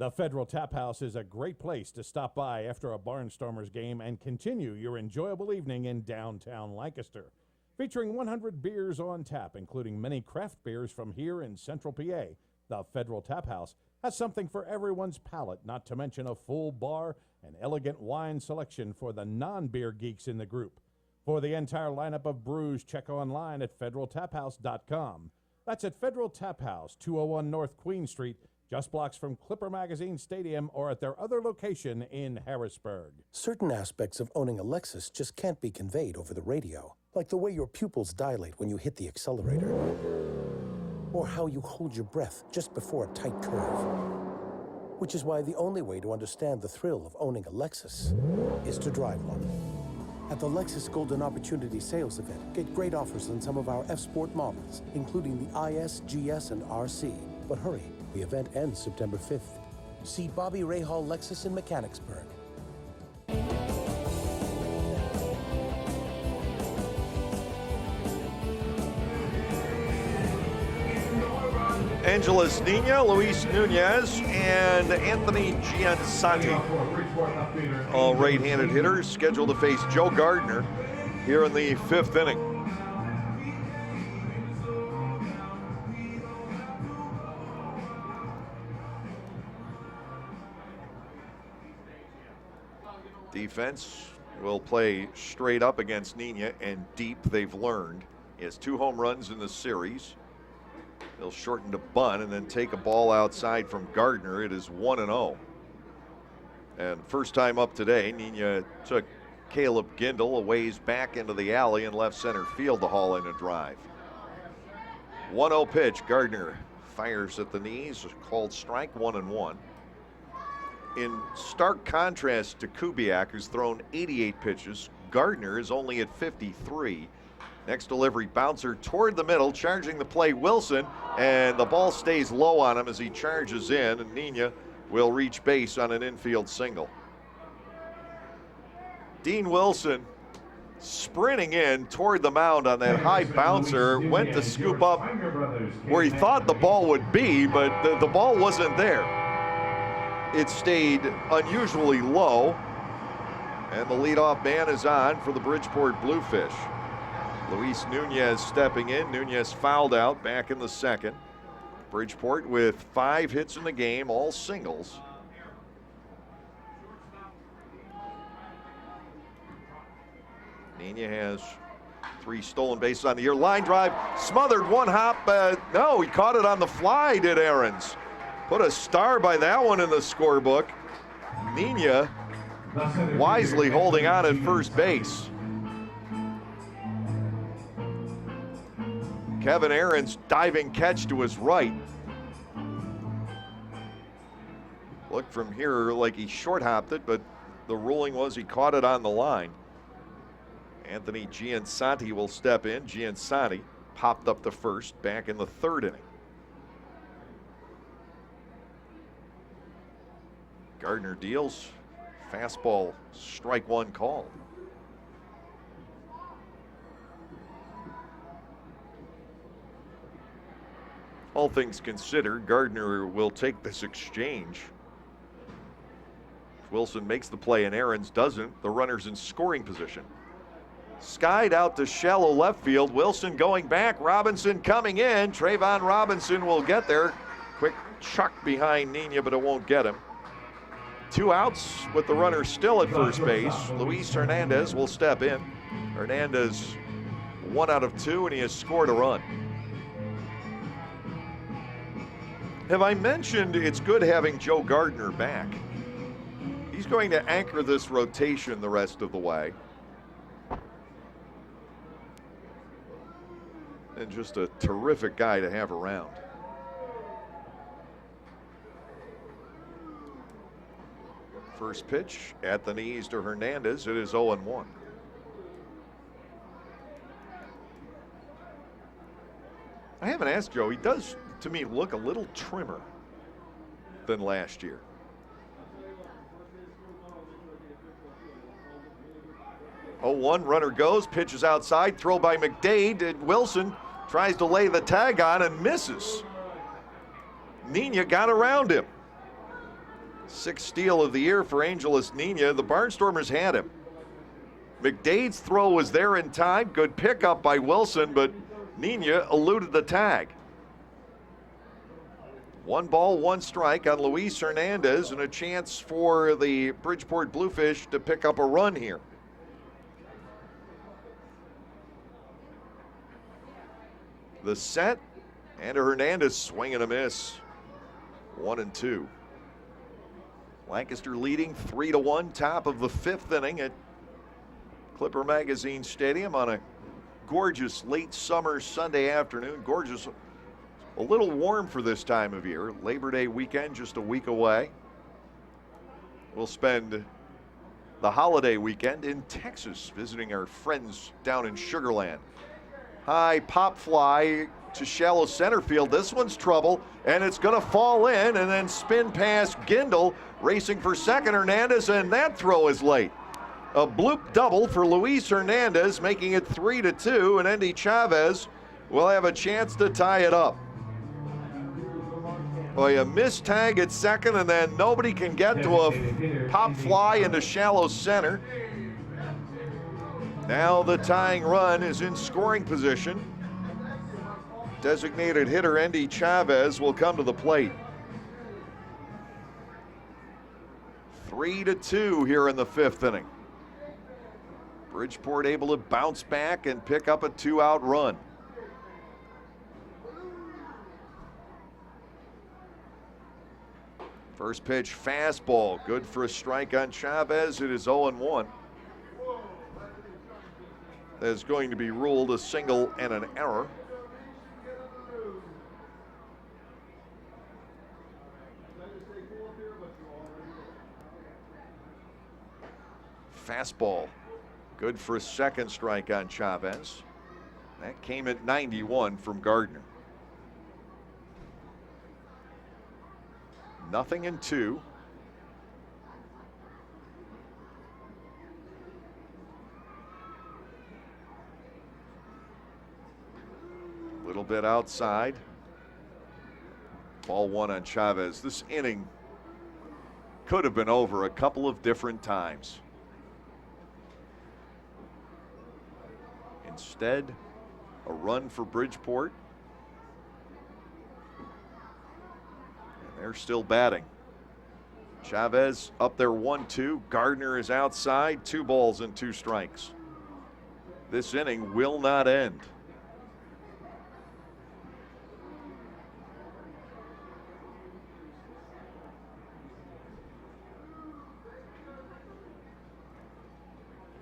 The Federal Tap House is a great place to stop by after a Barnstormers game and continue your enjoyable evening in downtown Lancaster. Featuring 100 beers on tap, including many craft beers from here in Central PA, the Federal Tap House has something for everyone's palate, not to mention a full bar and elegant wine selection for the non-beer geeks in the group. For the entire lineup of brews, check online at federaltaphouse.com. That's at Federal Tap House, 201 North Queen Street, just blocks from Clipper Magazine Stadium, or at their other location in Harrisburg. Certain aspects of owning a Lexus just can't be conveyed over the radio, like the way your pupils dilate when you hit the accelerator, or how you hold your breath just before a tight curve, which is why the only way to understand the thrill of owning a Lexus is to drive one. At the Lexus Golden Opportunity Sales Event, get great offers on some of our F-Sport models, including the IS, GS, and RC. But hurry, the event ends September 5th. See Bobby Rahal Lexus in Mechanicsburg. Angeles Nina, Luis Nunez, and Anthony Giansanti, all right-handed hitters, scheduled to face Joe Gardner here in the 5th inning. Defense will play straight up against Nina and deep, they've learned. He has 2 home runs in the series. He'll shorten to bunt and then take a ball outside from Gardner. It is 1-0. And first time up today, Nina took Caleb Gindel a ways back into the alley in left center field to haul in a drive. 1-0 pitch. Gardner fires at the knees, called strike, 1-1. In stark contrast to Kubiak, who's thrown 88 pitches, Gardner is only at 53. Next delivery, bouncer toward the middle, charging the play, Wilson, and the ball stays low on him as he charges in, and Nina will reach base on an infield single. Dean Wilson sprinting in toward the mound on that high bouncer, went to scoop up where he thought the ball would be, but the ball wasn't there. It stayed unusually low, and the leadoff man is on for the Bridgeport Bluefish. Luis Nunez stepping in. Nunez fouled out back in the 2nd. Bridgeport with 5 hits in the game, all singles. Nina has 3 stolen bases on the year. Line drive, smothered, 1 hop. No, he caught it on the fly, did Ahrens. Put a star by that one in the scorebook. Nina wisely holding on at first base. Kevin Ahrens diving catch to his right. Looked from here like he short hopped it, but the ruling was he caught it on the line. Anthony Giansanti will step in. Giansanti popped up to first back in the 3rd inning. Gardner deals. Fastball, strike 1 called. All things considered, Gardner will take this exchange. If Wilson makes the play and Ahrens doesn't, the runner's in scoring position. Skied out to shallow left field. Wilson going back. Robinson coming in. Trayvon Robinson will get there. Quick chuck behind Nina, but it won't get him. 2 outs with the runner still at first base. Luis Hernandez will step in. Hernandez 1 out of 2, and he has scored a run. Have I mentioned it's good having Joe Gardner back? He's going to anchor this rotation the rest of the way. And just a terrific guy to have around. First pitch at the knees to Hernandez. It is 0-1. I haven't asked Joe. He does, to me, look a little trimmer than last year. Oh, 1 runner goes, pitches outside, throw by McDade, and Wilson tries to lay the tag on and misses. Nina got around him. 6th steal of the year for Angeles Nina. The Barnstormers had him. McDade's throw was there in time. Good pickup by Wilson, but Nina eluded the tag. 1 ball, 1 strike on Luis Hernandez, and a chance for the Bridgeport Bluefish to pick up a run here. The set, and Hernandez swing and a miss. 1-2. Lancaster leading 3-1, top of the 5th inning at Clipper Magazine Stadium on a gorgeous late summer Sunday afternoon. Gorgeous, a little warm for this time of year. Labor Day weekend just a week away. We'll spend the holiday weekend in Texas visiting our friends down in Sugar Land. High pop fly to shallow center field. This one's trouble, and it's going to fall in and then spin past Gindel, racing for second. Hernandez, and that throw is late. A bloop double for Luis Hernandez, making it 3-2, and Andy Chavez will have a chance to tie it up. Boy, a missed tag at second, and then nobody can get to a pop fly into shallow center. Now the tying run is in scoring position. Designated hitter Andy Chavez will come to the plate. 3-2 here in the fifth inning. Bridgeport able to bounce back and pick up a 2-out run. First pitch fastball, good for a strike on Chavez. It is 0-1. That is going to be ruled a single and an error. Fastball, good for a second strike on Chavez. That came at 91 from Gardner. 0-2. Little bit outside. Ball one on Chavez. This inning could have been over a couple of different times. Instead, a run for Bridgeport. And they're still batting. Chavez up there 1-2. Gardner is outside. 2 balls and 2 strikes. This inning will not end.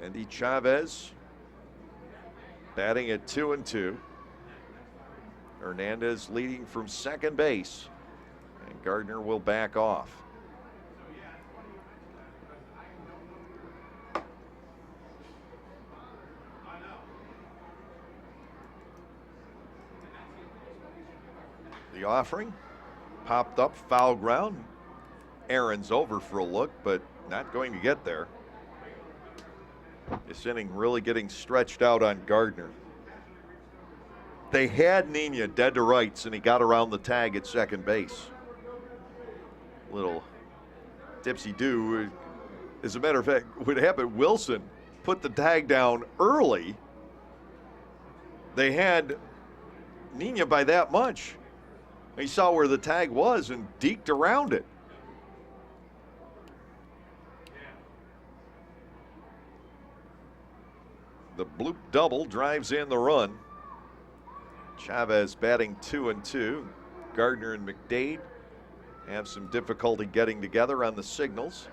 Andy Chavez batting at 2-2. Hernandez leading from second base, and Gardner will back off. The offering popped up, foul ground. Aaron's over for a look, but not going to get there. This inning really getting stretched out on Gardner. They had Nina dead to rights, and he got around the tag at second base. Little dipsy-do. As a matter of fact, what happened, Wilson put the tag down early. They had Nina by that much. He saw where the tag was and deked around it. The bloop double drives in the run. Chavez batting 2-2. Gardner and McDade have some difficulty getting together on the signals.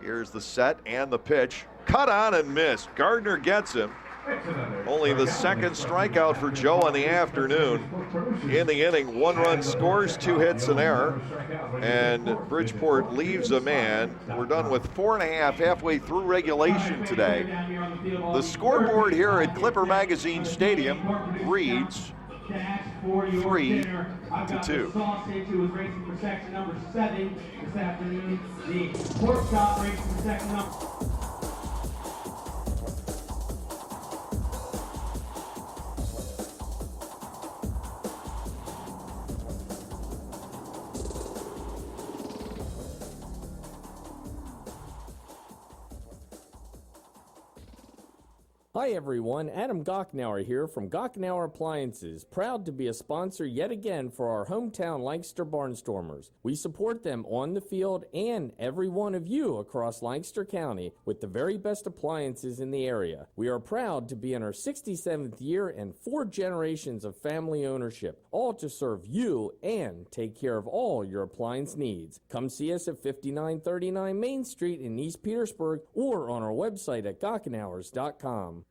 Here's the set and the pitch. Cut on and missed. Gardner gets him. Only the second strikeout for Joe in the afternoon. In the inning, 1 run scores, 2 hits, an error. And Bridgeport leaves a man. We're done with 4.5 halfway through regulation today. The scoreboard here at Clipper Magazine Stadium reads 3-2. Sausage, who was racing for section number 7 this afternoon. The pork chop racing for section number. Hi everyone, Adam Gocknauer here from Gocknauer Appliances, proud to be a sponsor yet again for our hometown Lancaster Barnstormers. We support them on the field and every one of you across Lancaster County with the very best appliances in the area. We are proud to be in our 67th year and 4 generations of family ownership, all to serve you and take care of all your appliance needs. Come see us at 5939 Main Street in East Petersburg or on our website at Gocknauers.com.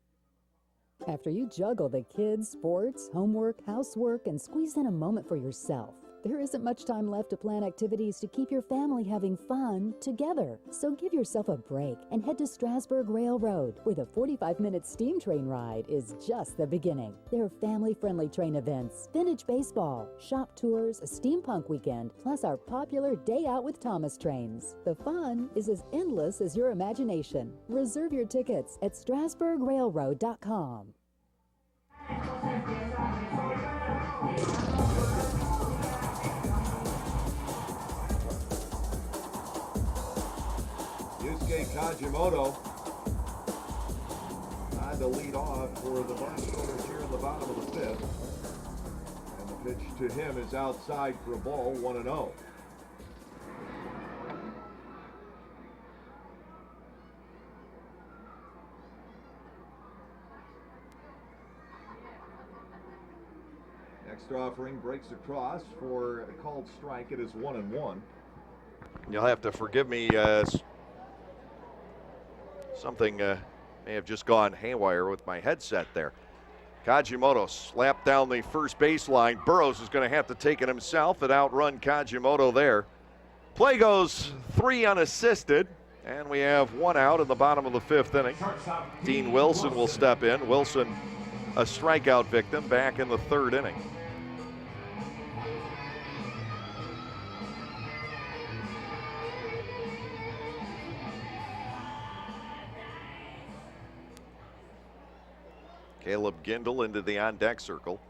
After you juggle the kids, sports, homework, housework, and squeeze in a moment for yourself, There isn't much time left to plan activities to keep your family having fun together. So give yourself a break and head to Strasburg Railroad, where the 45-minute steam train ride is just the beginning. There are family-friendly train events, vintage baseball, shop tours, a steampunk weekend, plus our popular Day Out with Thomas trains. The fun is as endless as your imagination. Reserve your tickets at strasburgrailroad.com. Yusuke Kajimoto tried to lead off for the Barnstormers here in the bottom of the fifth. And the pitch to him is outside for a ball, 1-0. Next offering breaks across for a called strike. It is 1-1. You'll have to forgive me. Something may have just gone haywire with my headset there. Kajimoto slapped down the first baseline. Burrows is going to have to take it himself and outrun Kajimoto there. Play goes 3 unassisted, and we have 1 out in the bottom of the fifth inning. Dean Wilson will step in. Wilson, a strikeout victim, back in the third inning. Caleb Gindel into the on-deck circle.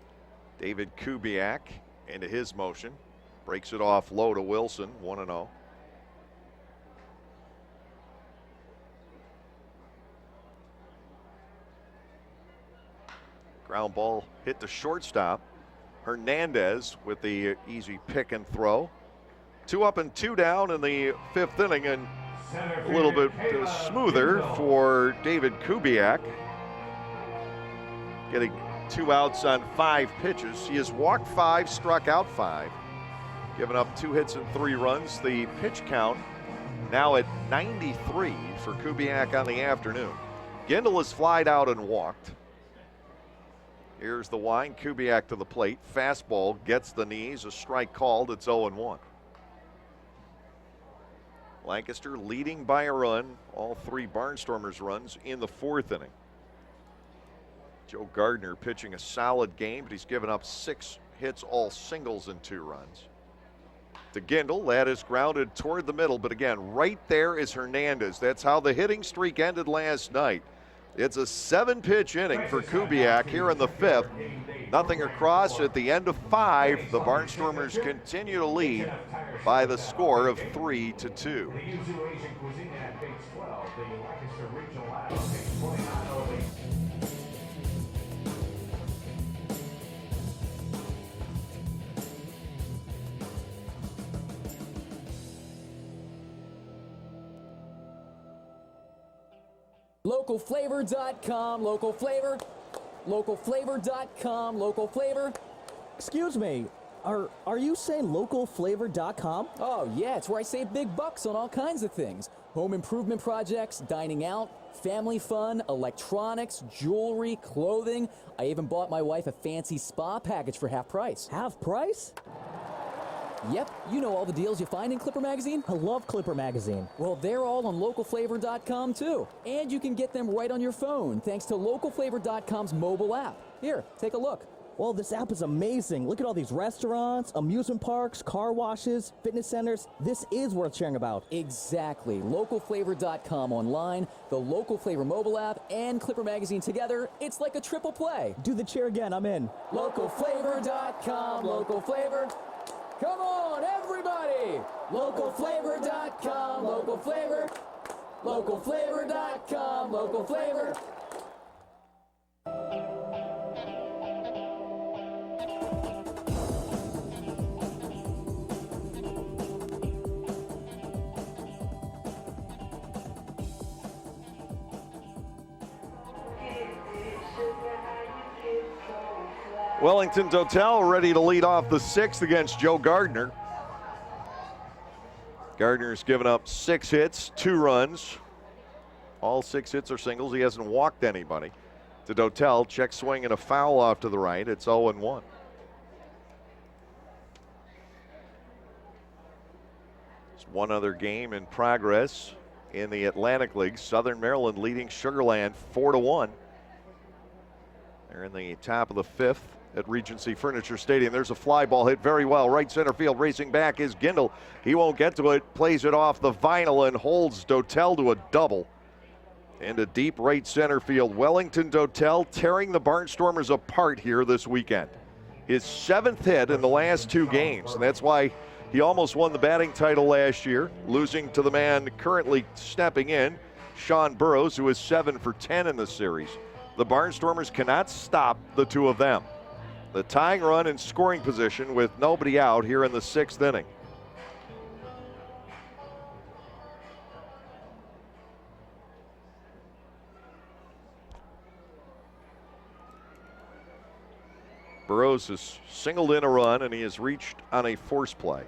David Kubiak into his motion. Breaks it off low to Wilson, 1-0. Ground ball hit to shortstop. Hernandez with the easy pick and throw. 2 up and 2 down in the fifth inning, and a little bit smoother for David Kubiak. Getting 2 outs on 5 pitches. He has walked 5, struck out 5, given up 2 hits and 3 runs. The pitch count now at 93 for Kubiak on the afternoon. Gindel has flied out and walked. Here's the wind. Kubiak to the plate. Fastball gets the knees. A strike called. It's 0-1. Lancaster leading by a run. All 3 Barnstormers runs in the fourth inning. Joe Gardner pitching a solid game, but he's given up 6 hits, all singles, and 2 runs. To Gindel, that is grounded toward the middle, but again, right there is Hernandez. That's how the hitting streak ended last night. It's a 7-pitch inning for Kubiak here in the fifth. Nothing across at the end of 5. The Barnstormers continue to lead by the score of 3-2. Localflavor.com, local flavor. Localflavor.com, local flavor. Excuse me, are you saying localflavor.com? Oh, yeah, it's where I save big bucks on all kinds of things. Home improvement projects, dining out, family fun, electronics, jewelry, clothing. I even bought my wife a fancy spa package for half price. Half price? Yep, you know all the deals you find in Clipper Magazine. I love Clipper Magazine. Well, they're all on localflavor.com too. And you can get them right on your phone thanks to localflavor.com's mobile app. Here, take a look. Well, this app is amazing. Look at all these restaurants, amusement parks, car washes, fitness centers. This is worth sharing about. Exactly. Localflavor.com online, the Local Flavor mobile app, and Clipper Magazine together. It's like a triple play. Do the cheer again. I'm in. Localflavor.com, local flavor. Come on, everybody! Localflavor.com, local flavor. Localflavor.com, local flavor. Wellington Total ready to lead off the sixth against Joe Gardner. Gardner's given up 6 hits, 2 runs. All 6 hits are singles. He hasn't walked anybody. To Dotel, check swing and a foul off to the right. It's 0-1. one other game in progress in the Atlantic League. Southern Maryland leading Sugar Land 4-1. They're in the top of the fifth at Regency Furniture Stadium. There's a fly ball hit very well. Right center field, racing back is Gindel. He won't get to it, plays it off the vinyl and holds Dotel to a double. Into deep right center field. Wellington Dotel tearing the Barnstormers apart here this weekend. His 7th hit in the last 2 games, and that's why he almost won the batting title last year, losing to the man currently stepping in, Sean Burrows, who is 7 for 10 in the series. The Barnstormers cannot stop the two of them. The tying run in scoring position with nobody out here in the 6th inning. Burrows has singled in a run, and he has reached on a force play.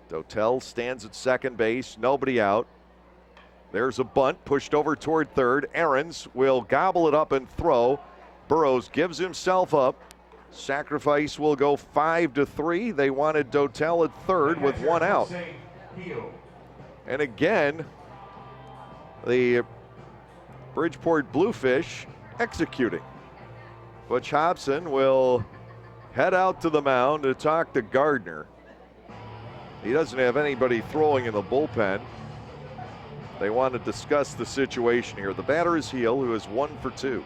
Dotel stands at second base, nobody out. There's a bunt pushed over toward third. Ahrens will gobble it up and throw. Burrows gives himself up. Sacrifice will go 5-3. They wanted Dotel at third with 1 out. And again, the Bridgeport Bluefish executing. Butch Hobson will head out to the mound to talk to Gardner. He doesn't have anybody throwing in the bullpen. They want to discuss the situation here. The batter is Heel, who is 1 for 2.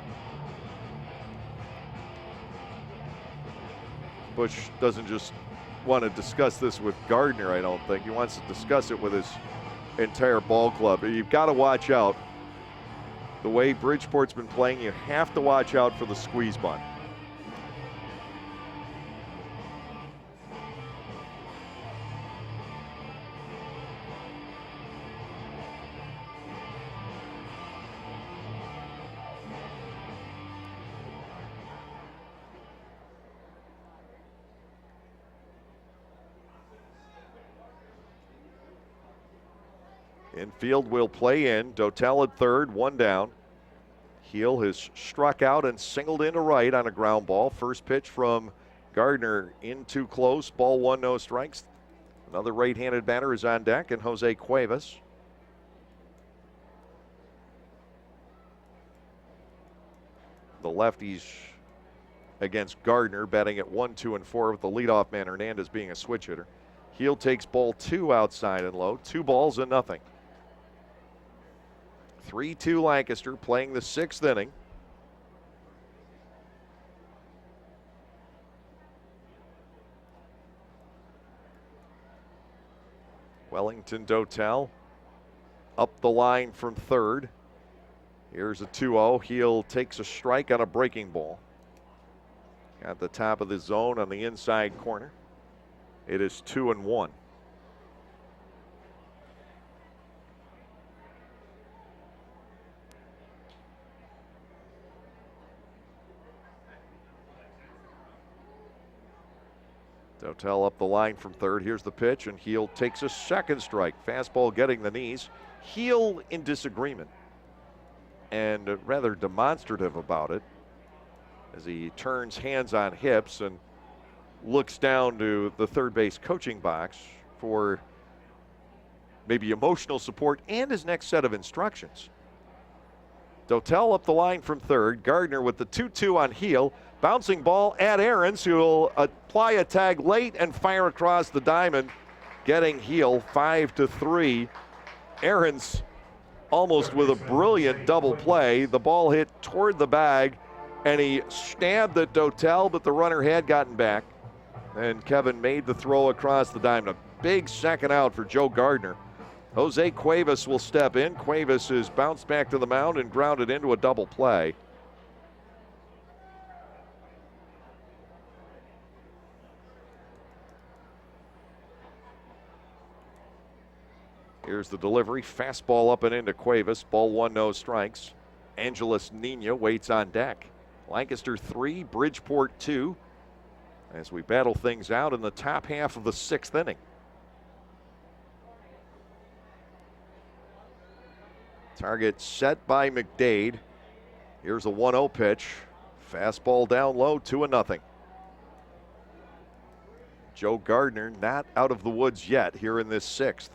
Butch doesn't just want to discuss this with Gardner, I don't think. He wants to discuss it with his entire ball club. You've got to watch out. The way Bridgeport's been playing, you have to watch out for the squeeze bunt. Infield will play in. Dotel at third, 1 down. Heel has struck out and singled into right on a ground ball. First pitch from Gardner in too close. Ball 1, no strikes. Another right-handed batter is on deck, and Jose Cuevas. The lefties against Gardner, batting at 1, 2, and 4 with the leadoff man Hernandez being a switch hitter. Heel takes ball 2 outside and low. 2 balls and nothing. 3-2 Lancaster playing the 6th inning. Wellington Dotel up the line from third. Here's a 2-0. Heel takes a strike on a breaking ball. At the top of the zone on the inside corner. It is 2-1. Dotel up the line from third. Here's the pitch, and Heel takes a second strike. Fastball getting the knees. Heel in disagreement and rather demonstrative about it as he turns hands on hips and looks down to the third base coaching box for maybe emotional support and his next set of instructions. Dotel up the line from third. Gardner with the 2-2 on Heel. Bouncing ball at Ahrens, who will apply a tag late and fire across the diamond, getting Heel 5-3. Ahrens almost with a brilliant double play. The ball hit toward the bag, and he stabbed at Dotel, but the runner had gotten back. And Kevin made the throw across the diamond. A big second out for Joe Gardner. Jose Cuevas will step in. Cuevas is bounced back to the mound and grounded into a double play. Here's the delivery. Fastball up and into Cuevas. Ball 1, no strikes. Angeles Nina waits on deck. Lancaster 3, Bridgeport 2. As we battle things out in the top half of the 6th inning. Target set by McDade. Here's a 1-0 pitch. Fastball down low, 2-0. Joe Gardner not out of the woods yet here in this sixth.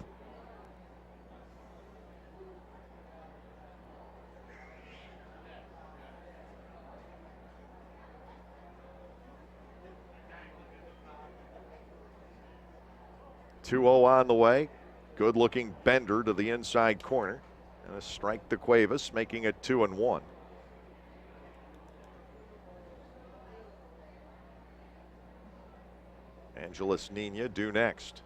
(2-0) on the way. Good looking bender to the inside corner. And a strike to Cuevas, making it 2-1. Angeles Nina due next.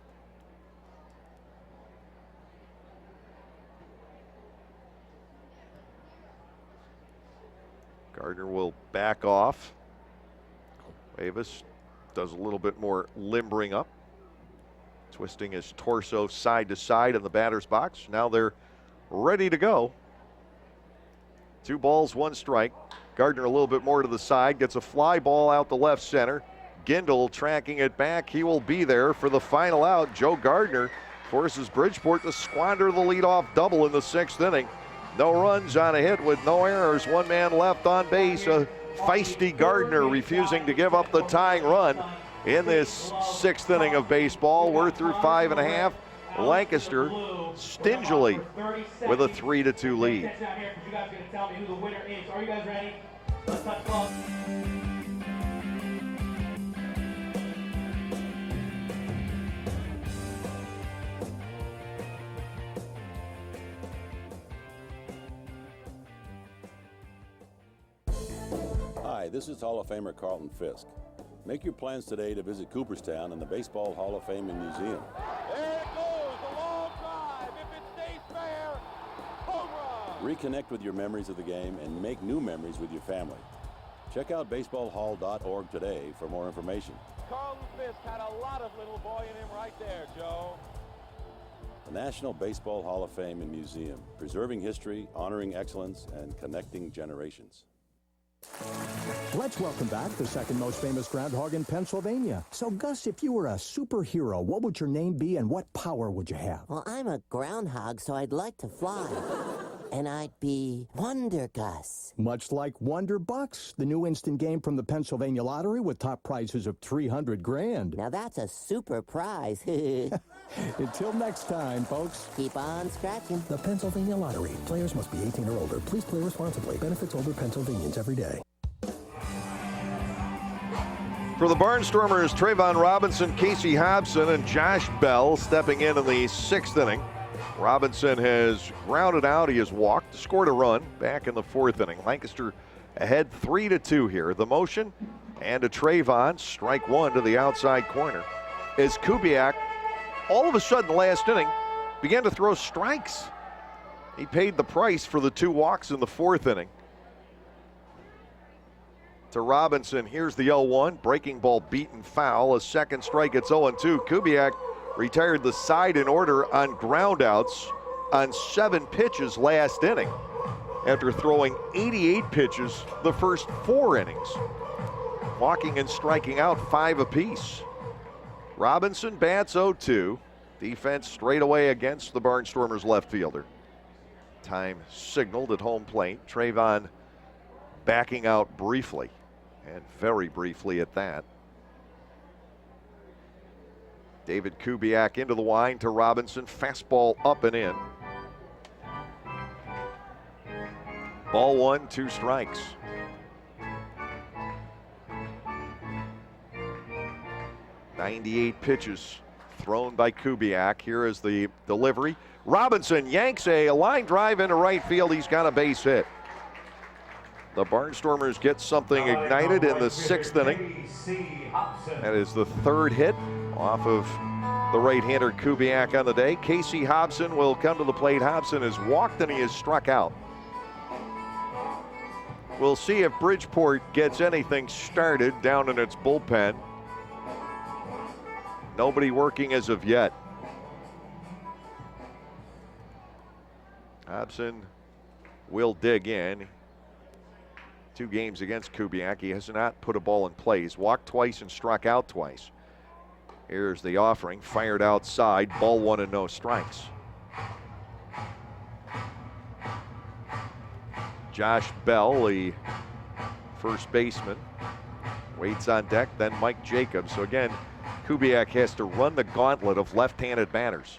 Gardner will back off. Cuevas does a little bit more limbering up, twisting his torso side to side in the batter's box. Now they're ready to go. 2 balls, 1 strike. Gardner a little bit more to the side, gets a fly ball out the left center. Gindel tracking it back. He will be there for the final out. Joe Gardner forces Bridgeport to squander the leadoff double in the 6th inning. No runs on a hit with no errors. 1 man left on base. A feisty Gardner refusing to give up the tying run in this 6th inning of baseball. We're through 5.5. Lancaster stingily with a 3-2 lead. You guys are going to tell me who the winner is. Are you guys ready? Let's touch ball. Hi, this is Hall of Famer Carlton Fisk. Make your plans today to visit Cooperstown and the Baseball Hall of Fame and Museum. There it goes, a long drive. If it stays fair, home run. Reconnect with your memories of the game and make new memories with your family. Check out baseballhall.org today for more information. Carlton Fisk had a lot of little boy in him right there, Joe. The National Baseball Hall of Fame and Museum, preserving history, honoring excellence, and connecting generations. Let's welcome back the second most famous groundhog in Pennsylvania. So, Gus, if you were a superhero, what would your name be and what power would you have? Well, I'm a groundhog, so I'd like to fly. And I'd be Wonder Gus. Much like Wonder Bucks, the new instant game from the Pennsylvania Lottery with top prizes of $300 grand. Now that's a super prize. Until next time, folks. Keep on scratching. The Pennsylvania Lottery. Players must be 18 or older. Please play responsibly. Benefits older Pennsylvanians every day. For the Barnstormers, Trayvon Robinson, Casey Hobson, and Josh Bell stepping in the 6th inning. Robinson has grounded out. He has walked, scored a run back in the 4th inning. Lancaster ahead 3-2 here. The motion and a Trayvon, strike 1 to the outside corner. As Kubiak, all of a sudden last inning, began to throw strikes. He paid the price for the 2 walks in the 4th inning. To Robinson, here's the 0-1. Breaking ball beaten foul. A second strike, it's 0-2. Kubiak retired the side in order on groundouts on 7 pitches last inning after throwing 88 pitches the first 4 innings. Walking and striking out 5 apiece. Robinson bats 0-2. Defense straight away against the Barnstormers left fielder. Time signaled at home plate. Trayvon backing out briefly, and very briefly at that. David Kubiak into the wind to Robinson. Fastball up and in. Ball 1, 2 strikes. .98 pitches thrown by Kubiak. Here is the delivery. Robinson yanks a line drive into right field. He's got a base hit. The Barnstormers get something ignited in the 6th inning. That is the 3rd hit off of the right-hander Kubiak on the day. Casey Hobson will come to the plate. Hobson has walked and he has struck out. We'll see if Bridgeport gets anything started down in its bullpen. Nobody working as of yet. Hobson will dig in. 2 games against Kubiak. He has not put a ball in play. He's walked twice and struck out twice. Here's the offering, fired outside, ball 1 and no strikes. Josh Bell, the first baseman, waits on deck, then Mike Jacobs. So again, Kubiak has to run the gauntlet of left-handed batters.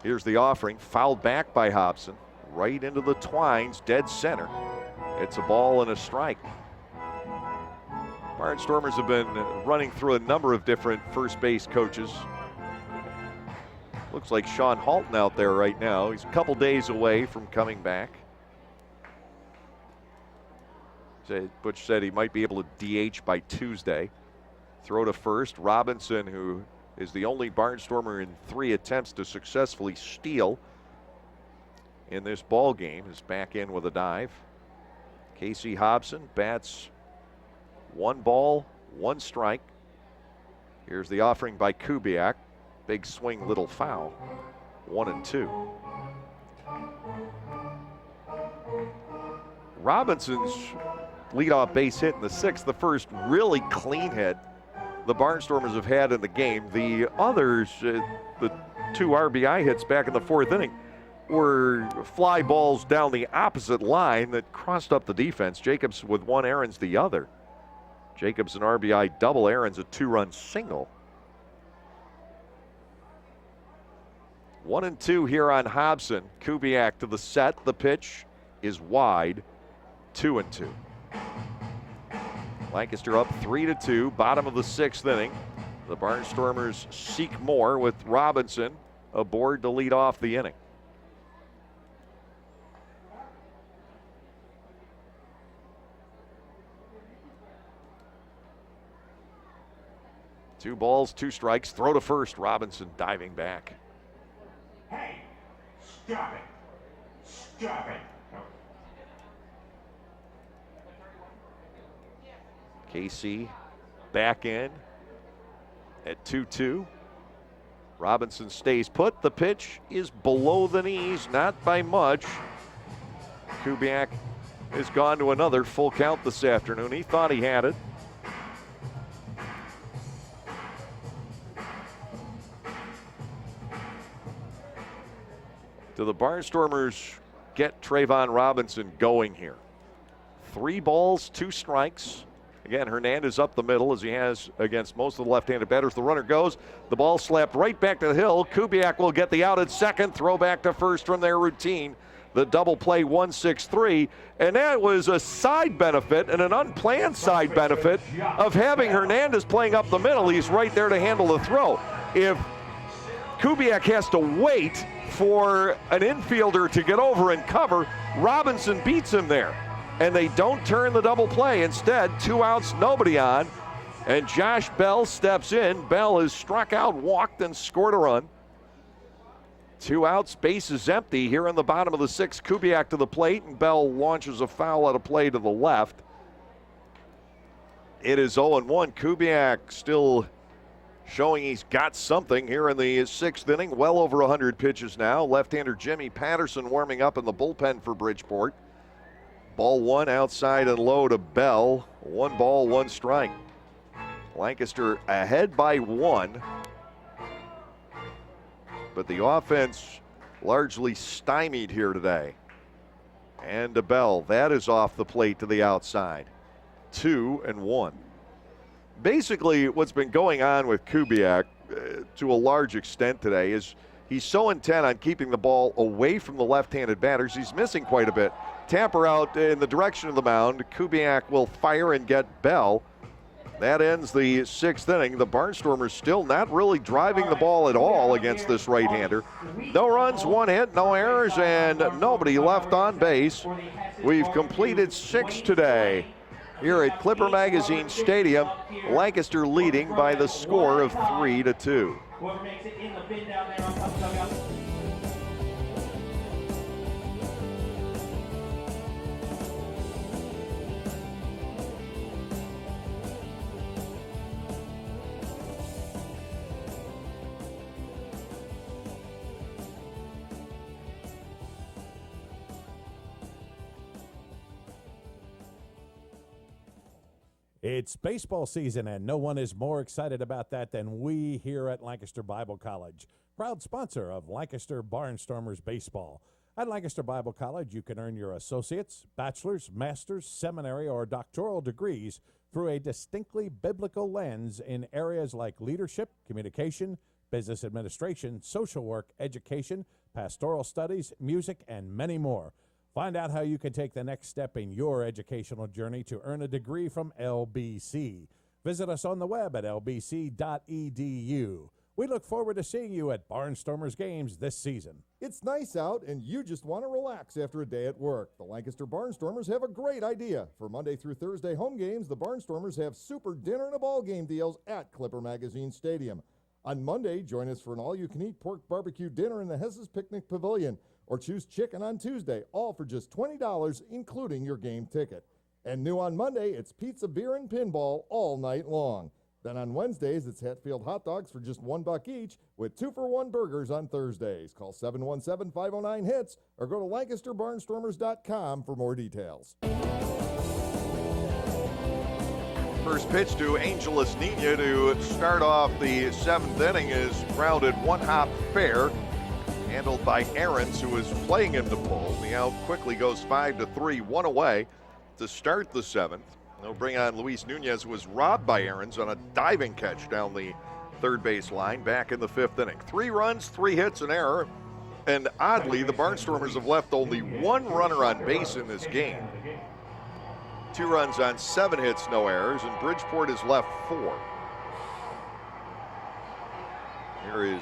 Here's the offering, fouled back by Hobson, right into the twines, dead center. It's a ball and a strike. Barnstormers have been running through a number of different first base coaches. Looks like Sean Halton out there right now. He's a couple days away from coming back. Butch said he might be able to DH by Tuesday. Throw to first. Robinson, who is the only Barnstormer in 3 attempts to successfully steal in this ball game, is back in with a dive. Casey Hobson bats 1 ball, 1 strike. Here's the offering by Kubiak. Big swing, little foul. 1-2. Robinson's leadoff base hit in the 6th, the first really clean hit the Barnstormers have had in the game. The others, the 2 RBI hits back in the 4th inning, were fly balls down the opposite line that crossed up the defense. Jacobs with 1, Aaron's the other. Jacobs an RBI double, Aaron's a 2-run single. 1-2 here on Hobson. Kubiak to the set. The pitch is wide. 2-2. Lancaster up 3-2, bottom of the 6th inning. The Barnstormers seek more with Robinson aboard to lead off the inning. Two balls, 2 strikes. Throw to first. Robinson diving back. Hey, stop it. Stop it. Casey back in at 2-2. Robinson stays put. The pitch is below the knees, not by much. Kubiak has gone to another full count this afternoon. He thought he had it. Do the Barnstormers get Trayvon Robinson going here? 3 balls, 2 strikes. Again, Hernandez up the middle as he has against most of the left-handed batters. The runner goes. The ball slapped right back to the hill. Kubiak will get the out at second. Throw back to first from their routine. The double play 1-6-3. And that was a side benefit and an unplanned side benefit of having Hernandez playing up the middle. He's right there to handle the throw. If Kubiak has to wait for an infielder to get over and cover, Robinson beats him there. And they don't turn the double play. Instead, 2 outs, nobody on. And Josh Bell steps in. Bell has struck out, walked, and scored a run. 2 outs, base is empty here in the bottom of the 6th. Kubiak to the plate, and Bell launches a foul out of play to the left. It is 0-1. Kubiak still showing he's got something here in the 6th inning. Well over 100 pitches now. Left-hander Jimmy Patterson warming up in the bullpen for Bridgeport. Ball 1 outside and low to Bell. 1 ball, 1 strike. Lancaster ahead by 1. But the offense largely stymied here today. And to Bell, that is off the plate to the outside. 2-1. Basically, what's been going on with Kubiak to a large extent today is he's so intent on keeping the ball away from the left-handed batters, he's missing quite a bit. Tamper out in the direction of the mound. Kubiak will fire and get Bell. That ends the 6th inning. The Barnstormers still not really driving the ball at all against this right-hander. No runs, 1 hit, no errors, and nobody left on base. We've completed 6 today here at Clipper Magazine Stadium. Lancaster leading by the score of 3-2. Whoever makes it in the bin down there on top of the dugout. It's baseball season, and no one is more excited about that than we here at Lancaster Bible College, proud sponsor of Lancaster Barnstormers baseball. At Lancaster Bible College, you can earn your associate's, bachelor's, master's, seminary, or doctoral degrees through a distinctly biblical lens in areas like leadership, communication, business administration, social work, education, pastoral studies, music, and many more. Find out how you can take the next step in your educational journey to earn a degree from LBC. Visit us on the web at lbc.edu. We look forward to seeing you at Barnstormers games this season. It's nice out and you just want to relax after a day at work. The Lancaster Barnstormers have a great idea. For Monday through Thursday home games, the Barnstormers have super dinner and a ball game deals at Clipper Magazine Stadium. On Monday, join us for an all-you-can-eat pork barbecue dinner in the Hess's Picnic Pavilion, or choose chicken on Tuesday, all for just $20, including your game ticket. And new on Monday, it's pizza, beer, and pinball all night long. Then on Wednesdays, it's Hatfield hot dogs for just $1 each, with 2-for-1 burgers on Thursdays. Call 717-509-HITS or go to LancasterBarnstormers.com for more details. First pitch to Angeles Nina to start off the 7th inning is grounded one hop fair, handled by Aarons, who is playing him the pull. The out quickly goes 5-3, one away to start the 7th. They'll bring on Luis Nunez, who was robbed by Aarons on a diving catch down the third base line back in the 5th inning. 3 runs, 3 hits, an error. And oddly, the Barnstormers have left only 1 runner on base in this game. 2 runs on 7 hits, no errors, and Bridgeport has left 4. Here is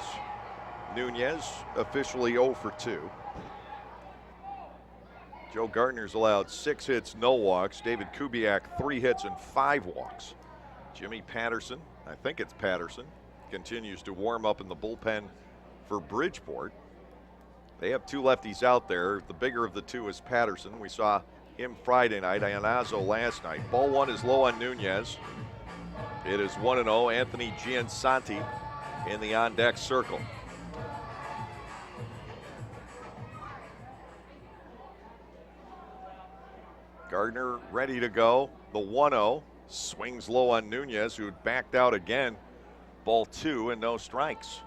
Nunez, officially 0 for 2. Joe Gardner's allowed 6 hits, no walks. David Kubiak, 3 hits and 5 walks. Jimmy Patterson, I think it's Patterson, continues to warm up in the bullpen for Bridgeport. They have 2 lefties out there. The bigger of the 2 is Patterson. We saw him Friday night, Ionazo last night. Ball 1 is low on Nunez. It is 1-0. Anthony Giansanti in the on-deck circle. Gardner ready to go. The 1-0 swings low on Nunez, who backed out again. Ball 2 and no strikes.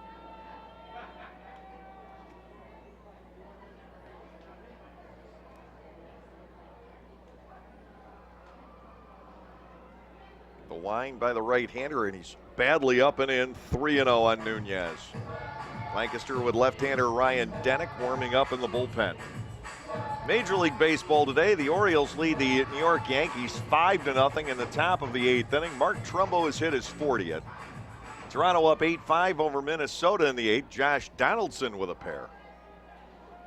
The line by the right-hander, and he's badly up and in. 3-0 on Nunez. Lancaster with left-hander Ryan Denick warming up in the bullpen. Major League Baseball today, the Orioles lead the New York Yankees 5-0 in the top of the 8th inning. Mark Trumbo has hit his 40th. Toronto up 8-5 over Minnesota in the 8th. Josh Donaldson with a pair.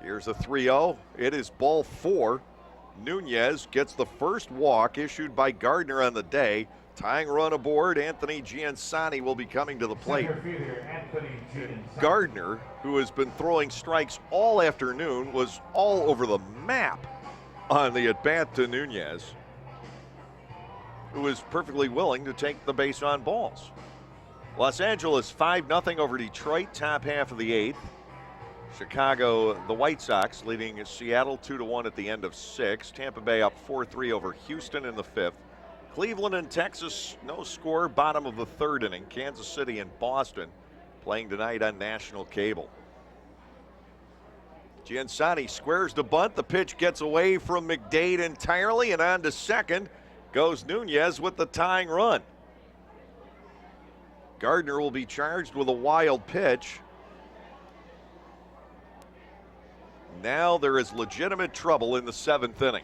Here's a 3-0. It is ball 4. Nunez gets the first walk issued by Gardner on the day. Tying run aboard, Anthony Giansanti will be coming to the plate. Gardner, who has been throwing strikes all afternoon, was all over the map on the at-bat to Nunez, who was perfectly willing to take the base on balls. Los Angeles 5-0 over Detroit, top half of the 8th. Chicago, the White Sox leading Seattle 2-1 at the end of 6. Tampa Bay up 4-3 over Houston in the 5th. Cleveland and Texas, no score, bottom of the 3rd inning. Kansas City and Boston playing tonight on national cable. Giansanti squares the bunt. The pitch gets away from McDade entirely, and on to second goes Nunez with the tying run. Gardner will be charged with a wild pitch. Now there is legitimate trouble in the 7th inning.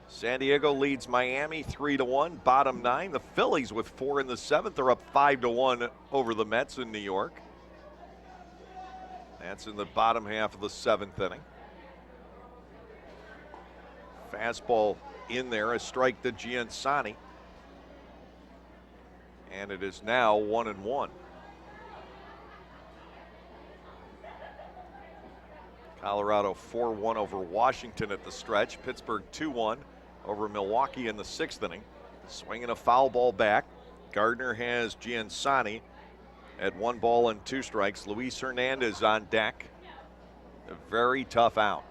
San Diego leads Miami 3-1, bottom 9. The Phillies with 4 in the 7th are up 5-1 over the Mets in New York. That's in the bottom half of the 7th inning. Fastball in there, a strike to Giansanti. And it is now 1-1. Colorado 4-1 over Washington at the stretch. Pittsburgh 2-1 over Milwaukee in the 6th inning. Swinging a foul ball back. Gardner has Giansanti at 1 ball and 2 strikes. Luis Hernandez on deck. A very tough out.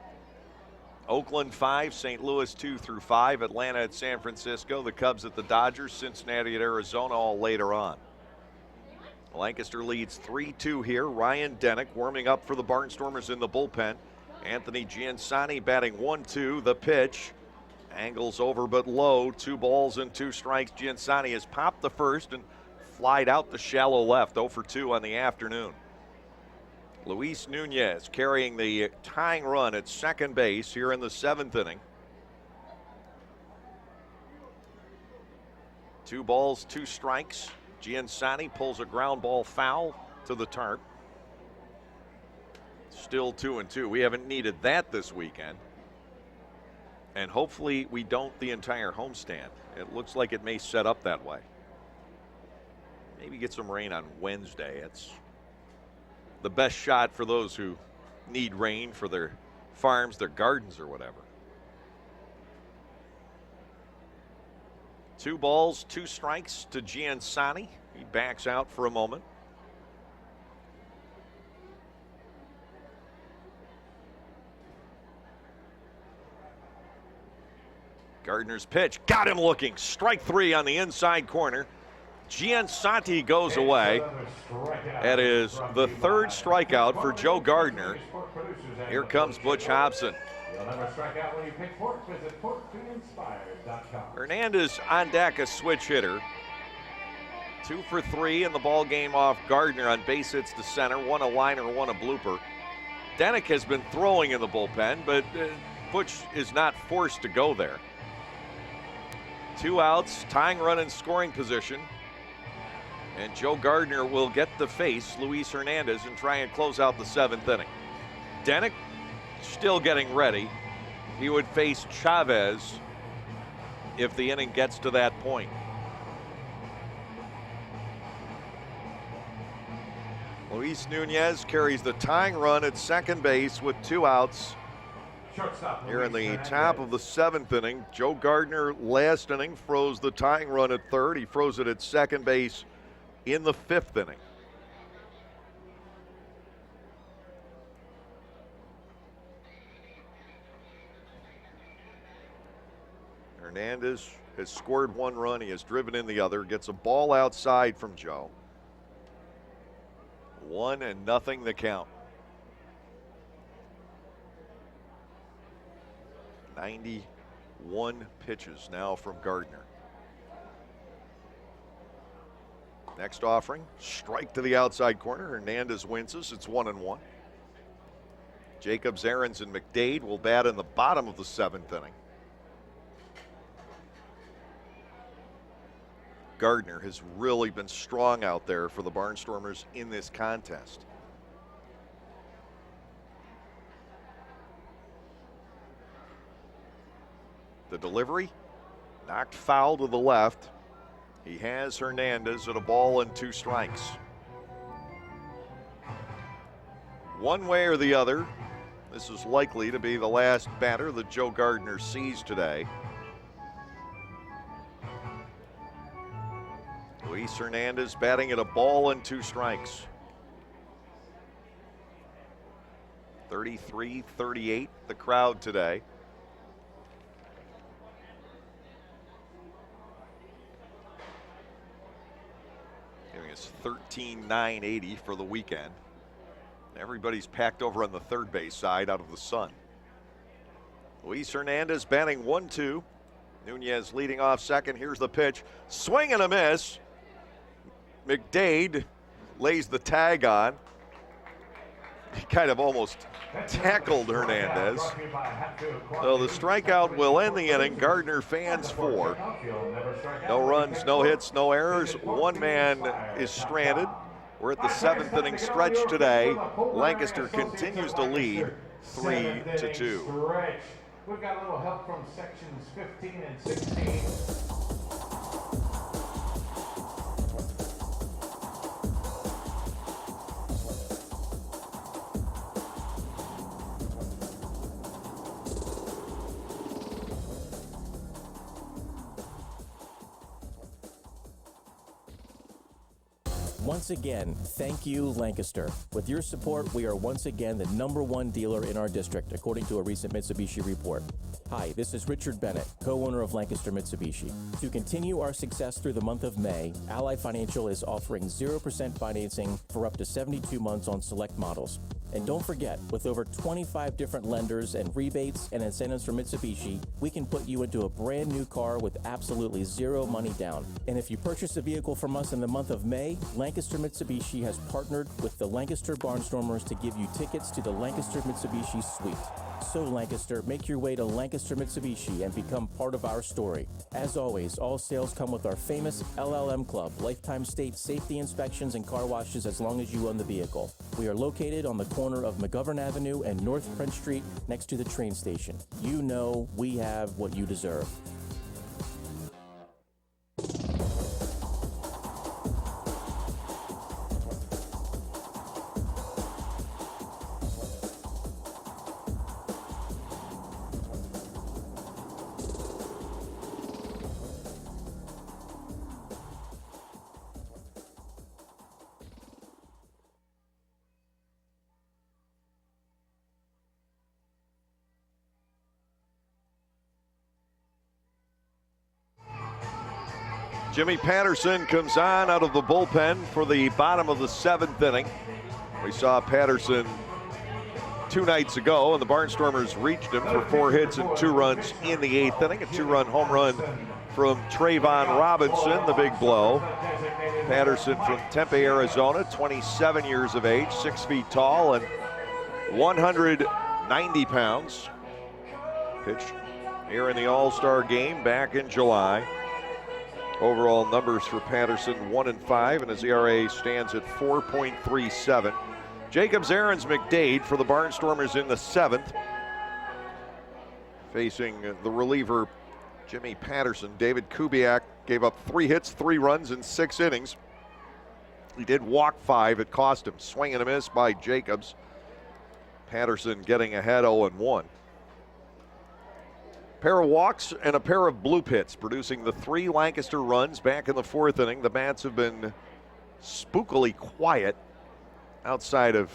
Oakland 5, St. Louis 2-5, Atlanta at San Francisco, the Cubs at the Dodgers, Cincinnati at Arizona all later on. Lancaster leads 3-2 here. Ryan Denick warming up for the Barnstormers in the bullpen. Anthony Giansanti batting 1-2. The pitch Angles over but low. 2 balls and 2 strikes. Giansani has popped the first and flied out the shallow left. 0 for 2 on the afternoon. Luis Nunez carrying the tying run at second base here in the 7th inning. 2 balls, 2 strikes. Giansani pulls a ground ball foul to the tarp. Still 2-2. We haven't needed that this weekend. And hopefully we don't the entire homestand. It looks like it may set up that way. Maybe get some rain on Wednesday. It's the best shot for those who need rain for their farms, their gardens, or whatever. 2 balls, 2 strikes to Giansani. He backs out for a moment. Gardner's pitch got him looking. Strike 3 on the inside corner. Giansani goes away. That is the 3rd strikeout for Joe Gardner. Here comes Butch Hobson. Hernandez on deck, a switch hitter. 2 for 3 in the ball game off Gardner on base hits to center. 1 a liner, 1 a blooper. Denick has been throwing in the bullpen, but Butch is not forced to go there. 2 outs, tying run in scoring position. And Joe Gardner will get to face Luis Hernandez and try and close out the 7th inning. Denick still getting ready. He would face Chavez if the inning gets to that point. Luis Nunez carries the tying run at second base with 2 outs. Here in the top of the 7th inning, Joe Gardner last inning froze the tying run at 3rd. He froze it at second base in the 5th inning. Hernandez has scored 1 run. He has driven in the other. Gets a ball outside from Joe. 1-0 the count. 91 pitches now from Gardner. Next offering, strike to the outside corner. Hernandez wins us. It's 1-1. Jacobs, Aarons, and McDade will bat in the bottom of the 7th inning. Gardner has really been strong out there for the Barnstormers in this contest. The delivery knocked foul to the left. He has Hernandez at a ball and 2 strikes. One way or the other, this is likely to be the last batter that Joe Gardner sees today. Luis Hernandez batting at a ball and 2 strikes. 33-38 the crowd today. Giving us 13,980 for the weekend. Everybody's packed over on the third base side out of the sun. Luis Hernandez batting 1-2. Nunez leading off second. Here's the pitch. Swing and a miss. McDade lays the tag on. He kind of almost tackled Hernandez. So the strikeout will end the inning. Gardner fans 4. No runs, no hits, no errors. One man is stranded. We're at the 7th inning stretch today. Lancaster continues to lead 3-2. We've got a little help from sections 15 and 16. Once again, thank you, Lancaster. With your support, we are once again the #1 dealer in our district, according to a recent Mitsubishi report. Hi, this is Richard Bennett, co-owner of Lancaster Mitsubishi. To continue our success through the month of May, Ally Financial is offering 0% financing for up to 72 months on select models. And don't forget, with over 25 different lenders and rebates and incentives from Mitsubishi, we can put you into a brand new car with absolutely zero money down. And if you purchase a vehicle from us in the month of May, Lancaster Mitsubishi has partnered with the Lancaster Barnstormers to give you tickets to the Lancaster Mitsubishi Suite. So Lancaster, make your way to Lancaster Mitsubishi and become part of our story. As always, all sales come with our famous LLM Club, lifetime state safety inspections and car washes as long as you own the vehicle. We are located on the corner of McGovern Avenue and North Prince Street next to the train station. You know we have what you deserve. Jimmy Patterson comes on out of the bullpen for the bottom of the 7th inning. We saw Patterson 2 nights ago, and the Barnstormers reached him for 4 hits and 2 runs in the 8th inning. A 2-run home run from Trayvon Robinson, the big blow. Patterson from Tempe, Arizona, 27 years of age, 6 feet tall, and 190 pounds. Pitched here in the All-Star game back in July. Overall numbers for Patterson, 1-5, and his ERA stands at 4.37. Jacobs, Aarons, McDade for the Barnstormers in the 7th. Facing the reliever, Jimmy Patterson. David Kubiak gave up 3 hits, 3 runs in 6 innings. He did walk 5. It cost him. Swing and a miss by Jacobs. Patterson getting ahead 0-1. Pair of walks and a pair of blue pits, producing the 3 Lancaster runs back in the 4th inning. The bats have been spookily quiet outside of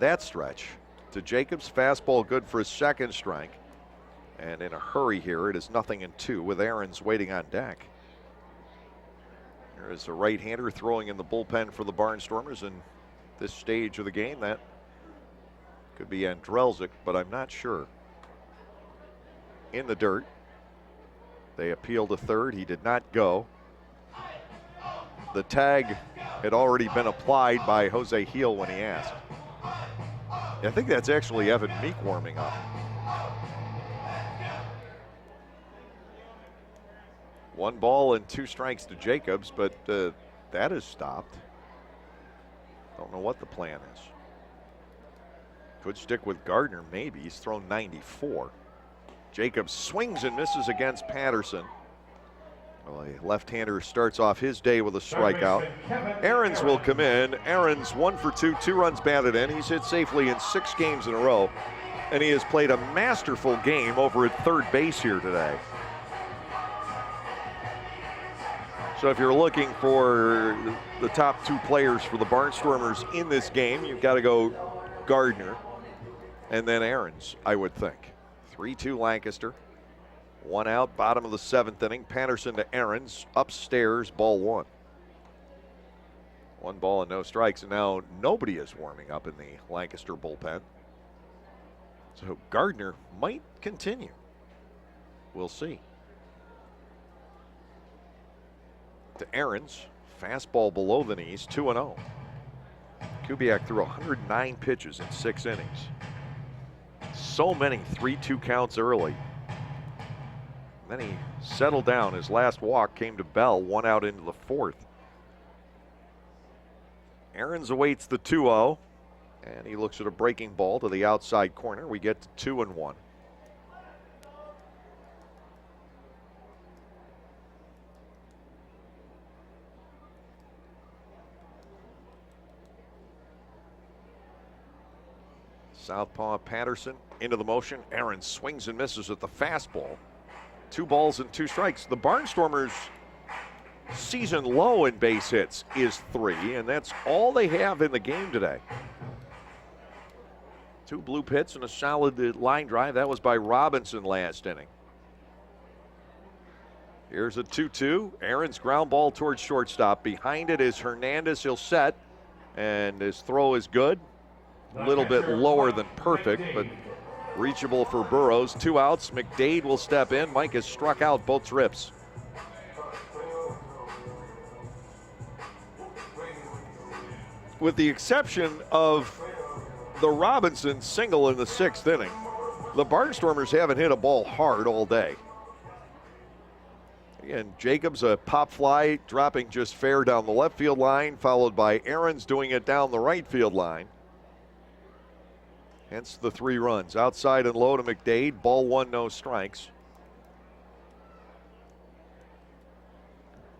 that stretch. To Jacobs, fastball good for his 2nd strike. And in a hurry here, it is 0-2 with Aarons waiting on deck. There is a right-hander throwing in the bullpen for the Barnstormers in this stage of the game. That could be Andrelzik, but I'm not sure. In the dirt. They appeal to third. He did not go. The tag had already been applied by Jose Heel when he asked. I think that's actually Evan Meek warming up. 1 ball and 2 strikes to Jacobs, but that is stopped. Don't know what the plan is. Could stick with Gardner, maybe. He's thrown 94. Jacobs swings and misses against Patterson. Well, a left-hander starts off his day with a strikeout. Aarons will come in. Aarons 1 for 2, 2 runs batted in. He's hit safely in 6 games in a row, and he has played a masterful game over at third base here today. So if you're looking for the top 2 players for the Barnstormers in this game, you've got to go Gardner and then Aarons, I would think. 3-2 Lancaster. 1 out, bottom of the 7th inning. Patterson to Aarons, upstairs, ball 1. 1 ball and no strikes, and now nobody is warming up in the Lancaster bullpen. So Gardner might continue. We'll see. To Aarons, fastball below the knees, 2-0. Kubiak threw 109 pitches in 6 innings. So many 3-2 counts early. Then he settled down. His last walk came to Bell, 1 out into the 4th. Aarons awaits the 2-0, and he looks at a breaking ball to the outside corner. We get to 2-1. Southpaw Patterson into the motion. Aarons swings and misses at the fastball. 2 balls and 2 strikes. The Barnstormers' season low in base hits is 3, and that's all they have in the game today. 2 blue hits and a solid line drive. That was by Robinson last inning. Here's a 2-2. Aarons ground ball towards shortstop. Behind it is Hernandez. He'll set, and his throw is good. A little bit lower than perfect, but reachable for Burrows. 2 outs. McDade will step in. Mike has struck out both trips. With the exception of the Robinson single in the 6th inning, the Barnstormers haven't hit a ball hard all day. Again, Jacobs, a pop fly, dropping just fair down the left field line, followed by Aarons doing it down the right field line. Hence the 3 runs. Outside and low to McDade. Ball 1, no strikes.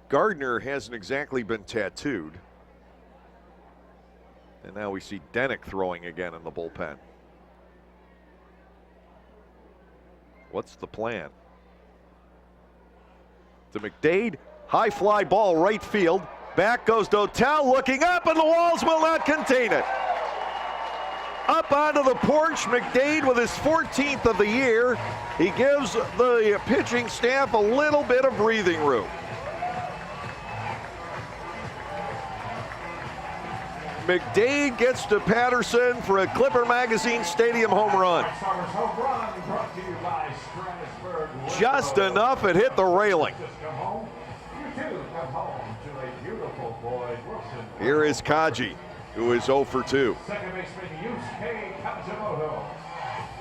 Gardner hasn't exactly been tattooed. And now we see Denick throwing again in the bullpen. What's the plan? To McDade. High fly ball right field. Back goes Dotel looking up, and the walls will not contain it. Up onto the porch, McDade with his 14th of the year. He gives the pitching staff a little bit of breathing room. McDade gets to Patterson for a Clipper Magazine Stadium home run. Just enough, it hit the railing. Here is Kaji, who is 0 for 2.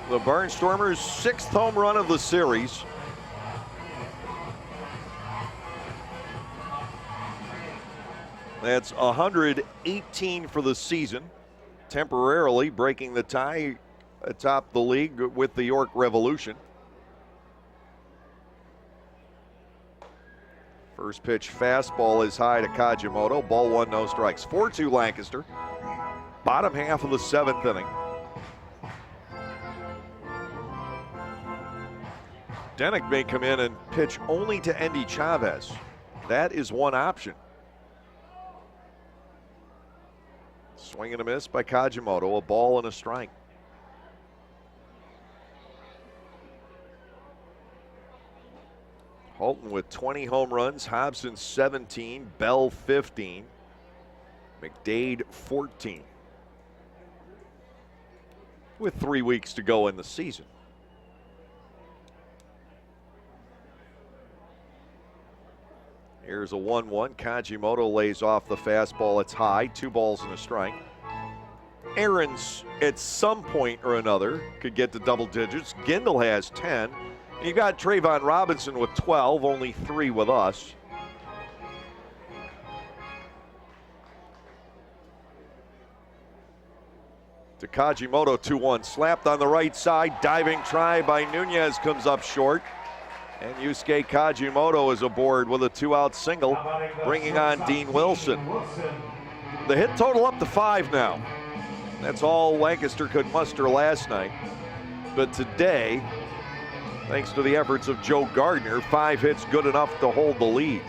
The Barnstormers' 6th home run of the series. That's 118 for the season, temporarily breaking the tie atop the league with the York Revolution. First pitch fastball is high to Kajimoto. Ball 1, no strikes. 4-2 Lancaster. Bottom half of the 7th inning. Denick may come in and pitch only to Endy Chavez. That is one option. Swing and a miss by Kajimoto. A ball and a strike. Holton with 20 home runs, Hobson 17, Bell 15, McDade 14. With 3 weeks to go in the season. Here's a 1-1. Kajimoto lays off the fastball. It's high, 2 balls and a strike. Aarons, at some point or another, could get to double digits. Gindel has 10. You've got Trayvon Robinson with 12, only 3 with us. To Kajimoto, 2-1. Slapped on the right side. Diving try by Nunez comes up short. And Yusuke Kajimoto is aboard with a 2-out single, bringing on Dean Wilson. The hit total up to 5 now. That's all Lancaster could muster last night. But today, thanks to the efforts of Joe Gardner, 5 hits good enough to hold the lead.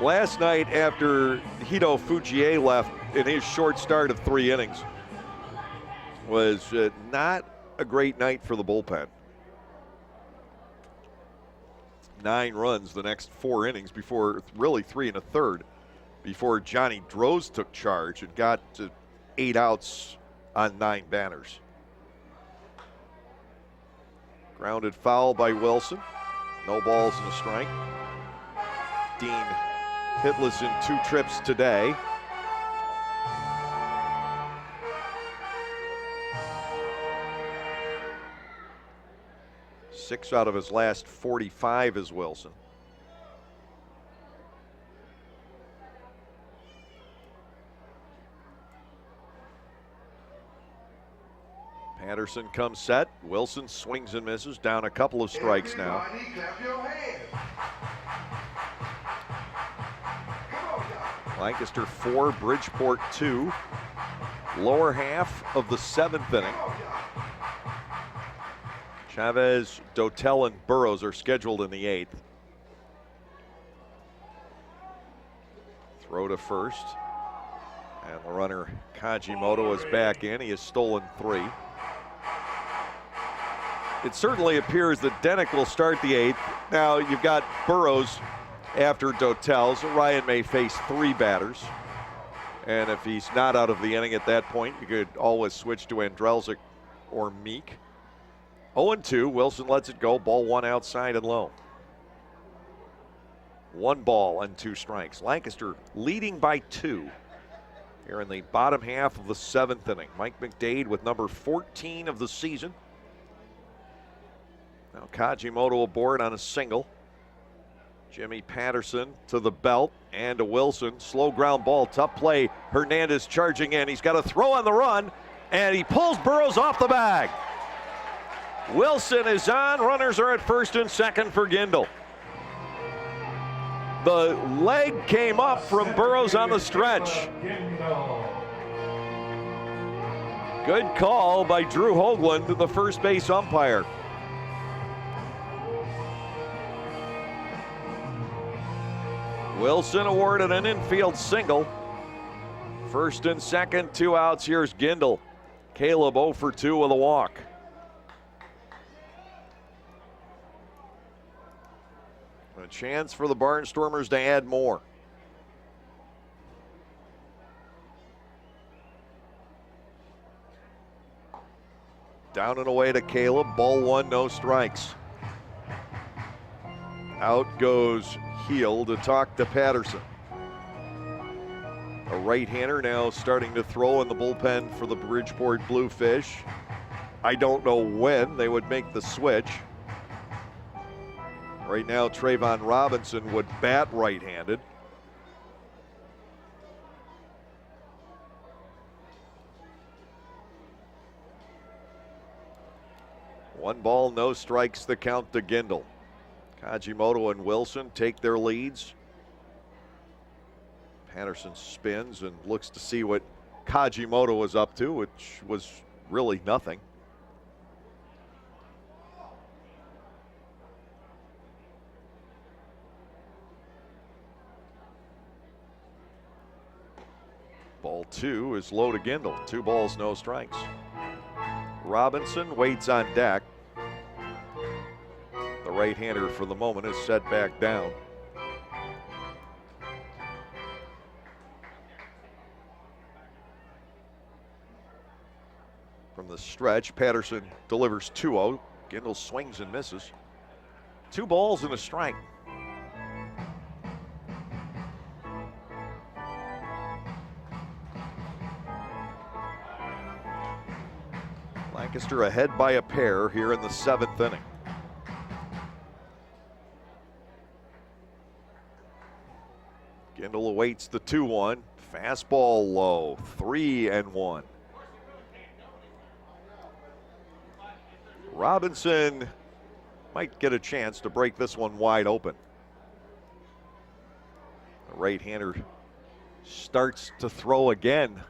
Last night, after Hito Fujier left in his short start of 3 innings, was not a great night for the bullpen. 9 runs the next 4 innings before, really 3 1/3, before Johnny Droz took charge and got to 8 outs on 9 batters. Grounded foul by Wilson. No balls and a strike. Dean hitless in 2 trips today. Six out of his last 45 is Wilson. Patterson comes set. Wilson swings and misses, down a couple of strikes now. Lancaster 4, Bridgeport 2. Lower half of the 7th inning. Chavez, Dotel, and Burrows are scheduled in the 8th. Throw to first. And the runner Kajimoto is back in. He has stolen 3. It certainly appears that Denick will start the 8th. Now you've got Burrows after Dotel, so Ryan may face 3 batters. And if he's not out of the inning at that point, you could always switch to Andrelzik or Meek. 0-2, Wilson lets it go. Ball one outside and low. 1 ball and 2 strikes. Lancaster leading by 2 here in the bottom half of the 7th inning. Mike McDade with number 14 of the season. Now Kajimoto aboard on a single. Jimmy Patterson to the belt and to Wilson. Slow ground ball, tough play. Hernandez charging in. He's got a throw on the run, and he pulls Burrows off the bag. Wilson is on. Runners are at first and second for Gindel. The leg came up from Burrows on the stretch. Good call by Drew Hoagland, the first base umpire. Wilson awarded an infield single. First and second, 2 outs. Here's Gindel. Caleb 0 for 2 with a walk. A chance for the Barnstormers to add more. Down and away to Caleb. Ball 1, no strikes. Out goes Heel to talk to Patterson. A right-hander now starting to throw in the bullpen for the Bridgeport Bluefish. I don't know when they would make the switch. Right now, Trayvon Robinson would bat right-handed. One ball, no strikes, the count to Gindel. Kajimoto and Wilson take their leads. Patterson spins and looks to see what Kajimoto was up to, which was really nothing. Ball 2 is low to Gindel. 2 balls, no strikes. Robinson waits on deck. The right-hander for the moment is set back down. From the stretch, Patterson delivers 2-0. Gindel swings and misses. 2 balls and a strike. Lancaster ahead by a pair here in the 7th inning. Gindel awaits the 2-1. Fastball low, 3-1. Robinson might get a chance to break this one wide open. The right-hander starts to throw again.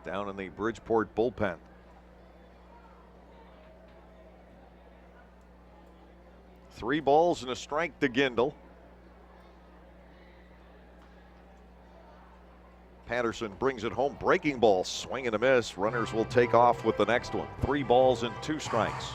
Down in the Bridgeport bullpen. Three balls and a strike to Gindel. Patterson brings it home. Breaking ball, swing and a miss. Runners will take off with the next one. 3 balls and 2 strikes.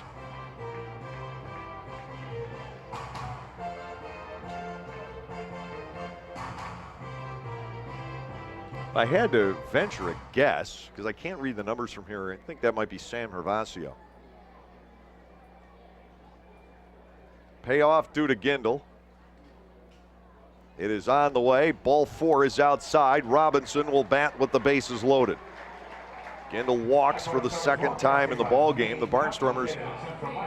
I had to venture a guess, because I can't read the numbers from here. I think that might be Sam Hervasio. Payoff due to Gindel. It is on the way. Ball 4 is outside. Robinson will bat with the bases loaded. Gindel walks for the 2nd time in the ball game. The Barnstormers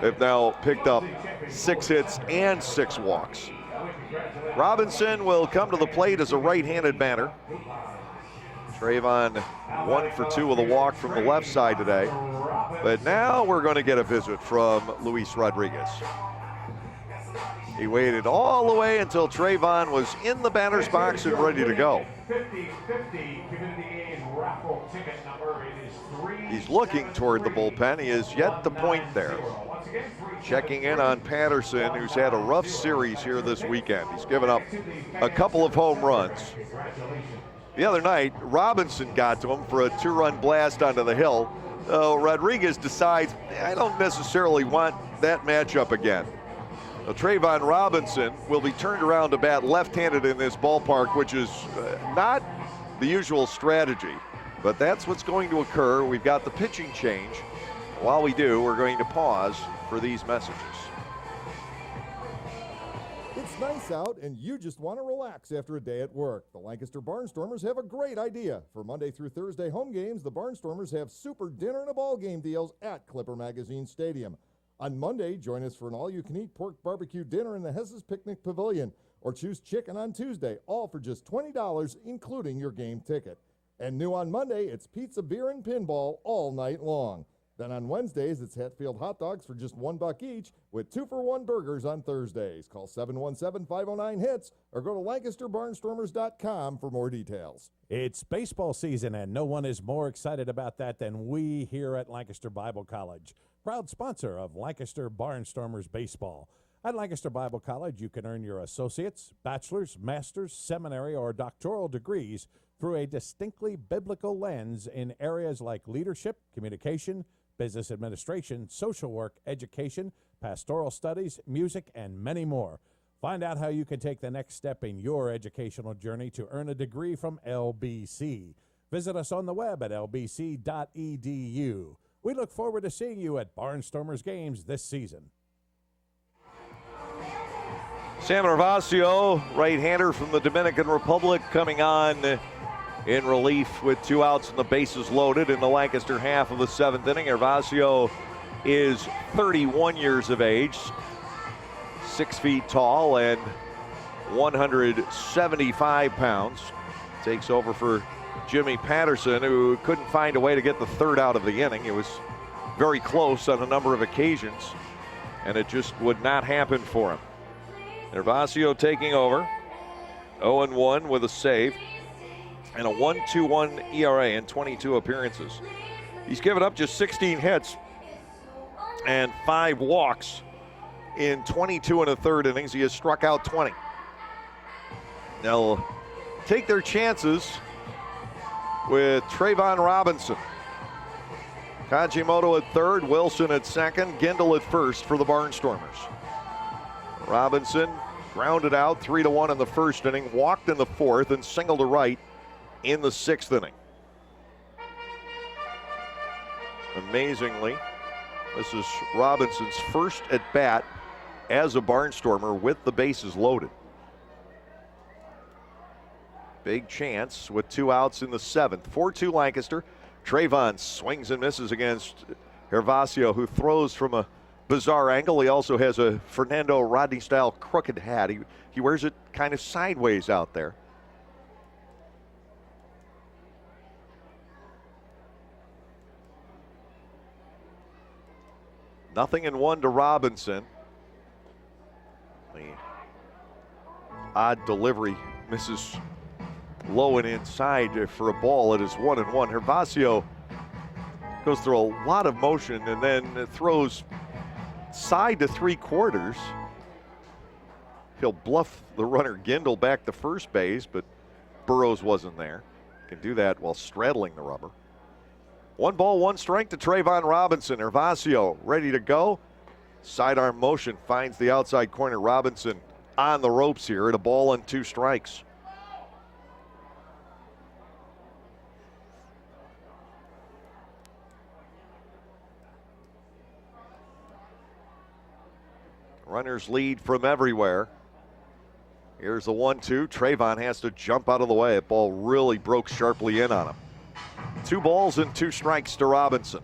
have now picked up 6 hits and 6 walks. Robinson will come to the plate as a right-handed batter. Trayvon 1 for 2 with a walk from the left side today. But now we're going to get a visit from Luis Rodriguez. He waited all the way until Trayvon was in the batter's box and ready to go. He's looking toward the bullpen. He is yet to point there. Checking in on Patterson, who's had a rough series here this weekend. He's given up a couple of home runs. The other night, Robinson got to him for a 2-run blast onto the hill. Rodriguez decides, I don't necessarily want that matchup again. Now, Trayvon Robinson will be turned around to bat left-handed in this ballpark, which is not the usual strategy, but that's what's going to occur. We've got the pitching change. While we do, we're going to pause for these messages. It's nice out and you just want to relax after a day at work. The Lancaster Barnstormers have a great idea. For Monday through Thursday home games, the Barnstormers have super dinner and a ball game deals at Clipper Magazine Stadium. On Monday, join us for an all-you-can-eat pork barbecue dinner in the Hess's Picnic Pavilion, or choose chicken on Tuesday, all for just $20, including your game ticket. And new on Monday, it's pizza, beer, and pinball all night long. Then on Wednesdays, it's Hatfield hot dogs for just $1 each, with 2-for-1 burgers on Thursdays. Call 717-509-HITS or go to LancasterBarnstormers.com for more details. It's baseball season, and no one is more excited about that than we here at Lancaster Bible College, proud sponsor of Lancaster Barnstormers baseball. At Lancaster Bible College, you can earn your associate's, bachelor's, master's, seminary, or doctoral degrees through a distinctly biblical lens in areas like leadership, communication, business administration, social work, education, pastoral studies, music, and many more. Find out how you can take the next step in your educational journey to earn a degree from LBC. Visit us on the web at lbc.edu. We look forward to seeing you at Barnstormers games this season. Sam Hervasio, right-hander from the Dominican Republic, coming on in relief with 2 outs and the bases loaded in the Lancaster half of the 7th inning. Hervasio is 31 years of age, 6 feet tall, and 175 pounds. Takes over for Jimmy Patterson, who couldn't find a way to get the 3rd out of the inning. It was very close on a number of occasions, and it just would not happen for him. Hervasio taking over, 0-1 with a save and a 1.21 ERA in 22 appearances. He's given up just 16 hits and 5 walks in 22 1/3 innings. He has struck out 20. They'll take their chances with Trayvon Robinson. Kajimoto at 3rd, Wilson at 2nd, Gindel at 1st for the Barnstormers. Robinson grounded out 3-1 in the 1st inning, walked in the 4th, and singled to right in the 6th inning. Amazingly, this is Robinson's first at bat as a Barnstormer with the bases loaded. Big chance with 2 outs in the 7th. 4-2 Lancaster. Trayvon swings and misses against Hervasio, who throws from a bizarre angle. He also has a Fernando Rodney-style crooked hat. He wears it kind of sideways out there. Nothing in 1 to Robinson. The odd delivery misses low and inside for a ball. It is 1-1. Hervasio goes through a lot of motion and then throws side to 3/4. He'll bluff the runner Gindel back to first base, but Burrows wasn't there. Can do that while straddling the rubber. 1 ball, 1 strike to Trayvon Robinson. Hervasio ready to go. Sidearm motion finds the outside corner. Robinson on the ropes here at a ball and 2 strikes. Runners lead from everywhere. Here's the 1-2. Trayvon has to jump out of the way. That ball really broke sharply in on him. 2 balls and 2 strikes to Robinson.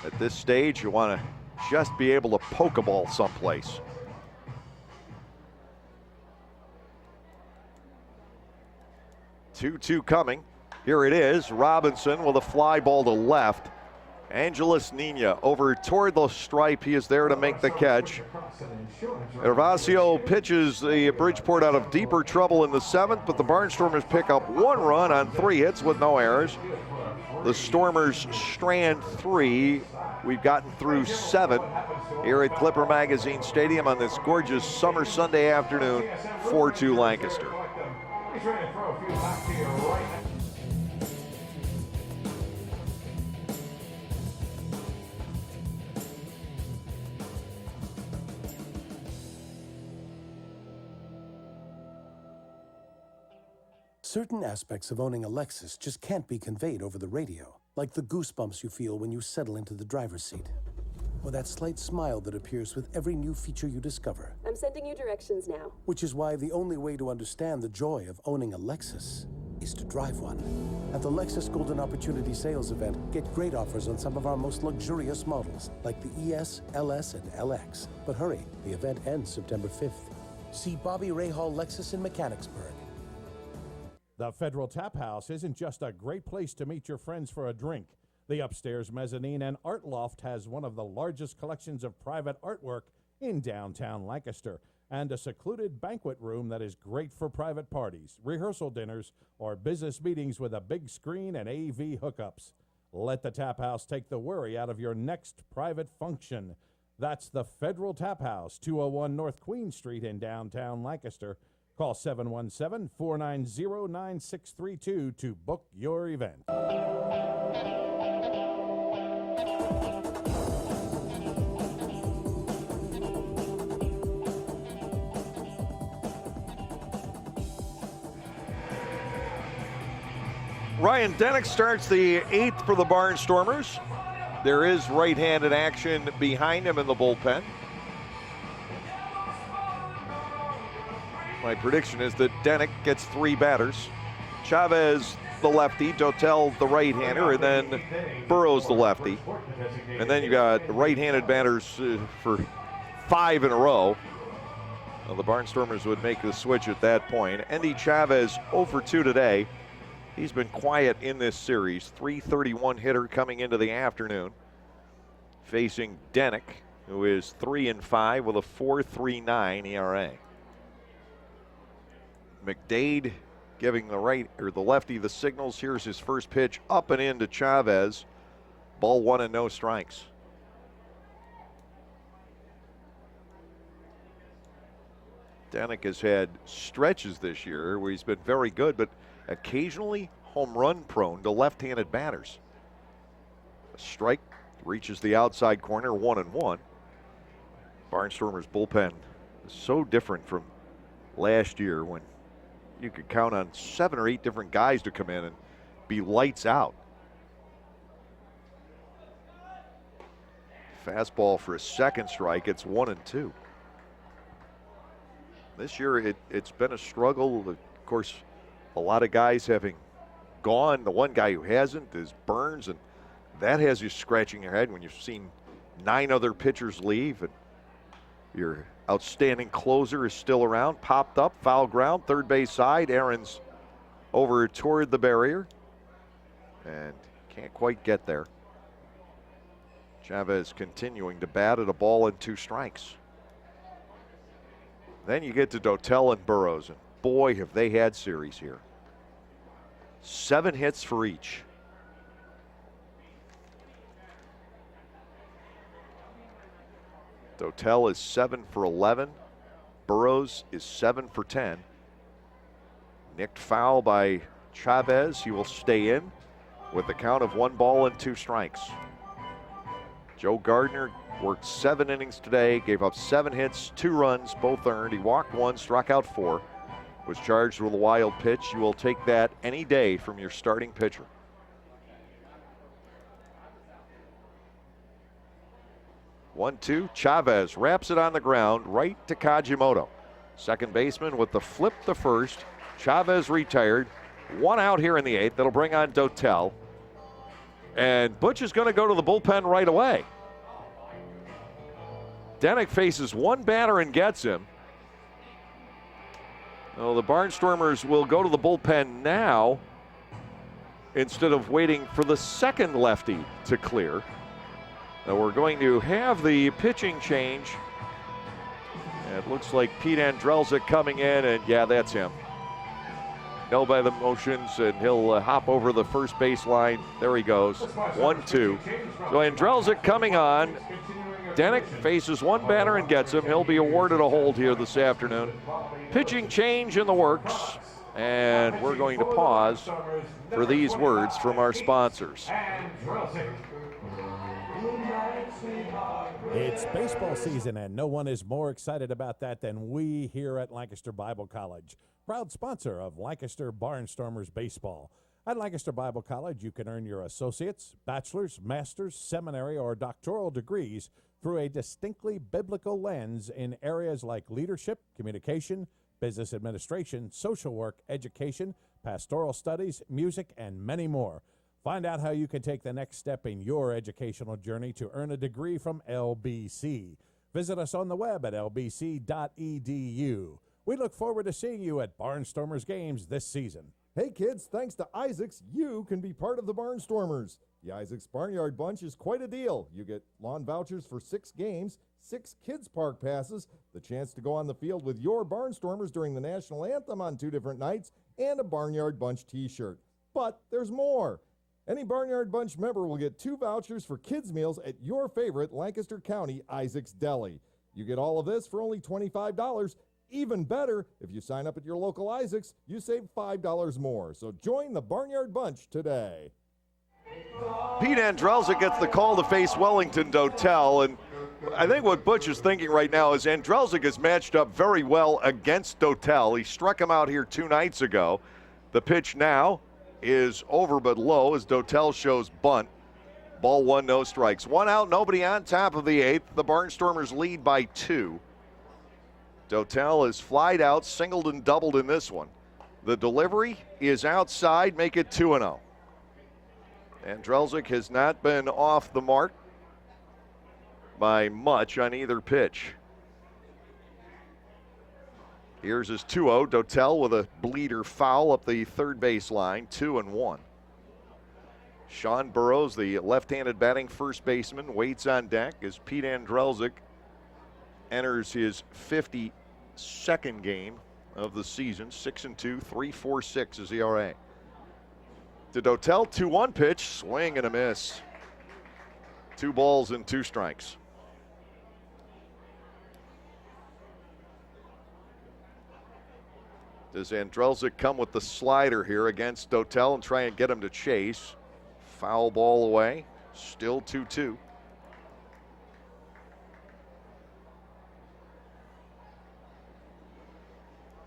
At this stage, you want to just be able to poke a ball someplace. Two coming. Here it is. Robinson with a fly ball to left. Angeles Nina over toward the stripe. He is there to make the catch. Hervasio pitches the Bridgeport out of deeper trouble in the 7th, but the Barnstormers pick up 1 run on 3 hits with no errors. The Stormers strand 3. We've gotten through 7 here at Clipper Magazine Stadium on this gorgeous summer Sunday afternoon. 4-2 Lancaster. Certain aspects of owning a Lexus just can't be conveyed over the radio, like the goosebumps you feel when you settle into the driver's seat, or that slight smile that appears with every new feature you discover. I'm sending you directions now. Which is why the only way to understand the joy of owning a Lexus is to drive one. At the Lexus Golden Opportunity Sales Event, get great offers on some of our most luxurious models, like the ES, LS, and LX. But hurry, the event ends September 5th. See Bobby Rahal Lexus in Mechanicsburg. The Federal Tap House isn't just a great place to meet your friends for a drink. The upstairs mezzanine and art loft has one of the largest collections of private artwork in downtown Lancaster, and a secluded banquet room that is great for private parties, rehearsal dinners, or business meetings with a big screen and AV hookups. Let the Tap House take the worry out of your next private function. That's the Federal Tap House, 201 North Queen Street in downtown Lancaster. Call 717-490-9632 to book your event. Ryan Denick starts the 8th for the Barnstormers. There is right-handed action behind him in the bullpen. My prediction is that Denick gets 3 batters. Chavez, the lefty, Dotel, the right-hander, and then Burrows, the lefty. And then you got right-handed batters for 5 in a row. Well, the Barnstormers would make the switch at that point. Endy Chavez 0 for 2 today. He's been quiet in this series. .331 hitter coming into the afternoon. Facing Denick, who is 3-5 with a 4.39 ERA. McDade giving the lefty the signals. Here's his first pitch up and into Chavez. Ball 1 and no strikes. Denick has had stretches this year where he's been very good, but occasionally home run prone to left-handed batters. A strike reaches the outside corner, 1-1. Barnstormers bullpen is so different from last year when you could count on 7 or 8 different guys to come in and be lights out. Fastball for a second strike, it's 1-2. This year it's been a struggle. Of course, a lot of guys having gone. The one guy who hasn't is Burns, and that has you scratching your head when you've seen 9 other pitchers leave, and your outstanding closer is still around. Popped up, foul ground, third base side. Aaron's over toward the barrier and can't quite get there. Chavez continuing to bat at a ball and 2 strikes. Then you get to Dotel and Burrows, and boy, have they had series here. 7 hits for each. Dotel is 7 for 11. Burrows is 7 for 10. Nicked foul by Chavez. He will stay in with the count of 1 ball and 2 strikes. Joe Gardner worked 7 innings today, gave up 7 hits, 2 runs, both earned. He walked 1, struck out 4, was charged with a wild pitch. You will take that any day from your starting pitcher. One, 2, Chavez wraps it on the ground, right to Kajimoto. Second baseman with the flip to first. Chavez retired. 1 out here in the 8th. That'll bring on Dotel. And Butch is going to go to the bullpen right away. Denick faces 1 batter and gets him. Well, the Barnstormers will go to the bullpen now instead of waiting for the second lefty to clear. Now we're going to have the pitching change. It looks like Pete Andrelzik coming in, and yeah, that's him. No by the motions, and he'll hop over the first baseline. There he goes. 1-2. So Andrelzik coming on. Denick faces 1 batter and gets him. He'll be awarded a hold here this afternoon. Pitching change in the works, and we're going to pause for these words from our sponsors. It's baseball season, and no one is more excited about that than we here at Lancaster Bible College, proud sponsor of Lancaster Barnstormers baseball. At Lancaster Bible College, you can earn your associate's, bachelor's, master's, seminary, or doctoral degrees through a distinctly biblical lens in areas like leadership, communication, business administration, social work, education, pastoral studies, music, and many more. Find out how you can take the next step in your educational journey to earn a degree from LBC. Visit us on the web at lbc.edu. We look forward to seeing you at Barnstormers games this season. Hey kids, thanks to Isaacs, you can be part of the Barnstormers. The Isaacs Barnyard Bunch is quite a deal. You get lawn vouchers for 6 games, 6 kids park passes, the chance to go on the field with your Barnstormers during the national anthem on 2 different nights, and a Barnyard Bunch t-shirt. But there's more. Any Barnyard Bunch member will get 2 vouchers for kids' meals at your favorite Lancaster County Isaacs Deli. You get all of this for only $25. Even better, if you sign up at your local Isaacs, you save $5 more. So join the Barnyard Bunch today. Pete Andrelzik gets the call to face Wellington Dotel, and I think what Butch is thinking right now is Andrelzik is matched up very well against Dotel. He struck him out here 2 nights ago. The pitch now is over but low as Dotel shows bunt. Ball 1, no strikes. 1 out, nobody on, top of the 8th. The Barnstormers lead by 2. Dotel is flied out, singled and doubled in this one. The delivery is outside, make it 2-0. Andrelzik has not been off the mark by much on either pitch. Here's his 2-0. Dotel with a bleeder foul up the third base line, 2-1. Sean Burrows, the left-handed batting first baseman, waits on deck as Pete Andrelzik enters his 52nd game of the season. 6-2, 3.46 is ERA. To Dotel, 2-1 pitch, swing and a miss. 2 balls and 2 strikes. Does Andrelzik come with the slider here against Dotel and try and get him to chase? Foul ball away, still 2-2.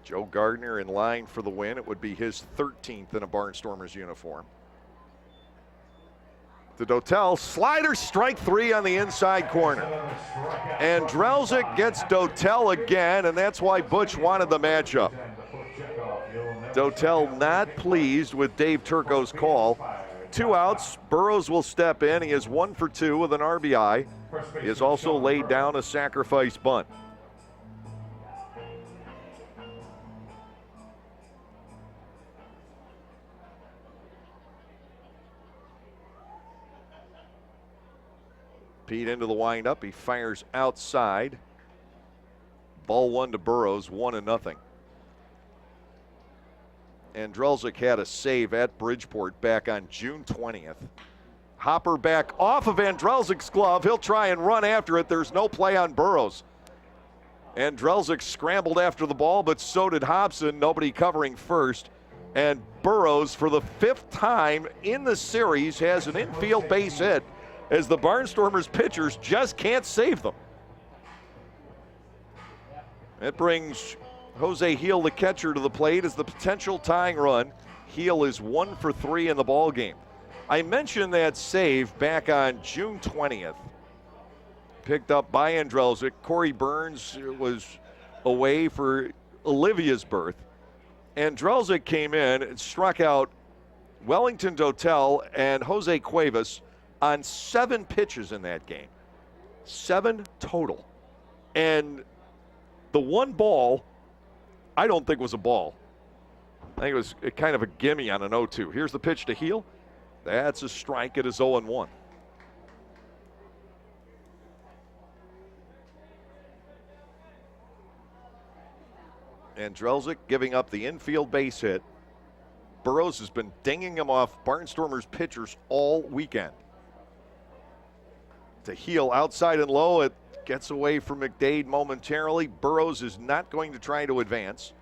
Joe Gardner in line for the win. It would be his 13th in a Barnstormers uniform. To Dotel, slider, strike 3 on the inside corner. Andrelzik gets Dotel again, and that's why Butch wanted the matchup. Dotel not pleased with Dave Turco's call. 2 outs, Burrows will step in. He is 1 for 2 with an RBI. He has also laid down a sacrifice bunt. Pete into the windup. He fires outside. Ball 1 to Burrows, 1-0. Andrelzik had a save at Bridgeport back on June 20th. Hopper back off of Andrelzik's glove. He'll try and run after it. There's no play on Burrows. Andrelzik scrambled after the ball, but so did Hobson. Nobody covering first. And Burrows, for the 5th time in the series, has an infield base hit as the Barnstormers pitchers just can't save them. It brings Jose Heel, the catcher, to the plate as the potential tying run. Heel is 1 for 3 in the ball game. I mentioned that save back on June 20th. Picked up by Andrelzik. Corey Burns was away for Olivia's birth. Andrelzik came in and struck out Wellington Dotel and Jose Cuevas on 7 pitches in that game. 7 total. And the 1 ball, I don't think was a ball. I think it was kind of a gimme on an 0-2. Here's the pitch to Heel. That's a strike. It is 0-1. Andrelzik giving up the infield base hit. Burrows has been dinging him off Barnstormers pitchers all weekend. To Heel, outside and low. It gets away from McDade momentarily. Burrows is not going to try to advance.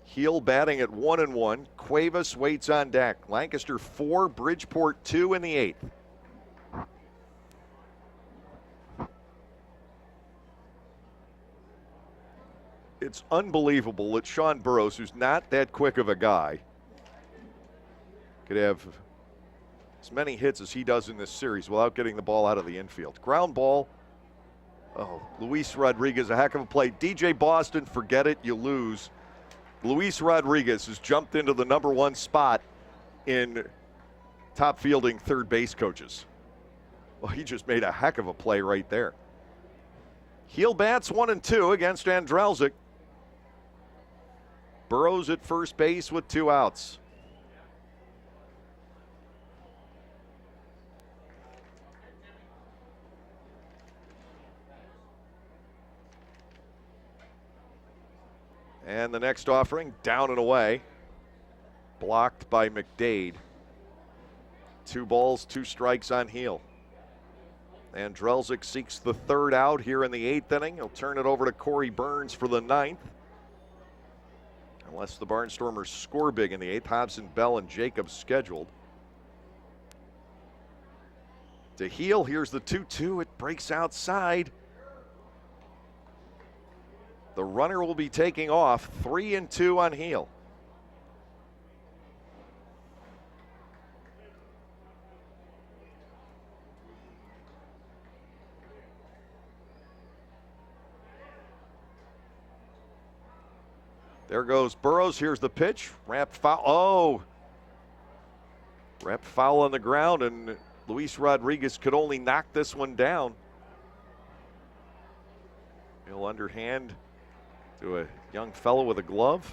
Heel batting at 1-1. Cuevas waits on deck. Lancaster 4, Bridgeport 2 in the 8th. It's unbelievable that Sean Burroughs, who's not that quick of a guy, could have as many hits as he does in this series without getting the ball out of the infield. Ground ball. Oh, Luis Rodriguez, a heck of a play. DJ Boston, forget it, you lose. Luis Rodriguez has jumped into the number 1 spot in top fielding third base coaches. Well, he just made a heck of a play right there. Heel bats 1 and 2 against Andrelzik. Burroughs at first base with 2 outs. And the next offering, down and away. Blocked by McDade. 2 balls, 2 strikes on Heel. Andrelzik seeks the 3rd out here in the 8th inning. He'll turn it over to Corey Burns for the 9th. Unless the Barnstormers score big in the 8th, Hobson, Bell, and Jacobs scheduled. To Heel, here's the 2-2. It breaks outside. The runner will be taking off. 3 and 2 on Heel. There goes Burroughs. Here's the pitch. Wrapped foul. Oh! Wrapped foul on the ground, and Luis Rodriguez could only knock this one down. He'll underhand to a young fellow with a glove.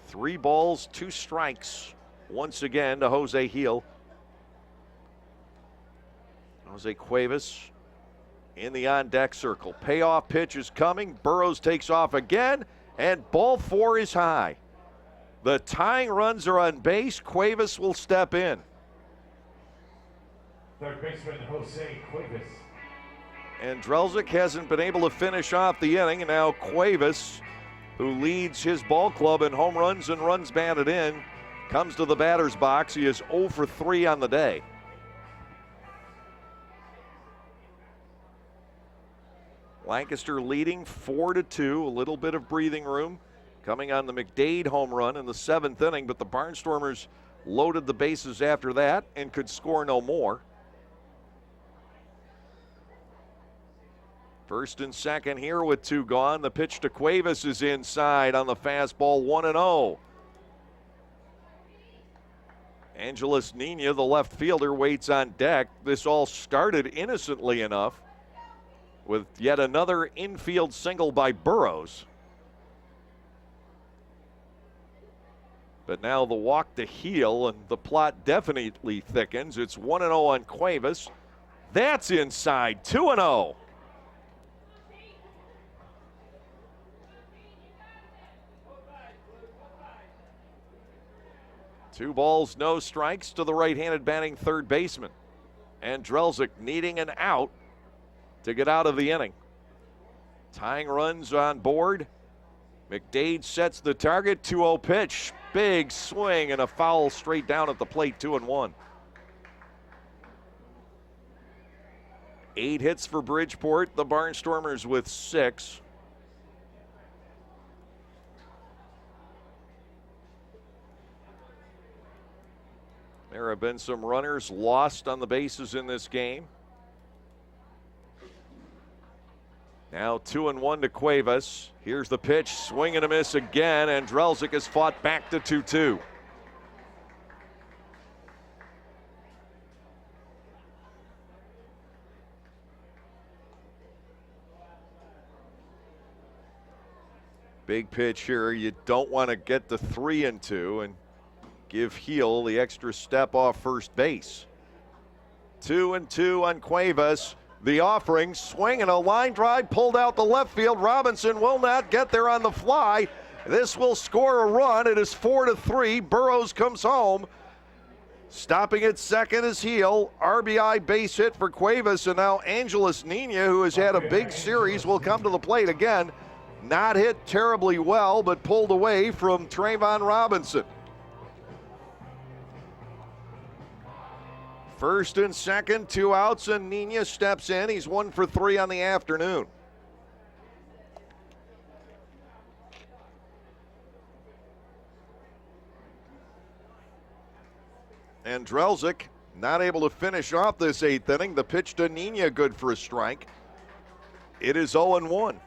Three balls, 2 strikes. Once again to Jose Heel. Jose Cuevas in the on-deck circle. Payoff pitch is coming. Burroughs takes off again, and ball 4 is high. The tying runs are on base. Cuevas will step in. Third baseman Jose Cuevas. Andrelzik hasn't been able to finish off the inning, and now Cuevas, who leads his ball club in home runs and runs batted in, comes to the batter's box. He is 0 for 3 on the day. Lancaster leading 4-2, a little bit of breathing room coming on the McDade home run in the 7th inning, but the Barnstormers loaded the bases after that and could score no more. First and second here with 2 gone. The pitch to Cuevas is inside on the fastball, 1-0. Angeles Nina, the left fielder, waits on deck. This all started innocently enough with yet another infield single by Burroughs. But now the walk to Heel, and the plot definitely thickens. It's 1-0 on Cuevas. That's inside, 2-0. Two balls, no strikes to the right-handed batting third baseman. Andrelzik needing an out to get out of the inning. Tying runs on board. McDade sets the target. 2-0 pitch. Big swing and a foul straight down at the plate. 2-1. 8 hits for Bridgeport. The Barnstormers with 6. There have been some runners lost on the bases in this game. Now 2-1 to Cuevas. Here's the pitch, swing and a miss again. Andrelzik has fought back to 2-2. Big pitch here. You don't want to get the 3-2 and give Heel the extra step off first base. 2-2 on Cuevas. The offering, swing and a line drive pulled out the left field. Robinson will not get there on the fly. This will score a run. It is 4-3. Burroughs comes home. Stopping at second is Heel. RBI base hit for Cuevas, and now Angeles Nina, who has had a big series, will come to the plate again. Not hit terribly well, but pulled away from Trayvon Robinson. First and second, 2 outs, and Nina steps in. He's 1 for 3 on the afternoon. And Drelzik not able to finish off this 8th inning. The pitch to Nina, good for a strike. It is 0-1.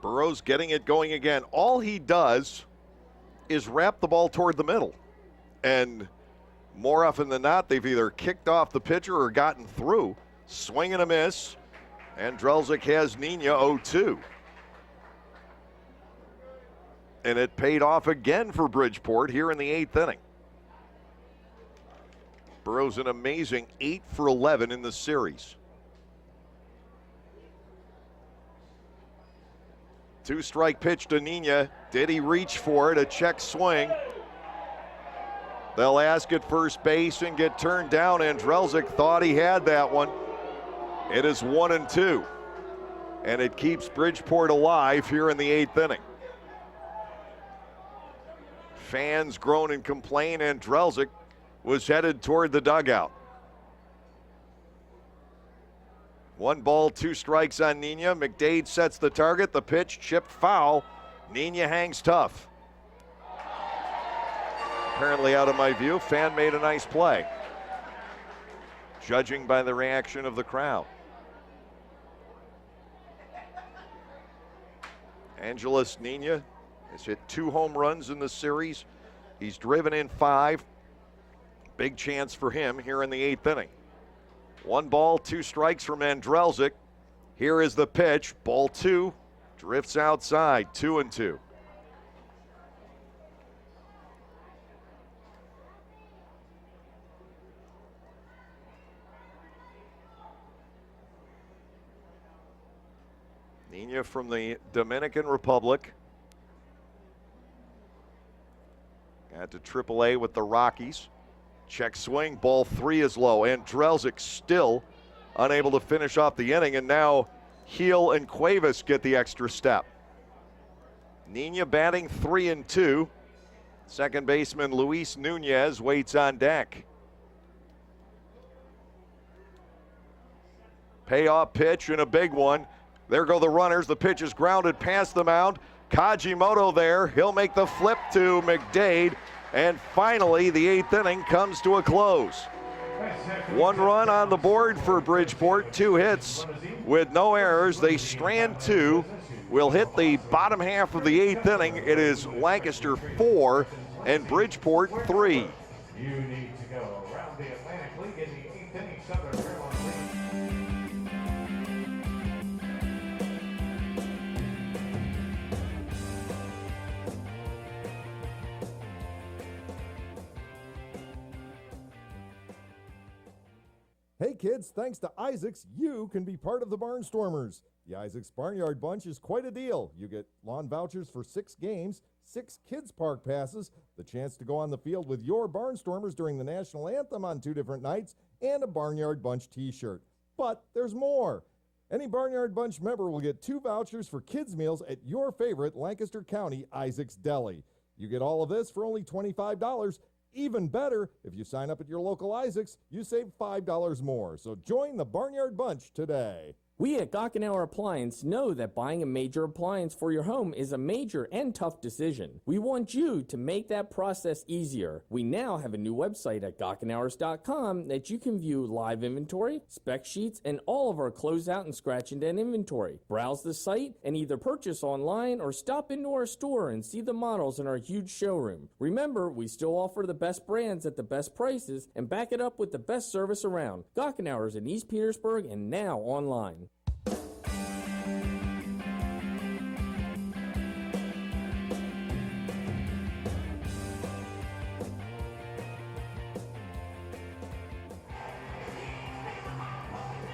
Burrows getting it going again. All he does is wrap the ball toward the middle. And more often than not, they've either kicked off the pitcher or gotten through. Swing and a miss. And Drelzik has Nina 0-2. And it paid off again for Bridgeport here in the 8th inning. Burrows an amazing 8 for 11 in the series. 2-strike pitch to Nina. Did he reach for it? A check swing. They'll ask at first base and get turned down, and Drelzik thought he had that one. It is 1-2. And it keeps Bridgeport alive here in the 8th inning. Fans groan and complain, and Drelzik was headed toward the dugout. 1 ball, 2 strikes on Nina. McDade sets the target. The pitch chipped foul. Nina hangs tough. Apparently out of my view, fan made a nice play, judging by the reaction of the crowd. Angelos Nina has hit 2 home runs in the series. He's driven in 5. Big chance for him here in the 8th inning. 1 ball, 2 strikes from Drelzik. Here is the pitch. Ball 2 drifts outside. 2-2. Nina from the Dominican Republic. Got to AAA with the Rockies. Check swing, ball 3 is low, and Drelzik still unable to finish off the inning, and now Heel and Cuevas get the extra step. Nina batting 3-2. Second baseman Luis Nunez waits on deck. Payoff pitch and a big one. There go the runners. The pitch is grounded past the mound. Kajimoto there. He'll make the flip to McDade. And finally, the 8th inning comes to a close. 1 run on the board for Bridgeport. 2 hits with no errors. They strand 2. We'll hit the bottom half of the 8th inning. It is Lancaster 4 and Bridgeport 3. You need to go around the Atlantic League in the 8th inning. Southern Carolina League. Hey kids, thanks to Isaacs, you can be part of the Barnstormers. The Isaacs Barnyard Bunch is quite a deal. You get lawn vouchers for 6 games, 6 kids park passes, the chance to go on the field with your Barnstormers during the national anthem on 2 different nights, and a Barnyard Bunch t-shirt. But there's more. Any Barnyard Bunch member will get 2 vouchers for kids meals at your favorite Lancaster County Isaacs Deli. You get all of this for only $25. Even better, if you sign up at your local Isaacs, you save $5 more. So join the Barnyard Bunch today. We at Gockenauer Appliance know that buying a major appliance for your home is a major and tough decision. We want you to make that process easier. We now have a new website at Gockenauers.com that you can view live inventory, spec sheets, and all of our closeout and scratch and dent inventory. Browse the site and either purchase online or stop into our store and see the models in our huge showroom. Remember, we still offer the best brands at the best prices and back it up with the best service around. Gockenauers in East Petersburg and now online.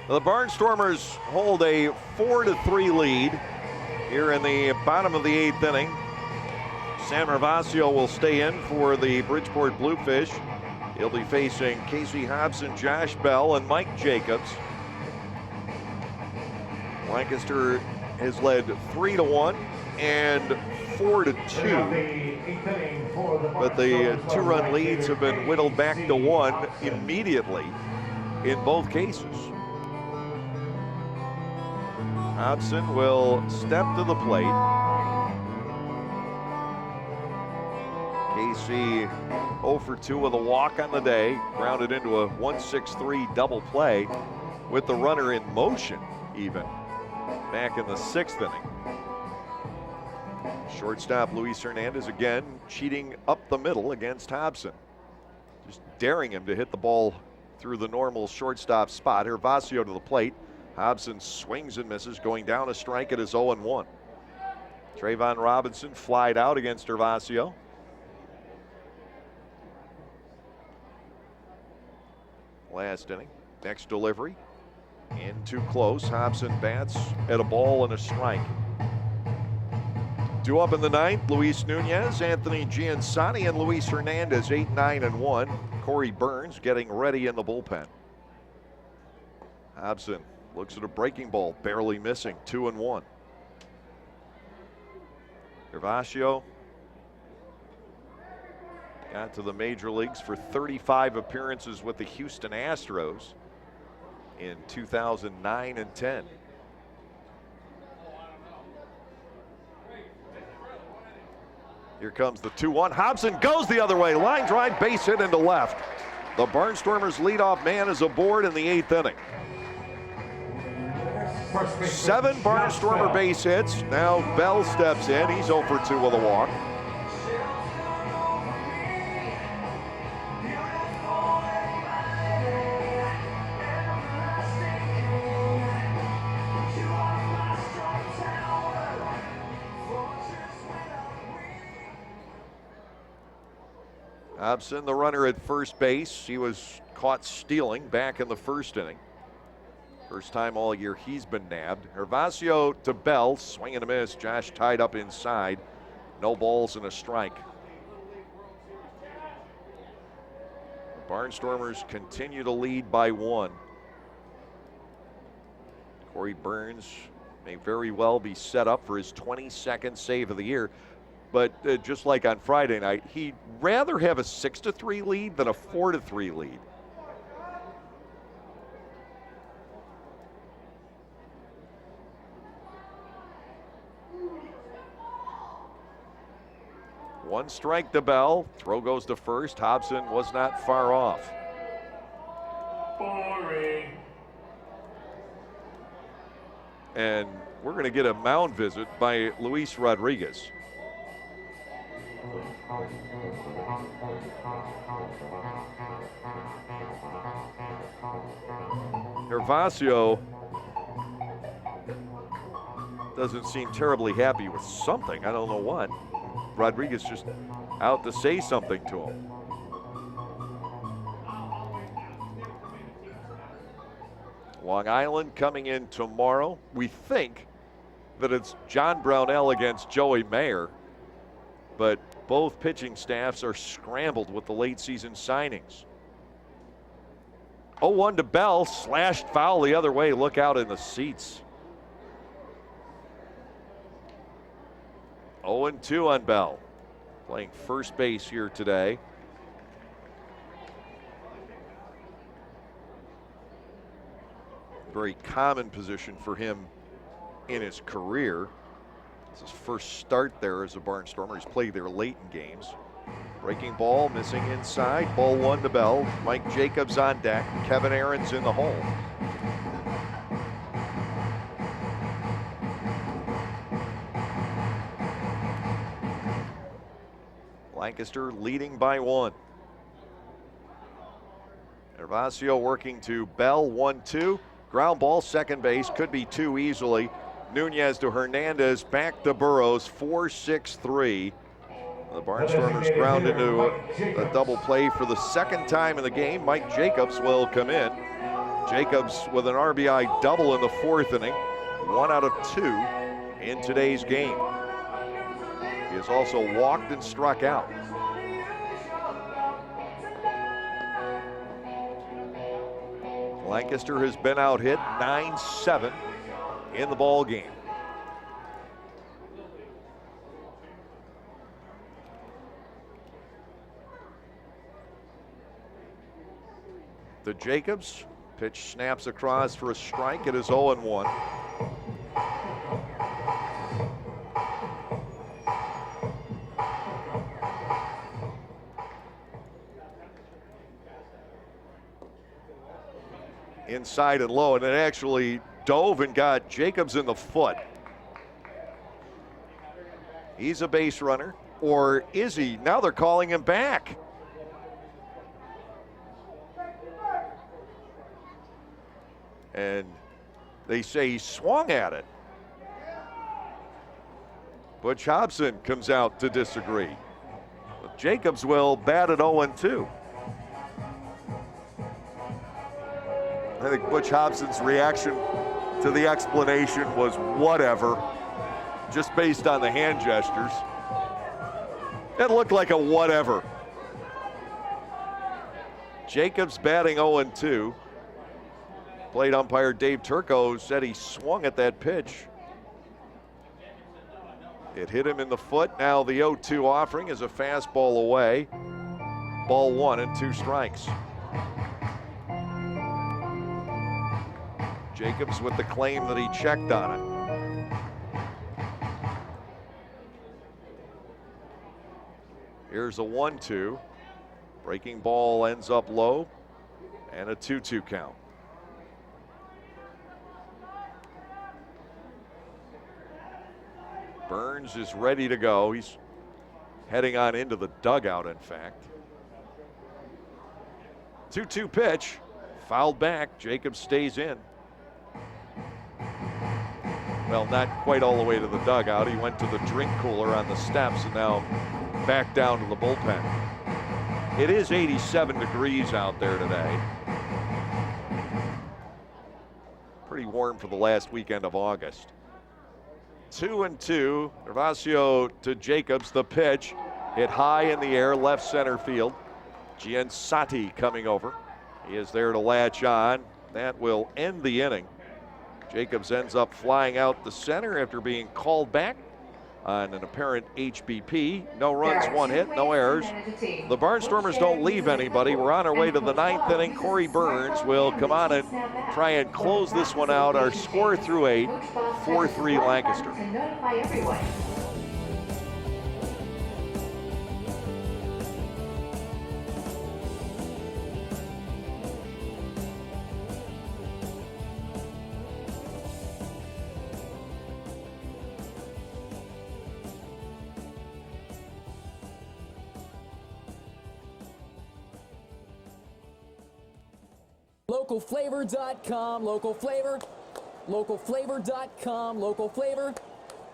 The Barnstormers hold a 4-3 lead here in the bottom of the 8th inning. San Gervasio will stay in for the Bridgeport Bluefish. He'll be facing Casey Hobson, Josh Bell, and Mike Jacobs. Lancaster has led 3-1 and 4-2. But the 2-run leads have been whittled back to 1 immediately in both cases. Hobson will step to the plate. Casey 0 for 2 with a walk on the day, grounded into a 1-6-3 double play with the runner in motion even back in the 6th inning. Shortstop Luis Hernandez again cheating up the middle against Hobson. Just daring him to hit the ball through the normal shortstop spot. Gervasio to the plate. Hobson swings and misses, going down a strike. It is 0-1. Trayvon Robinson flied out against Gervasio. Last inning. Next delivery. In too close. Hobson bats at a ball and a strike. Due up in the 9th, Luis Nunez, Anthony Giansani, and Luis Hernandez, 8, 9, and 1. Corey Burns getting ready in the bullpen. Hobson looks at a breaking ball, barely missing, 2-1. Gervasio got to the major leagues for 35 appearances with the Houston Astros in 2009 and 10. Here comes the 2-1. Hobson goes the other way. Line drive, base hit into left. The Barnstormers leadoff man is aboard in the 8th inning. 7 Barnstormer base hits. Now Bell steps in. He's 0 for 2 with a walk. Hobson, the runner at first base. He was caught stealing back in the 1st inning. First time all year he's been nabbed. Gervasio to Bell, swing and a miss. Josh tied up inside. No balls and a strike. The Barnstormers continue to lead by 1. Corey Burns may very well be set up for his 22nd save of the year. But just like on Friday night, he'd rather have a 6-3 lead than a 4-3 lead. One strike to Bell. Throw goes to first. Hobson was not far off. Boring. And we're going to get a mound visit by Luis Rodriguez. Gervasio doesn't seem terribly happy with something. I don't know what. Rodriguez just out to say something to him. Long Island coming in tomorrow. We think that it's John Brownell against Joey Mayer, but both pitching staffs are scrambled with the late season signings. 0-1 to Bell, slashed foul the other way. Look out in the seats. 0-2 on Bell, playing first base here today. Very common position for him in his career. It's his first start there as a Barnstormer. He's played there late in games. Breaking ball, missing inside. Ball 1 to Bell. Mike Jacobs on deck. Kevin Aaron's in the hole. Lancaster leading by 1. Gervasio working to Bell, 1-2. Ground ball, second base, could be 2 easily. Nunez to Hernandez, back to Burrows, 4-6-3. The Barnstormers ground into a double play for the 2nd time in the game. Mike Jacobs will come in. Jacobs with an RBI double in the 4th inning. 1 out of 2 in today's game. He has also walked and struck out. Lancaster has been out hit 9-7 in the ball game. to Jacobs. Pitch snaps across for a strike. It is 0-1. Inside and low, and it actually dove and got Jacobs in the foot. He's a base runner, or is he? Now they're calling him back. And they say he swung at it. Butch Hobson comes out to disagree. But Jacobs will bat at 0-2. I think Butch Hobson's reaction to the explanation was whatever, just based on the hand gestures. It looked like a whatever. Jacobs batting 0-2. Plate umpire Dave Turco said he swung at that pitch. It hit him in the foot. Now the 0-2 offering is a fastball away. Ball 1 and 2 strikes. Jacobs with the claim that he checked on it. Here's a 1-2. Breaking ball ends up low, and a 2-2 count. Burns is ready to go. He's heading on into the dugout, in fact. 2-2 pitch, fouled back. Jacobs stays in. Well, not quite all the way to the dugout. He went to the drink cooler on the steps and now back down to the bullpen. It is 87 degrees out there today. Pretty warm for the last weekend of August. 2-2. Gervasio to Jacobs. The pitch hit high in the air, left center field. Giansatti coming over. He is there to latch on. That will end the inning. Jacobs ends up flying out the center after being called back on an apparent HBP. No runs, 1 hit, no errors. The Barnstormers don't leave anybody. We're on our way to the 9th inning. Corey Burns will come on and try and close this one out. Our score through 8, 4-3 Lancaster. Localflavor.com, local flavor. Localflavor.com, local flavor.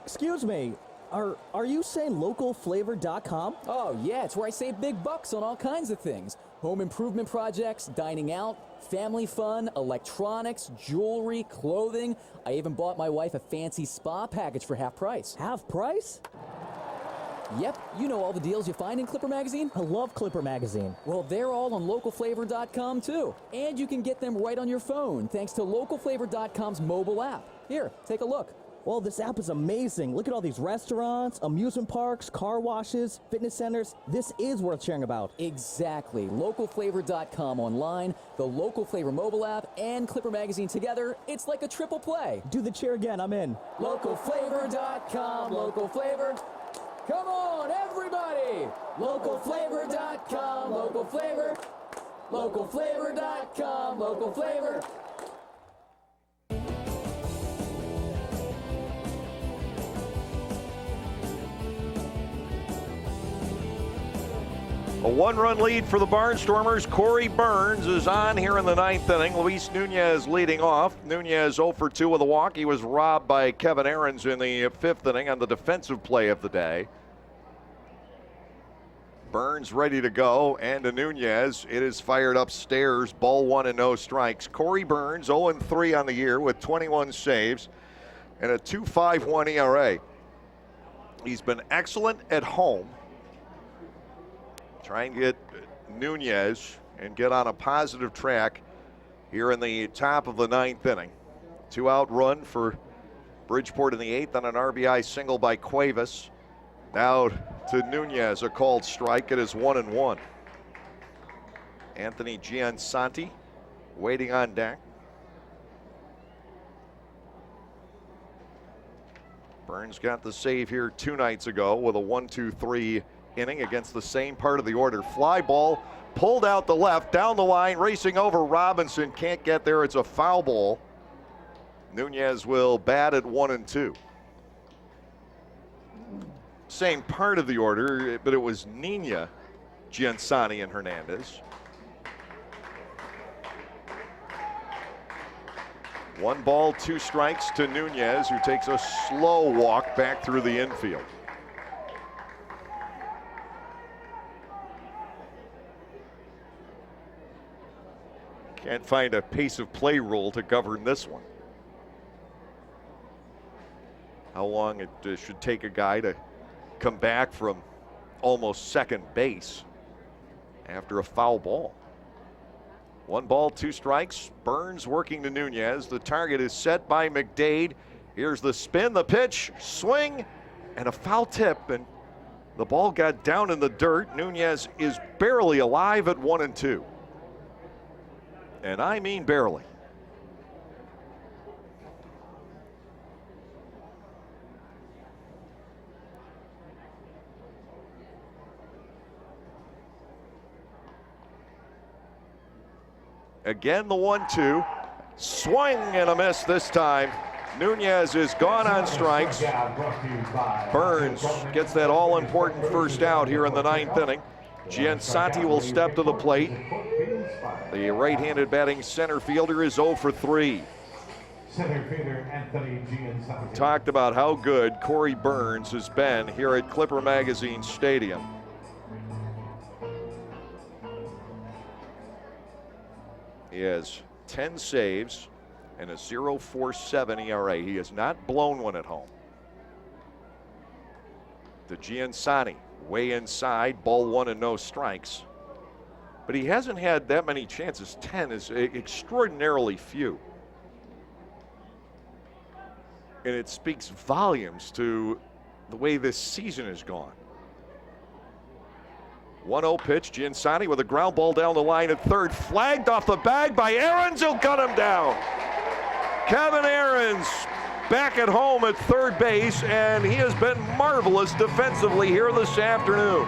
Excuse me, are you saying localflavor.com? Oh, yeah, it's where I save big bucks on all kinds of things. Home improvement projects, dining out, family fun, electronics, jewelry, clothing. I even bought my wife a fancy spa package for half price. Half price? Yep, you know all the deals you find in Clipper Magazine. I love Clipper Magazine. Well, they're all on localflavor.com too. And you can get them right on your phone thanks to localflavor.com's mobile app. Here, take a look. Well, this app is amazing. Look at all these restaurants, amusement parks, car washes, fitness centers. This is worth sharing about. Exactly. Localflavor.com online, the Local Flavor mobile app, and Clipper Magazine together. It's like a triple play. Do the cheer again. I'm in. Localflavor.com, local flavor. Come on, everybody! Localflavor.com, local flavor. Localflavor.com, local flavor. A 1-run lead for the Barnstormers. Corey Burns is on here in the 9th inning. Luis Nunez leading off. Nunez 0 for 2 with a walk. He was robbed by Kevin Aarons in the 5th inning on the defensive play of the day. Burns ready to go, and to Nunez. It is fired upstairs. Ball 1 and no strikes. Corey Burns 0-3 on the year with 21 saves and a 2.51 ERA. He's been excellent at home. Try and get Nunez and get on a positive track here in the top of the 9th inning. 2-out run for Bridgeport in the 8th on an RBI single by Cuevas. Now to Nunez, a called strike. It is 1-1. Anthony Giansatti waiting on deck. Burns got the save here 2 nights ago with a 1-2-3 inning against the same part of the order. Fly ball pulled out the left, down the line, racing over Robinson. Can't get there. It's a foul ball. Nunez will bat at 1-2. Same part of the order, but it was Nina, Giansani, and Hernandez. 1 ball, 2 strikes to Nunez, who takes a slow walk back through the infield. Can't find a pace of play rule to govern this one. How long it should take a guy to come back from almost second base after a foul ball. 1 ball, 2 strikes. Burns working to Nunez. The target is set by McDade. Here's the spin, the pitch, swing, and a foul tip, and the ball got down in the dirt. Nunez is barely alive at 1-2. And I mean barely. Again, the 1-2. Swing and a miss this time. Nunez is gone on strikes. Burns gets that all-important first out here in the 9th inning. Giansani will step to the plate. The right-handed batting center fielder is 0 for 3. Center fielder Anthony Giansani. Talked about how good Corey Burns has been here at Clipper Magazine Stadium. He has 10 saves and a 0.47 ERA. He has not blown one at home. To Giansani, way inside, ball 1 and no strikes. But he hasn't had that many chances. 10 is extraordinarily few. And it speaks volumes to the way this season has gone. 1-0 pitch, Giansani with a ground ball down the line at third, flagged off the bag by Aarons. He'll cut him down. Kevin Aarons back at home at third base, and he has been marvelous defensively here this afternoon.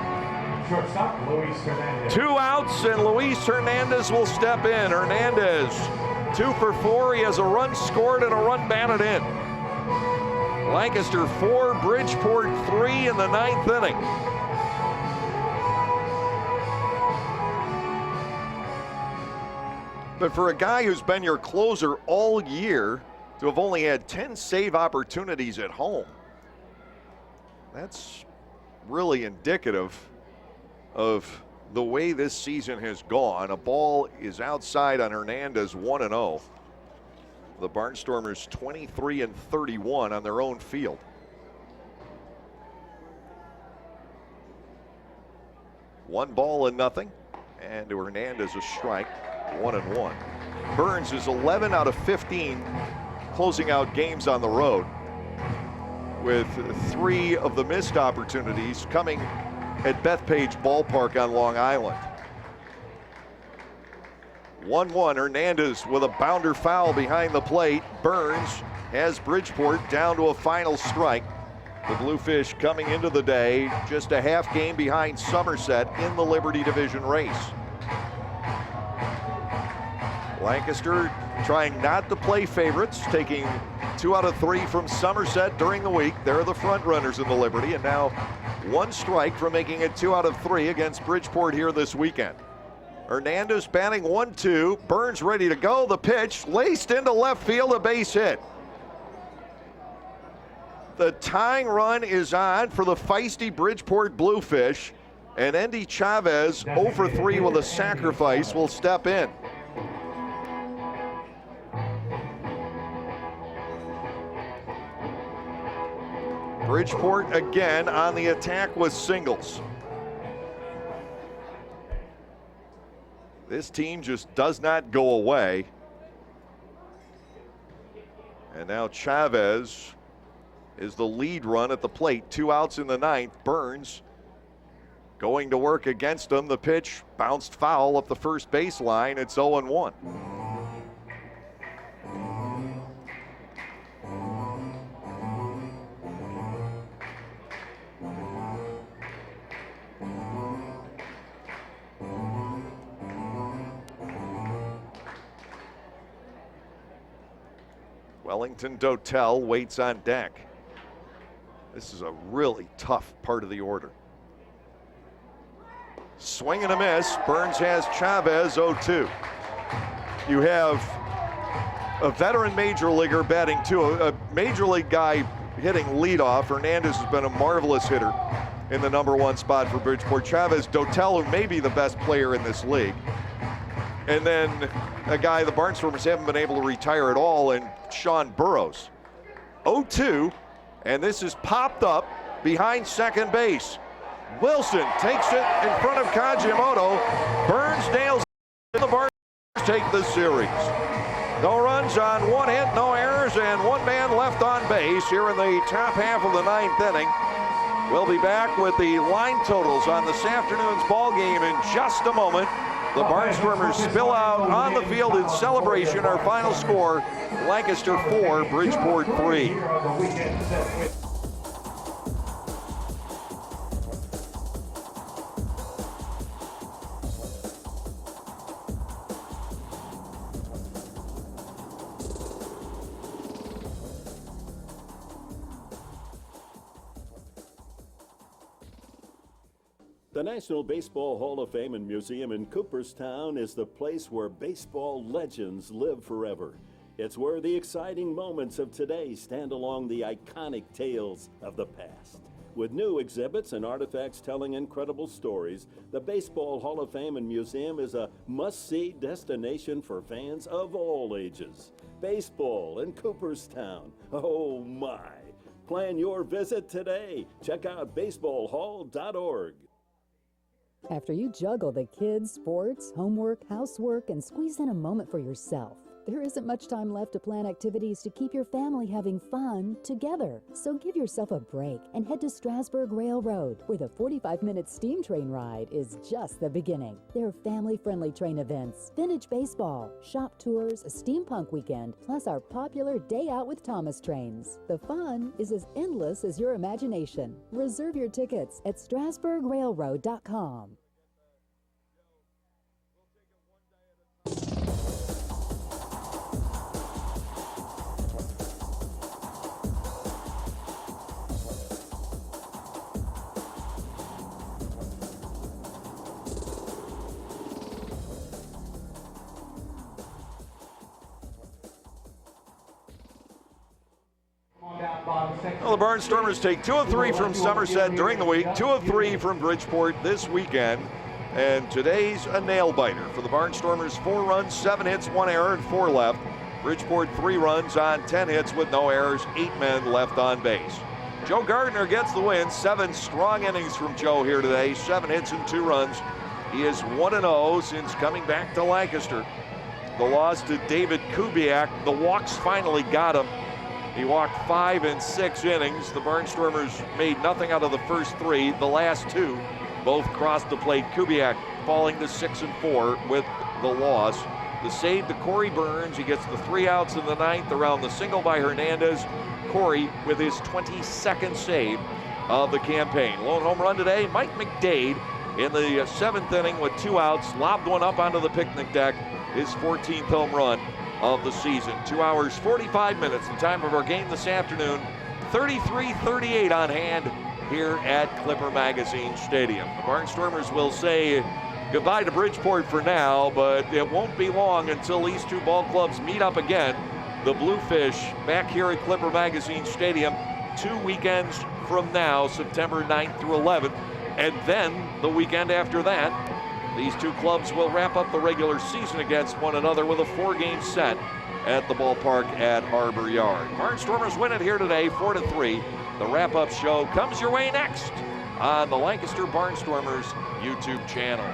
Shortstop, Luis Hernandez. 2 outs, and Luis Hernandez will step in. Hernandez, 2 for 4. He has a run scored and a run batted in. Lancaster 4, Bridgeport 3 in the 9th inning. But for a guy who's been your closer all year to have only had 10 save opportunities at home, that's really indicative of the way this season has gone. A ball is outside on Hernandez, 1-0. The Barnstormers 23-31 on their own field. One ball and nothing, and to Hernandez a strike. 1-1. Burns is 11 out of 15 closing out games on the road, with 3 of the missed opportunities coming at Bethpage Ballpark on Long Island. 1-1, Hernandez with a bounder foul behind the plate. Burns has Bridgeport down to a final strike. The Bluefish coming into the day just a half game behind Somerset in the Liberty Division race. Lancaster trying not to play favorites, taking 2 out of 3 from Somerset during the week. They're the front runners in the Liberty, and now 1 strike from making it 2 out of 3 against Bridgeport here this weekend. Hernandez batting 1-2. Burns ready to go. The pitch laced into left field, a base hit. The tying run is on for the feisty Bridgeport Bluefish, and Andy Chavez, 0 for 3 with a sacrifice, will step in. Bridgeport again on the attack with singles. This team just does not go away. And now Chavez is the lead run at the plate. 2 outs in the 9th. Burns going to work against him. The pitch bounced foul up the first baseline. It's 0-1. Wellington Dotel waits on deck. This is a really tough part of the order. Swing and a miss. Burns has Chavez 0-2. You have a veteran major leaguer batting two, a major league guy hitting leadoff. Hernandez has been a marvelous hitter in the number one spot for Bridgeport. Chavez, Dotel, who may be the best player in this league. And then a guy the Barnstormers haven't been able to retire at all, and Sean Burrows. 0-2, and this is popped up behind second base. Wilson takes it in front of Kajimoto. Burns nails it. The Barnstormers take the series. No runs on one hit, no errors, and one man left on base here in the top half of the ninth inning. We'll be back with the line totals on this afternoon's ball game in just a moment. The Barnstormers spill out on the field in celebration. Our final score, Lancaster 4, Bridgeport 3. The National Baseball Hall of Fame and Museum in Cooperstown is the place where baseball legends live forever. It's where the exciting moments of today stand along the iconic tales of the past. With new exhibits and artifacts telling incredible stories, the Baseball Hall of Fame and Museum is a must-see destination for fans of all ages. Baseball in Cooperstown. Oh my! Plan your visit today. Check out baseballhall.org. After you juggle the kids, sports, homework, housework, and squeeze in a moment for yourself, there isn't much time left to plan activities to keep your family having fun together. So give yourself a break and head to Strasburg Railroad, where the 45-minute steam train ride is just the beginning. There are family-friendly train events, vintage baseball, shop tours, a steampunk weekend, plus our popular Day Out with Thomas trains. The fun is as endless as your imagination. Reserve your tickets at strasburgrailroad.com. Well, the Barnstormers take 2 of 3 from Somerset during the week, 2 of 3 from Bridgeport this weekend. And today's a nail-biter for the Barnstormers. 4 runs, 7 hits, 1 error, and 4 left. Bridgeport 3 runs on 10 hits with no errors, 8 men left on base. Joe Gardner gets the win. 7 strong innings from Joe here today, 7 hits and 2 runs. He is 1-0 since coming back to Lancaster. The loss to David Kubiak, the walks finally got him. He walked 5 in 6 innings. The Barnstormers made nothing out of the first 3. The last 2 both crossed the plate. Kubiak falling to 6-4 with the loss. The save to Corey Burns. He gets the 3 outs in the 9th around the single by Hernandez. Corey with his 22nd save of the campaign. Lone home run today, Mike McDade in the 7th inning with 2 outs. Lobbed one up onto the picnic deck. His 14th home run of the season. 2 hours, 45 minutes, the time of our game this afternoon. 33-38 on hand here at Clipper Magazine Stadium. The Barnstormers will say goodbye to Bridgeport for now, but it won't be long until these 2 ball clubs meet up again. The Bluefish back here at Clipper Magazine Stadium 2 weekends from now, September 9th through 11th. And then the weekend after that, these 2 clubs will wrap up the regular season against one another with a 4-game set at the ballpark at Harbor Yard. Barnstormers win it here today, 4-3. The wrap-up show comes your way next on the Lancaster Barnstormers YouTube channel.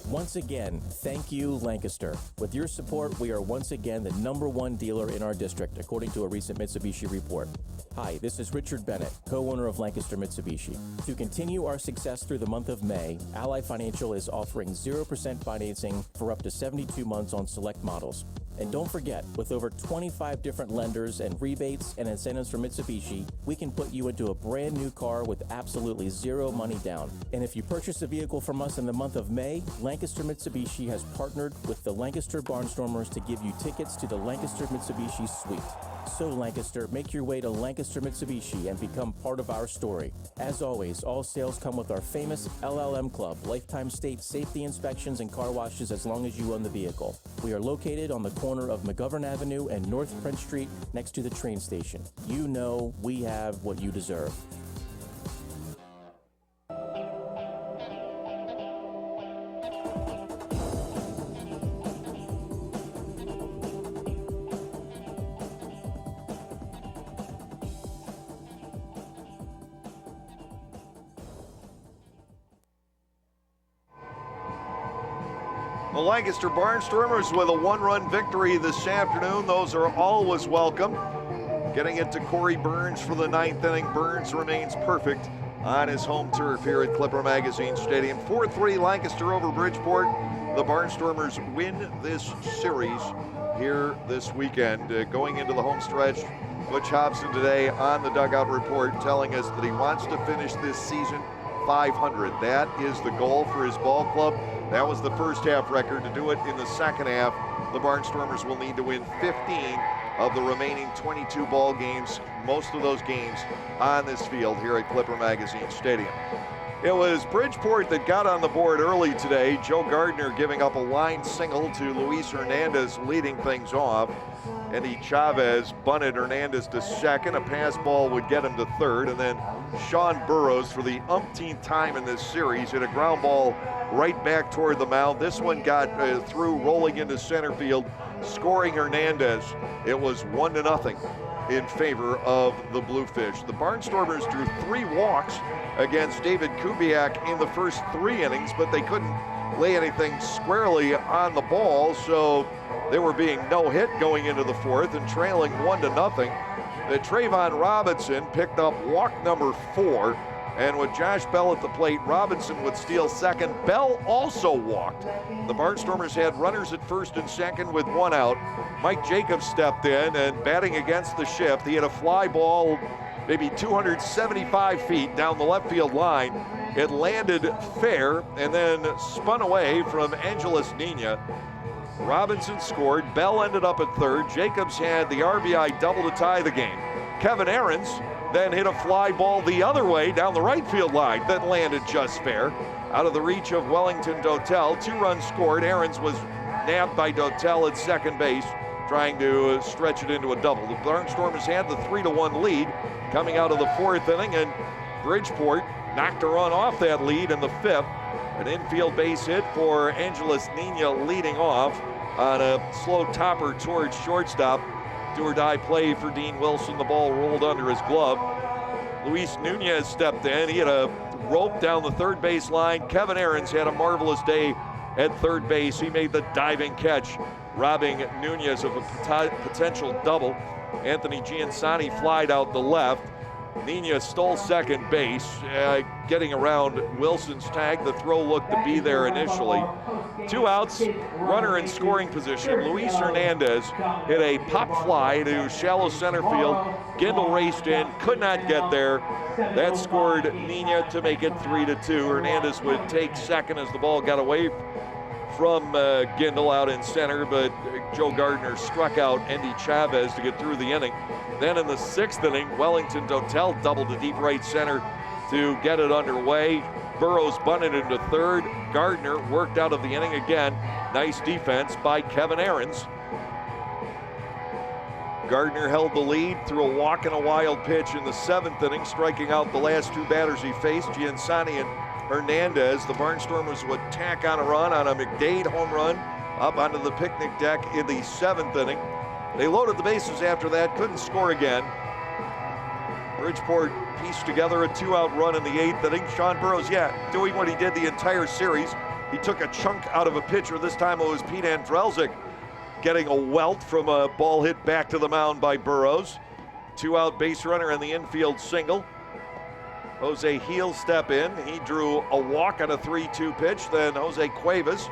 Once again, thank you, Lancaster. With your support, we are once again the #1 dealer in our district, according to a recent Mitsubishi report. Hi, this is Richard Bennett, co-owner of Lancaster Mitsubishi. To continue our success through the month of May, Ally Financial is offering 0% financing for up to 72 months on select models. And don't forget, with over 25 different lenders and rebates and incentives from Mitsubishi, we can put you into a brand new car with absolutely zero money down. And if you purchase a vehicle from us in the month of May, Lancaster Mitsubishi has partnered with the Lancaster Barnstormers to give you tickets to the Lancaster Mitsubishi Suite. So Lancaster, make your way to Lancaster Mitsubishi and become part of our story. As always, all sales come with our famous LLM Club, lifetime state safety inspections and car washes as long as you own the vehicle. We are located on the corner of McGovern Avenue and North Prince Street next to the train station. You know we have what you deserve. The Lancaster Barnstormers with a one-run victory this afternoon. Those are always welcome. Getting it to Corey Burns for the ninth inning. Burns remains perfect on his home turf here at Clipper Magazine Stadium. 4-3 Lancaster over Bridgeport. The Barnstormers win this series here this weekend. Going into the home stretch, Butch Hobson today on the Dugout Report telling us that he wants to finish this season 500. That is the goal for his ball club. That was the first half record. To do it in the second half, the Barnstormers will need to win 15 of the remaining 22 ball games, most of those games on this field here at Clipper Magazine Stadium. It was Bridgeport that got on the board early today. Joe Gardner giving up a line single to Luis Hernandez, leading things off. Andy Chavez bunted Hernandez to second. A pass ball would get him to third. And then Sean Burrows, for the umpteenth time in this series, hit a ground ball right back toward the mound. This one got through, rolling into center field, scoring Hernandez. It was 1-0 in favor of the Bluefish. The Barnstormers drew 3 walks against David Kubiak in the first 3 innings, but they couldn't lay anything squarely on the ball, so they were being no-hit going into the fourth and trailing 1-0. Trayvon Robinson picked up walk number 4, and with Josh Bell at the plate, Robinson would steal second. Bell also walked. The Barnstormers had runners at first and second with 1 out. Mike Jacobs stepped in, and batting against the shift, he had a fly ball maybe 275 feet down the left field line. It landed fair and then spun away from Angeles Nina. Robinson scored. Bell ended up at third. Jacobs had the RBI double to tie the game. Kevin Ahrens then hit a fly ball the other way down the right field line that landed just fair. Out of the reach of Wellington Dotel. 2 runs scored. Ahrens was nabbed by Dotel at second base, trying to stretch it into a double. The Barnstormers had the 3-1 lead coming out of the 4th inning, and Bridgeport knocked a run off that lead in the 5th. An infield base hit for Angeles Nina leading off on a slow topper towards shortstop. Do-or-die play for Dean Wilson. The ball rolled under his glove. Luis Nunez stepped in. He had a rope down the third base line. Kevin Ahrens had a marvelous day at third base. He made the diving catch, robbing Nunez of a potential double. Anthony Giansani flied out the left. Nina stole second base, getting around Wilson's tag. The throw looked to be there initially. 2 outs, runner in scoring position. Luis Hernandez hit a pop fly to shallow center field. Gindel raced in, could not get there. That scored Nina to make it 3-2. Hernandez would take second as the ball got away from Gindel out in center, but Joe Gardner struck out Andy Chavez to get through the inning. Then in the 6th inning, Wellington Dotel doubled to deep right center to get it underway. Burrows bunted into third. Gardner worked out of the inning again. Nice defense by Kevin Ahrens. Gardner held the lead through a walk and a wild pitch in the 7th inning, striking out the last 2 batters he faced, Giansani and Hernandez. The Barnstormers would tack on a run on a McDade home run up onto the picnic deck in the 7th inning. They loaded the bases after that, couldn't score again. Bridgeport pieced together a 2-out run in the 8th inning. Sean Burrows, doing what he did the entire series. He took a chunk out of a pitcher. This time it was Pete Andrelzik getting a welt from a ball hit back to the mound by Burrows. 2-out base runner in the infield single. Jose Heel step in. He drew a walk on a 3-2 pitch. Then Jose Cuevas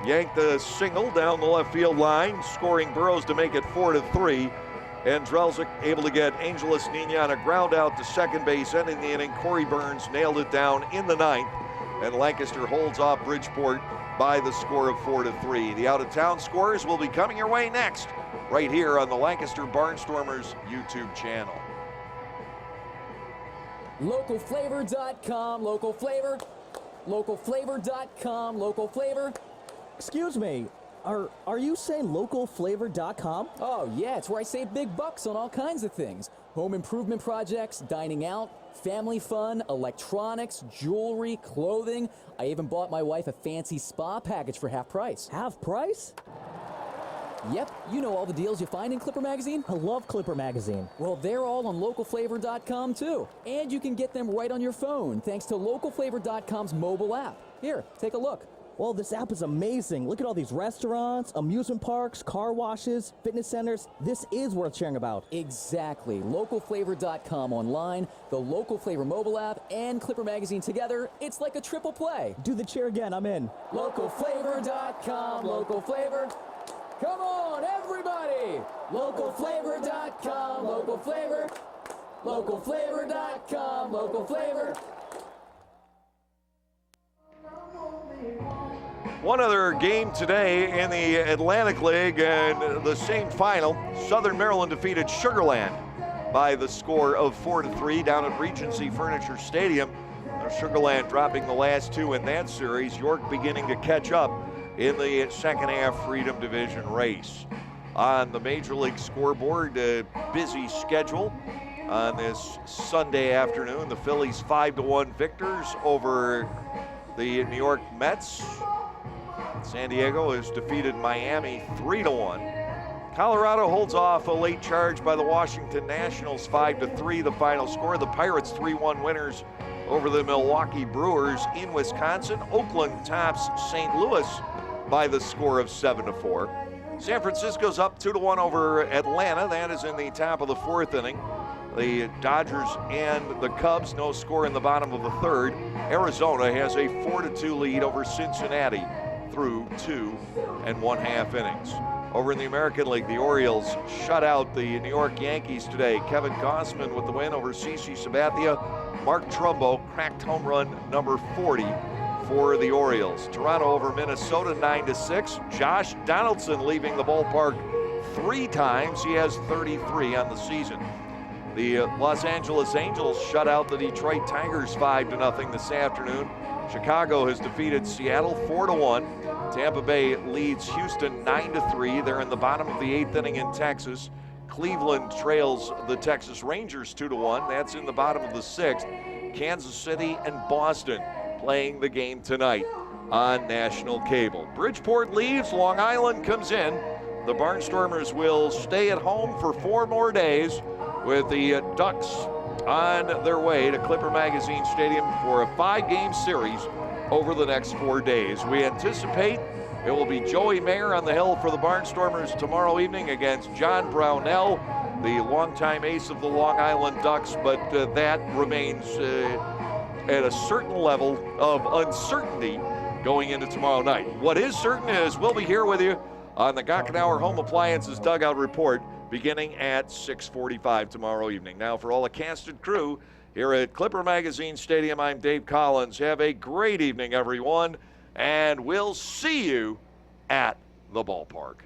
yanked a single down the left field line, scoring Burrows to make it 4-3. And Drelzik able to get Angeles Nina on a ground out to second base, ending the inning. Corey Burns nailed it down in the ninth, and Lancaster holds off Bridgeport by the score of 4-3. The out-of-town scores will be coming your way next, right here on the Lancaster Barnstormers YouTube channel. Localflavor.com, local flavor. Localflavor.com, local flavor. Excuse me, are you saying localflavor.com? Oh, yeah, it's where I save big bucks on all kinds of things. Home improvement projects, dining out, family fun, electronics, jewelry, clothing. I even bought my wife a fancy spa package for half price. Half price? Yep, you know all the deals you find in Clipper Magazine. I love Clipper Magazine. Well, they're all on localflavor.com too. And you can get them right on your phone thanks to localflavor.com's mobile app. Here, take a look. Well, this app is amazing. Look at all these restaurants, amusement parks, car washes, fitness centers. This is worth sharing about. Exactly. Localflavor.com online, the Local Flavor mobile app, and Clipper Magazine together. It's like a triple play. Do the cheer again. I'm in. Localflavor.com, local flavor. Come on, everybody! Localflavor.com, local flavor. Localflavor.com, local flavor. One other game today in the Atlantic League and the same final. Southern Maryland defeated Sugarland by the score of 4-3 down at Regency Furniture Stadium. Sugarland dropping the last two in that series. York beginning to catch up in the second half Freedom Division race. On the Major League scoreboard, a busy schedule on this Sunday afternoon. The Phillies 5-1 victors over the New York Mets. San Diego has defeated Miami 3-1. Colorado holds off a late charge by the Washington Nationals 5-3, the final score. The Pirates 3-1 winners over the Milwaukee Brewers in Wisconsin. Oakland tops St. Louis by the score of 7-4. San Francisco's up 2-1 over Atlanta. That is in the top of the fourth inning. The Dodgers and the Cubs, no score in the bottom of the third. Arizona has a 4-2 lead over Cincinnati through 2 1/2 innings. Over in the American League, the Orioles shut out the New York Yankees today. Kevin Gausman with the win over CC Sabathia. Mark Trumbo cracked home run number 40 for the Orioles. Toronto over Minnesota 9-6. Josh Donaldson leaving the ballpark 3 times. He has 33 on the season. The Los Angeles Angels shut out the Detroit Tigers 5-0 this afternoon. Chicago has defeated Seattle 4-1. Tampa Bay leads Houston 9-3. They're in the bottom of the 8th inning in Texas. Cleveland trails the Texas Rangers 2-1. That's in the bottom of the 6th. Kansas City and Boston playing the game tonight on national cable. Bridgeport leaves, Long Island comes in. The Barnstormers will stay at home for 4 more days with the Ducks on their way to Clipper Magazine Stadium for a 5-game series over the next 4 days. We anticipate it will be Joey Mayer on the hill for the Barnstormers tomorrow evening against John Brownell, the longtime ace of the Long Island Ducks, but that remains at a certain level of uncertainty going into tomorrow night. What is certain is we'll be here with you on the Gockenauer Home Appliances Dugout Report beginning at 6:45 tomorrow evening. Now, for all the cast and crew here at Clipper Magazine Stadium, I'm Dave Collins. Have a great evening, everyone, and we'll see you at the ballpark.